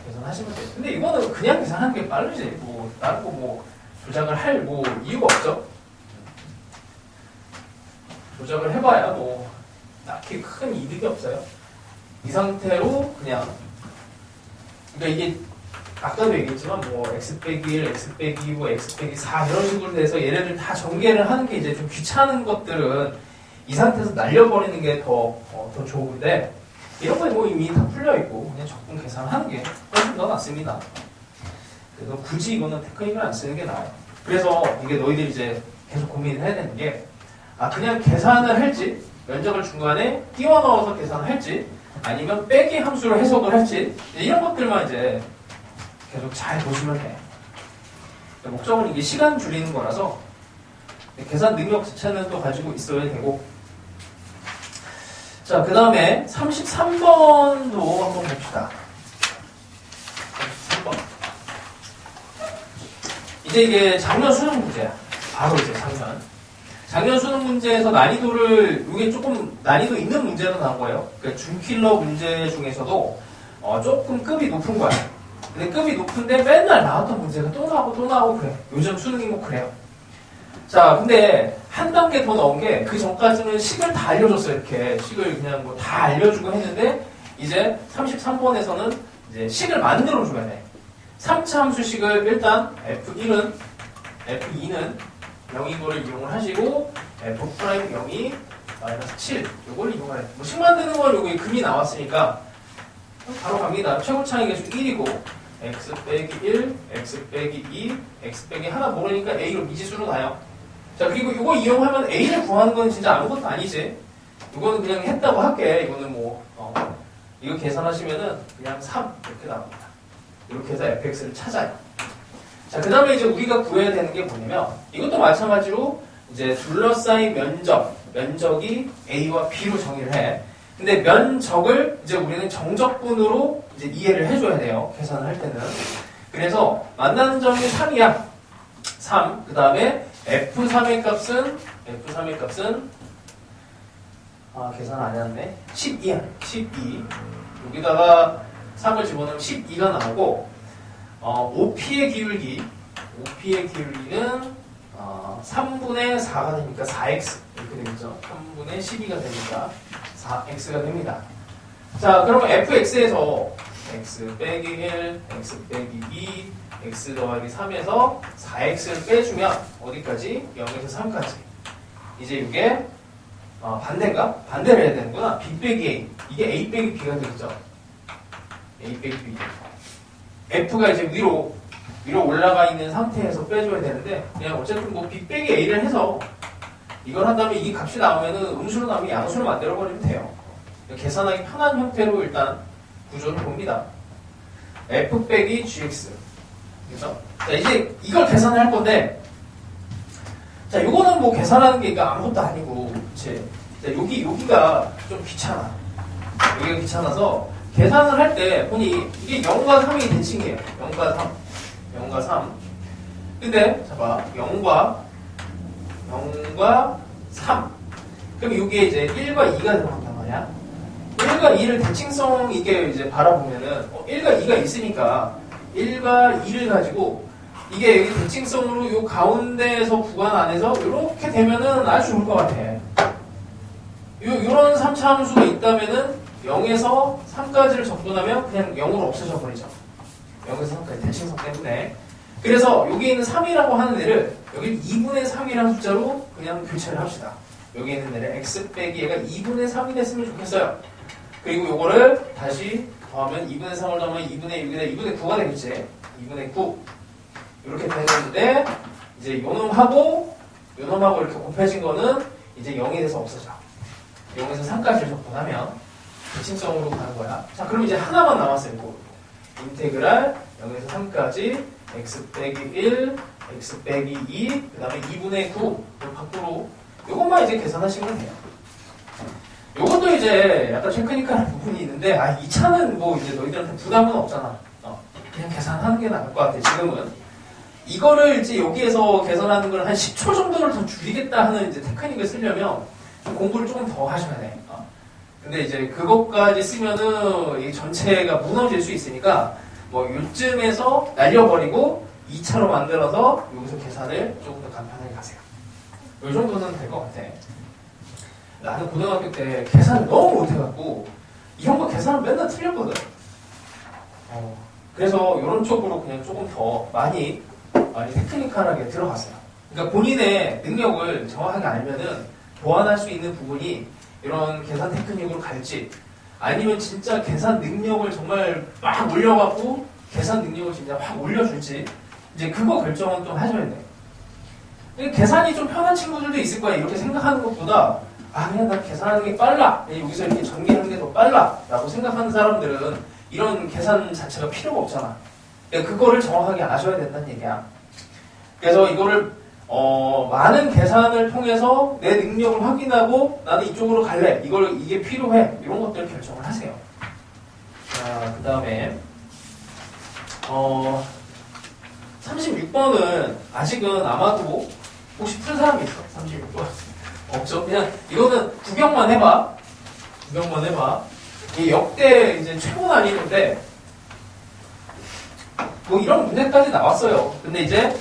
계산하시면 돼요. 근데 이거는 그냥 계산하는 게 빠르지. 뭐 다른 거 뭐 조작을 할 뭐 이유가 없죠. 조작을 해봐야 뭐 딱히 큰 이득이 없어요. 이 상태로 그냥 그러니까 이게 아까도 얘기했지만 뭐 x 빼기 1, x 빼기 2, 뭐 x 빼기 4 이런 식으로 돼서 얘네들 다 전개를 하는 게 이제 좀 귀찮은 것들은 이 상태에서 날려버리는 게 더 좋은데 이런 거 뭐 이미 다 풀려 있고 그냥 적분 계산하는 게 훨씬 더 낫습니다. 그래서 굳이 이거는 테크닉을 안 쓰는 게 나아요. 그래서 이게 너희들이 이제 계속 고민을 해야 되는 게 그냥 계산을 할지 면적을 중간에 끼워 넣어서 계산을 할지 아니면 빼기 함수로 해석을 할지 이런 것들만 이제 계속 잘 보시면 돼. 목적은 이게 시간 줄이는 거라서 계산 능력 자체는 또 가지고 있어야 되고. 자, 그 다음에 33번도 한번 봅시다. 33번. 이제 이게 작년 수능 문제야. 바로 이제 작년 수능 문제에서 난이도를, 이게 조금 난이도 있는 문제로 나온 거예요. 그러니까 준킬러 문제 중에서도 조금 급이 높은 거야. 근데 급이 높은데 맨날 나왔던 문제가 또 나오고 그래. 요즘 수능이 뭐 그래요. 자, 근데 한 단계 더 넣은 게 그 전까지는 식을 다 알려줬어요. 이렇게 식을 그냥 뭐 다 알려주고 했는데 이제 33번에서는 이제 식을 만들어줘야 돼. 3차 함수식을 일단 F1은 F2는 0인 거를 이용을 하시고 F'0이 마이너스 7 요걸 이용을 해. 뭐 식 만드는 건 여기 금이 나왔으니까 바로 갑니다. 최고차의 개수 1이고 x 빼기 1, x 빼기 2, x 빼기 하나 모르니까 a로 미지수로 나요. 자, 그리고 이거 이용하면 a를 구하는 건 진짜 아무것도 아니지. 이거는 그냥 했다고 할게. 이거는 뭐 이거 계산하시면은 그냥 3 이렇게 나옵니다. 이렇게 해서 fx를 찾아요. 자, 그 다음에 이제 우리가 구해야 되는 게 뭐냐면 이것도 마찬가지로 이제 둘러싸인 면적이 a와 b로 정의를 해. 근데 면적을 이제 우리는 정적분으로 이제 이해를 해줘야 돼요. 계산을 할 때는. 그래서 만나는 점이 3이야. 3. 그 다음에 F3의 값은 계산 안 해놨네. 12야. 12. 여기다가 3을 집어넣으면 12가 나오고, OP의 기울기는 3분의 4가 되니까 4x. 이렇게 되겠죠. 3분의 12가 되니까 4x가 됩니다. 자, 그러면 fx에서 x 빼기 1, x 빼기 2, x 더하기 3에서 4x를 빼주면 어디까지? 0에서 3까지. 이제 이게 반대인가? 반대를 해야 되는구나. b 빼기 a. 이게 a 빼기 b가 되겠죠. a 빼기 b. f가 이제 위로 올라가 있는 상태에서 빼줘야 되는데 그냥 어쨌든 뭐 b 빼기 a를 해서 이걸 한다면 이 값이 나오면은 음수로 나오면 양수로 만들어버리면 돼요. 계산하기 편한 형태로 일단 구조를 봅니다. f 빼기 gx. 그래서 자, 이제 이걸 계산을 할 건데, 자, 이거는 뭐 계산하는 게 아무것도 아니고, 그치? 자, 여기가 좀 귀찮아. 여기가 귀찮아서 계산을 할 때 보니 이게 0과 3이 대칭이에요. 0과 3. 근데 봐봐, 0과 3. 그럼 이게 이제 1과 2가 들어간단 말이야. 1과 1과 2를 대칭성 있게 이제 바라보면은 1과 2가 있으니까 1과 2를 가지고 이게 대칭성으로 요 가운데에서 구간 안에서 이렇게 되면은 아주 좋을 것 같아. 요런 3차 함수가 있다면은 0에서 3까지를 접근하면 그냥 0으로 없어져 버리죠. 0에서 3까지 대칭성 때문에. 그래서 여기 있는 3이라고 하는 애를 여기 2분의 3이라는 숫자로 그냥 교체를 합시다. 여기 있는 애를 x 빼기 얘가 2분의 3이 됐으면 좋겠어요. 그리고 요거를 다시 더하면 2분의 3을 더하면 2분의 6이다. 2분의 9가 되겠지. 2분의 9 이렇게 되는데 이제 요놈하고 이렇게 곱해진 거는 이제 0이 돼서 없어져. 0에서 3까지를 접근하면 대칭성으로 가는 거야. 자, 그럼 이제 하나만 남았어요. 이거. 인테그랄 0에서 3까지 x 빼기 1, x 빼기 2, 그 다음에 2분의 9 밖으로 요것만 이제 계산하시면 돼요. 요것도 이제 약간 테크니컬한 부분이 있는데 이 차는 뭐 이제 너희들한테 부담은 없잖아. 그냥 계산하는 게 나을 것 같아. 지금은 이거를 이제 여기에서 계산하는 걸 한 10초 정도를 더 줄이겠다 하는 이제 테크닉을 쓰려면 좀 공부를 조금 더 하셔야 돼. 근데 이제 그것까지 쓰면은 이 전체가 무너질 수 있으니까 뭐 요쯤에서 날려버리고 2차로 만들어서 여기서 계산을 조금 더 간편하게 가세요. 이 정도는 될 것 같아. 나는 고등학교 때 계산을 너무 못해갖고 이 형과 계산은 맨날 틀렸거든. 그래서 이런 쪽으로 그냥 조금 더 많이 테크니컬하게 들어갔어요. 그러니까 본인의 능력을 정확하게 알면은 보완할 수 있는 부분이 이런 계산 테크닉으로 갈지 아니면 진짜 계산 능력을 정말 막 올려갖고 계산 능력을 진짜 확 올려줄지 이제 그거 결정은 좀 하셔야 돼. 계산이 좀 편한 친구들도 있을 거야. 이렇게 생각하는 것보다 그냥 난 계산하는 게 빨라. 여기서 이렇게 전개하는 게 더 빨라. 라고 생각하는 사람들은 이런 계산 자체가 필요가 없잖아. 그러니까 그거를 정확하게 아셔야 된다는 얘기야. 그래서 이거를 많은 계산을 통해서 내 능력을 확인하고 나는 이쪽으로 갈래. 이게 필요해. 이런 것들을 결정을 하세요. 자, 그 다음에 36번은 아직은 아마도 혹시 푼 사람이 있어? 36번 없죠? 그냥 이거는 구경만 해봐. 이 역대 이제 최고 난이도인데 뭐 이런 문제까지 나왔어요. 근데 이제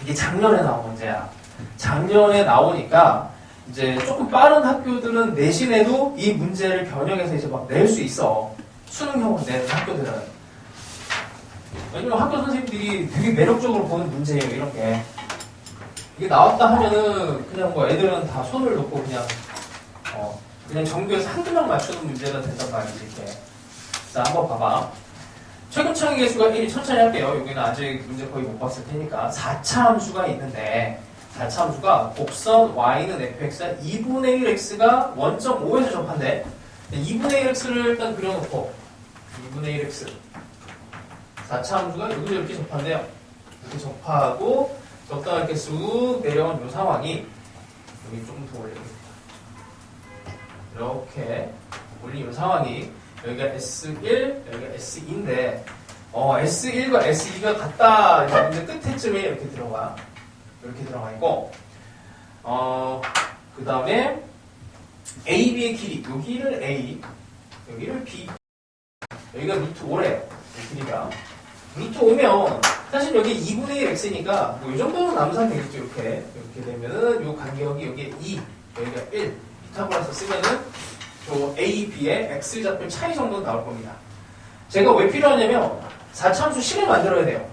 이게 작년에 나온 문제야. 작년에 나오니까 이제 조금 빠른 학교들은 내신에도 이 문제를 변형해서 이제 막 낼 수 있어. 수능형으로 내는 학교들은. 왜냐면 학교 선생님들이 되게 매력적으로 보는 문제예요, 이런 게. 이게 나왔다 하면은 그냥 뭐 애들은 다 손을 놓고 그냥 정규에서 한두 명 맞추는 문제가 된단 말이지, 이렇게. 자, 한번 봐봐. 최근창의 개수가 1이 천천히 할게요. 여기는 아직 문제 거의 못 봤을 테니까. 4차 함수가 있는데, 4차 함수가 곡선 y는 fx가 2분의 1x가 1.5에서 접한대. 2분의 1x를 일단 그려놓고, 2분의 1x. 4차 함수가 여기서 이렇게 접한대요. 이렇게 접하고, 적당하게 이렇게 쑥 내려온 이 상황이, 여기 조금 더 올리겠습니다. 이렇게 올린 이 상황이, 여기가 S1, 여기가 S2인데, S1과 S2가 같다. 문제 끝에쯤에 이렇게 들어가 있고, 그 다음에, AB의 길이, 여기를 A, 여기를 B, 여기가 루트 5래요. 이 길이가. 루트 5면, 사실 여기 2분의 1 X니까, 뭐, 이 정도는 남산 되겠죠, 이렇게. 이렇게 되면은, 요 간격이 여기에 2, 여기가 1, 피타고라스 쓰면은, 저 A, B의 X좌표 차이 정도는 나올 겁니다. 제가 왜 필요하냐면 4차함수식을 만들어야 돼요.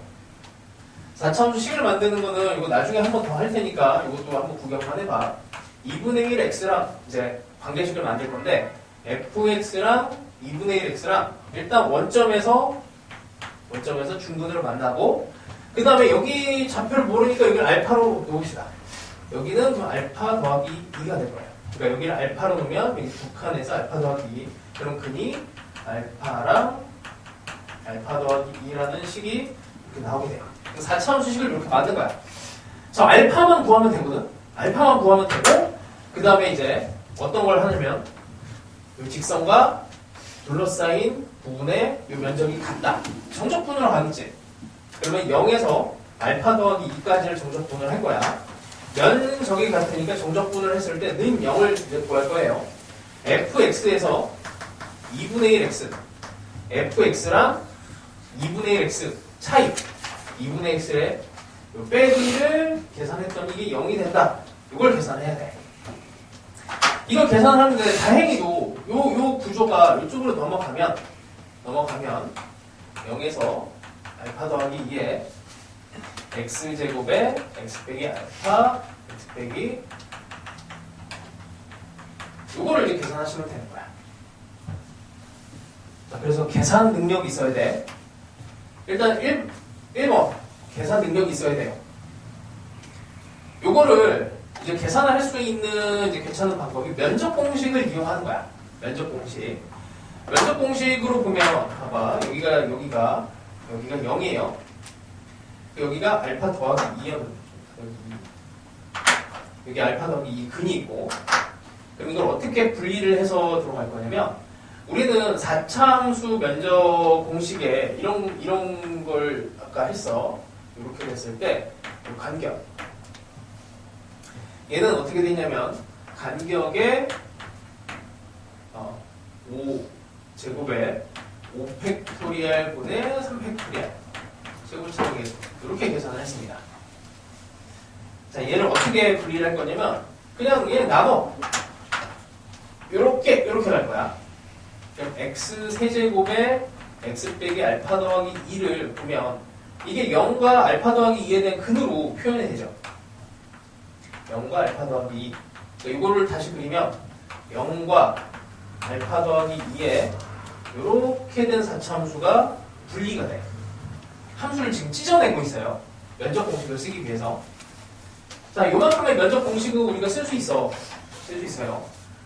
4차함수식을 만드는 거는 이거 나중에 한 번 더 할 테니까 이것도 한번 구경만 해봐. 2분의 1 X랑 이제 관계식을 만들 건데 fx랑 2분의 1 X랑 일단 원점에서 중근으로 만나고 그 다음에 여기 좌표를 모르니까 여기를 알파로 놓읍시다. 여기는 그럼 알파 더하기 2가 될 거예요. 그러니까 여기를 알파로 놓으면 여기 두 칸에서 알파 더하기 2 그럼 근이 알파랑 알파 더하기 2라는 식이 이렇게 나오게 돼요. 4차함수 식을 이렇게 만든 거야. 저 알파만 구하면 되거든. 알파만 구하면 되고 그 다음에 이제 어떤 걸 하냐면 이 직선과 둘러싸인 부분의 이 면적이 같다. 정적분으로 가겠지. 그러면 0에서 알파 더하기 2까지를 정적분을 할 거야. 면적이 같으니까 정적분을 했을 때 는 0을 이제 구할 거예요. fx에서 2분의 1 x fx랑 2분의 1 x 차이 2분의 x의 빼기를 계산했더니 이게 0이 된다. 이걸 계산해야 돼. 이걸 계산하는데 다행히도 요 구조가 이쪽으로 넘어가면 0에서 알파 더하기 2에 x제곱에 x 빼기 알파 x 빼기 요거를 이제 계산하시면 되는 거야. 자, 그래서 계산 능력이 있어야 돼. 일단 1번 계산 능력이 있어야 돼요. 요거를 이제 계산을 할 수 있는 이제 괜찮은 방법이 면적 공식을 이용하는 거야. 면적 공식. 면적 공식으로 보면 봐봐. 여기가 0이에요. 여기가 알파 더하기 2였는데 여기 알파 더하기 2 근이 있고 그럼 이걸 어떻게 분리를 해서 들어갈 거냐면 우리는 4차 함수 면적 공식에 이런 걸 아까 했어. 이렇게 됐을 때 간격 얘는 어떻게 되냐면 간격에 5제곱에 5팩토리얼 분의 3팩토리얼 제곱처럼 이렇게 계산을 했습니다. 자, 얘를 어떻게 분리를 할 거냐면 그냥 얘 나눠 요렇게 갈 거야. 그럼 x 세제곱에 x 빼기 알파 더하기 2를 보면 이게 0과 알파 더하기 2에 대한 근으로 표현이 되죠. 0과 알파 더하기 2. 이거를 다시 그리면 0과 알파 더하기 2에 이렇게 된 4차 함수가 분리가 돼. 함수를 지금 찢어내고 있어요. 면적 공식을 쓰기 위해서. 자, 요만큼의 면적 공식은 우리가 쓸 수 있어요.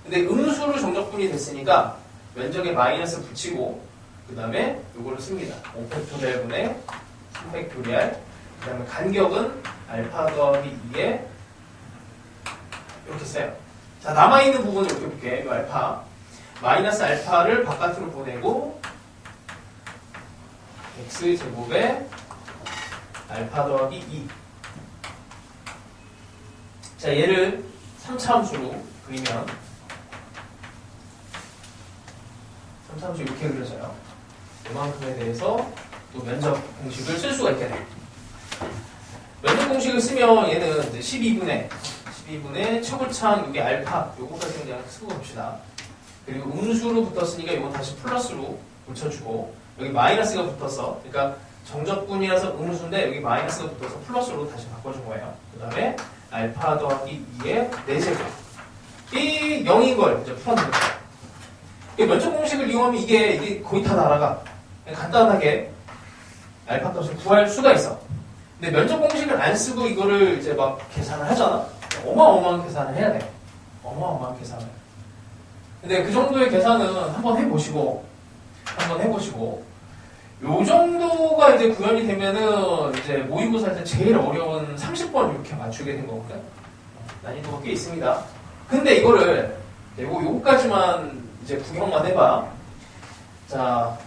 근데 음수로 정적분이 됐으니까 면적에 마이너스 붙이고 그 다음에 요거를 씁니다. 5팩토리얼 분의 3팩토리얼 그 다음에 간격은 알파 더하기 2에 이렇게 써요. 자, 남아있는 부분을 이렇게 볼게. 이 알파 마이너스 알파를 바깥으로 보내고 x제곱에 알파 더하기 2. 자, 얘를 3차 함수로 그리면 3차 함수 이렇게 그려져요. 이만큼에 대해서 또 면적 공식을 쓸 수가 있게 돼요. 면적 공식을 쓰면 얘는 이제 12분의 최고차항 여기 알파 요거까지 그냥 쓰고 봅시다. 그리고 음수로 붙었으니까 이거 다시 플러스로 붙여주고 여기 마이너스가 붙었어. 그러니까 정적분이라서 음수인데 여기 마이너스가 붙어서 플러스로 다시 바꿔준 거예요. 그 다음에 알파 더하기 2의 4제곱 이 0인 걸 이제 풀어내는 거예요. 면적 공식을 이용하면 이게 거의 다 날아가. 간단하게 알파 값을 구할 수가 있어. 근데 면적 공식을 안 쓰고 이거를 이제 막 계산을 하잖아. 어마어마한 계산을 해야 돼. 어마어마한 계산을. 근데 그 정도의 계산은 한번 해보시고 요 정도가 이제 구현이 되면은 이제 모의고사 할 때 제일 어려운 30번 이렇게 맞추게 된 거거든. 난이도가 꽤 있습니다. 근데 이거를 요거까지만 이제 구경만 해봐. 자,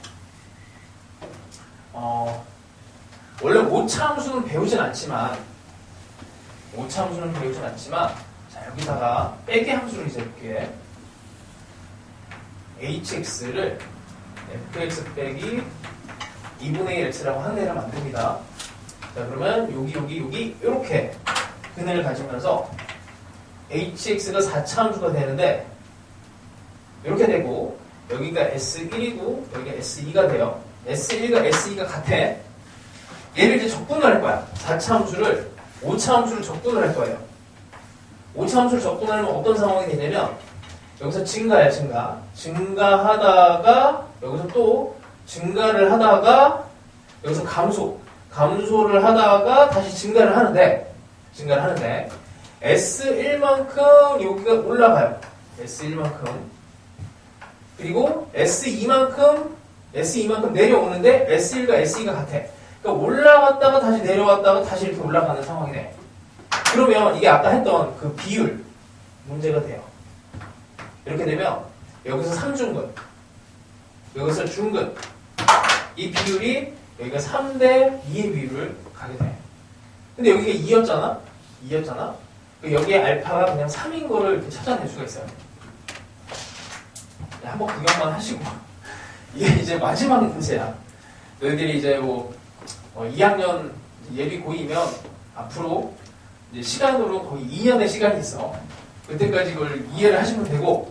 원래 5차 함수는 배우진 않지만 자, 여기다가 빼기 함수를 이제 이렇게 hx를 fx 빼기 2분의 1 x라고 한 애를 만듭니다. 자, 그러면 여기 이렇게 근을 가지면서 hx가 4차 함수가 되는데 이렇게 되고 여기가 S1이고 여기가 S2가 돼요. S1과 S2가 같아. 얘를 이제 적분을 할 거야. 4차 함수를 5차 함수를 적분을 할 거예요. 5차 함수를 적분하면 어떤 상황이 되냐면 여기서 증가야. 증가하다가 여기서 또 증가를 하다가 여기서 감소를 하다가 다시 증가를 하는데 S1만큼 여기가 올라가요. S1만큼 그리고 S2만큼 내려오는데 S1과 S2가 같아. 그러니까 올라갔다가 다시 내려왔다가 다시 이렇게 올라가는 상황이 돼. 그러면 이게 아까 했던 그 비율 문제가 돼요. 이렇게 되면 여기서 3중근 여기서 중근 이 비율이 여기가 3대 2의 비율을 가게 돼. 근데 여기가 2였잖아. 여기에 알파가 그냥 3인 거를 이렇게 찾아낼 수가 있어요. 한번 구경만 하시고 이게 이제 마지막 문제야. 너희들이 이제 2학년 예비 고2면 앞으로 이제 시간으로 거의 2년의 시간이 있어. 그때까지 이걸 이해를 하시면 되고,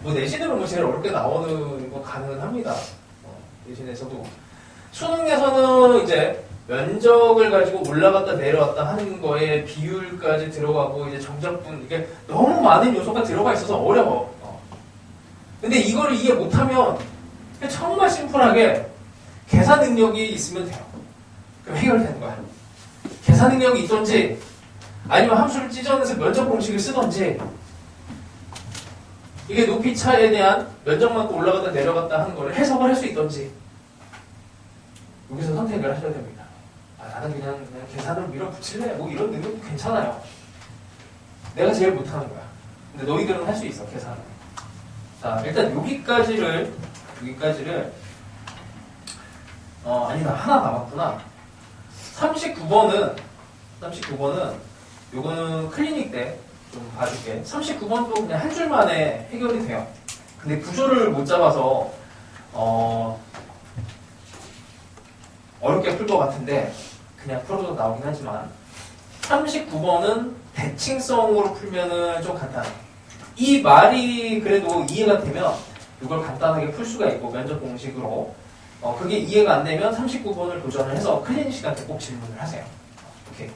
내신으로 제일 어렵게 나오는 거 가능합니다. 내신에서도. 수능에서는 이제 면적을 가지고 올라갔다 내려왔다 하는 거에 비율까지 들어가고, 이제 정적분, 이게 너무 많은 요소가 들어가 있어서 어려워. 근데 이거를 이해 못하면 정말 심플하게 계산 능력이 있으면 돼요. 그럼 해결되는 거야. 계산 능력이 있던지, 아니면 함수를 찢어내서 면적 공식을 쓰던지, 이게 높이 차에 대한 면적만큼 올라갔다 내려갔다 하는 거를 해석을 할 수 있던지, 여기서 선택을 하셔야 됩니다. 나는 그냥 계산으로 밀어붙일래? 이런 능력도 괜찮아요. 내가 제일 못하는 거야. 근데 너희들은 할 수 있어, 계산을. 자, 일단 여기까지를 아니다, 하나 남았구나. 39번은 요거는 클리닉 때 좀 봐줄게. 39번도 그냥 한 줄 만에 해결이 돼요. 근데 구조를 못 잡아서 어렵게 풀 것 같은데 그냥 풀어도 나오긴 하지만, 39번은 대칭성으로 풀면은 좀 간단해. 이 말이 그래도 이해가 되면 이걸 간단하게 풀 수가 있고, 면적 공식으로. 그게 이해가 안 되면 39번을 도전을 해서 클리닉 시간 때 꼭 질문을 하세요. 오케이.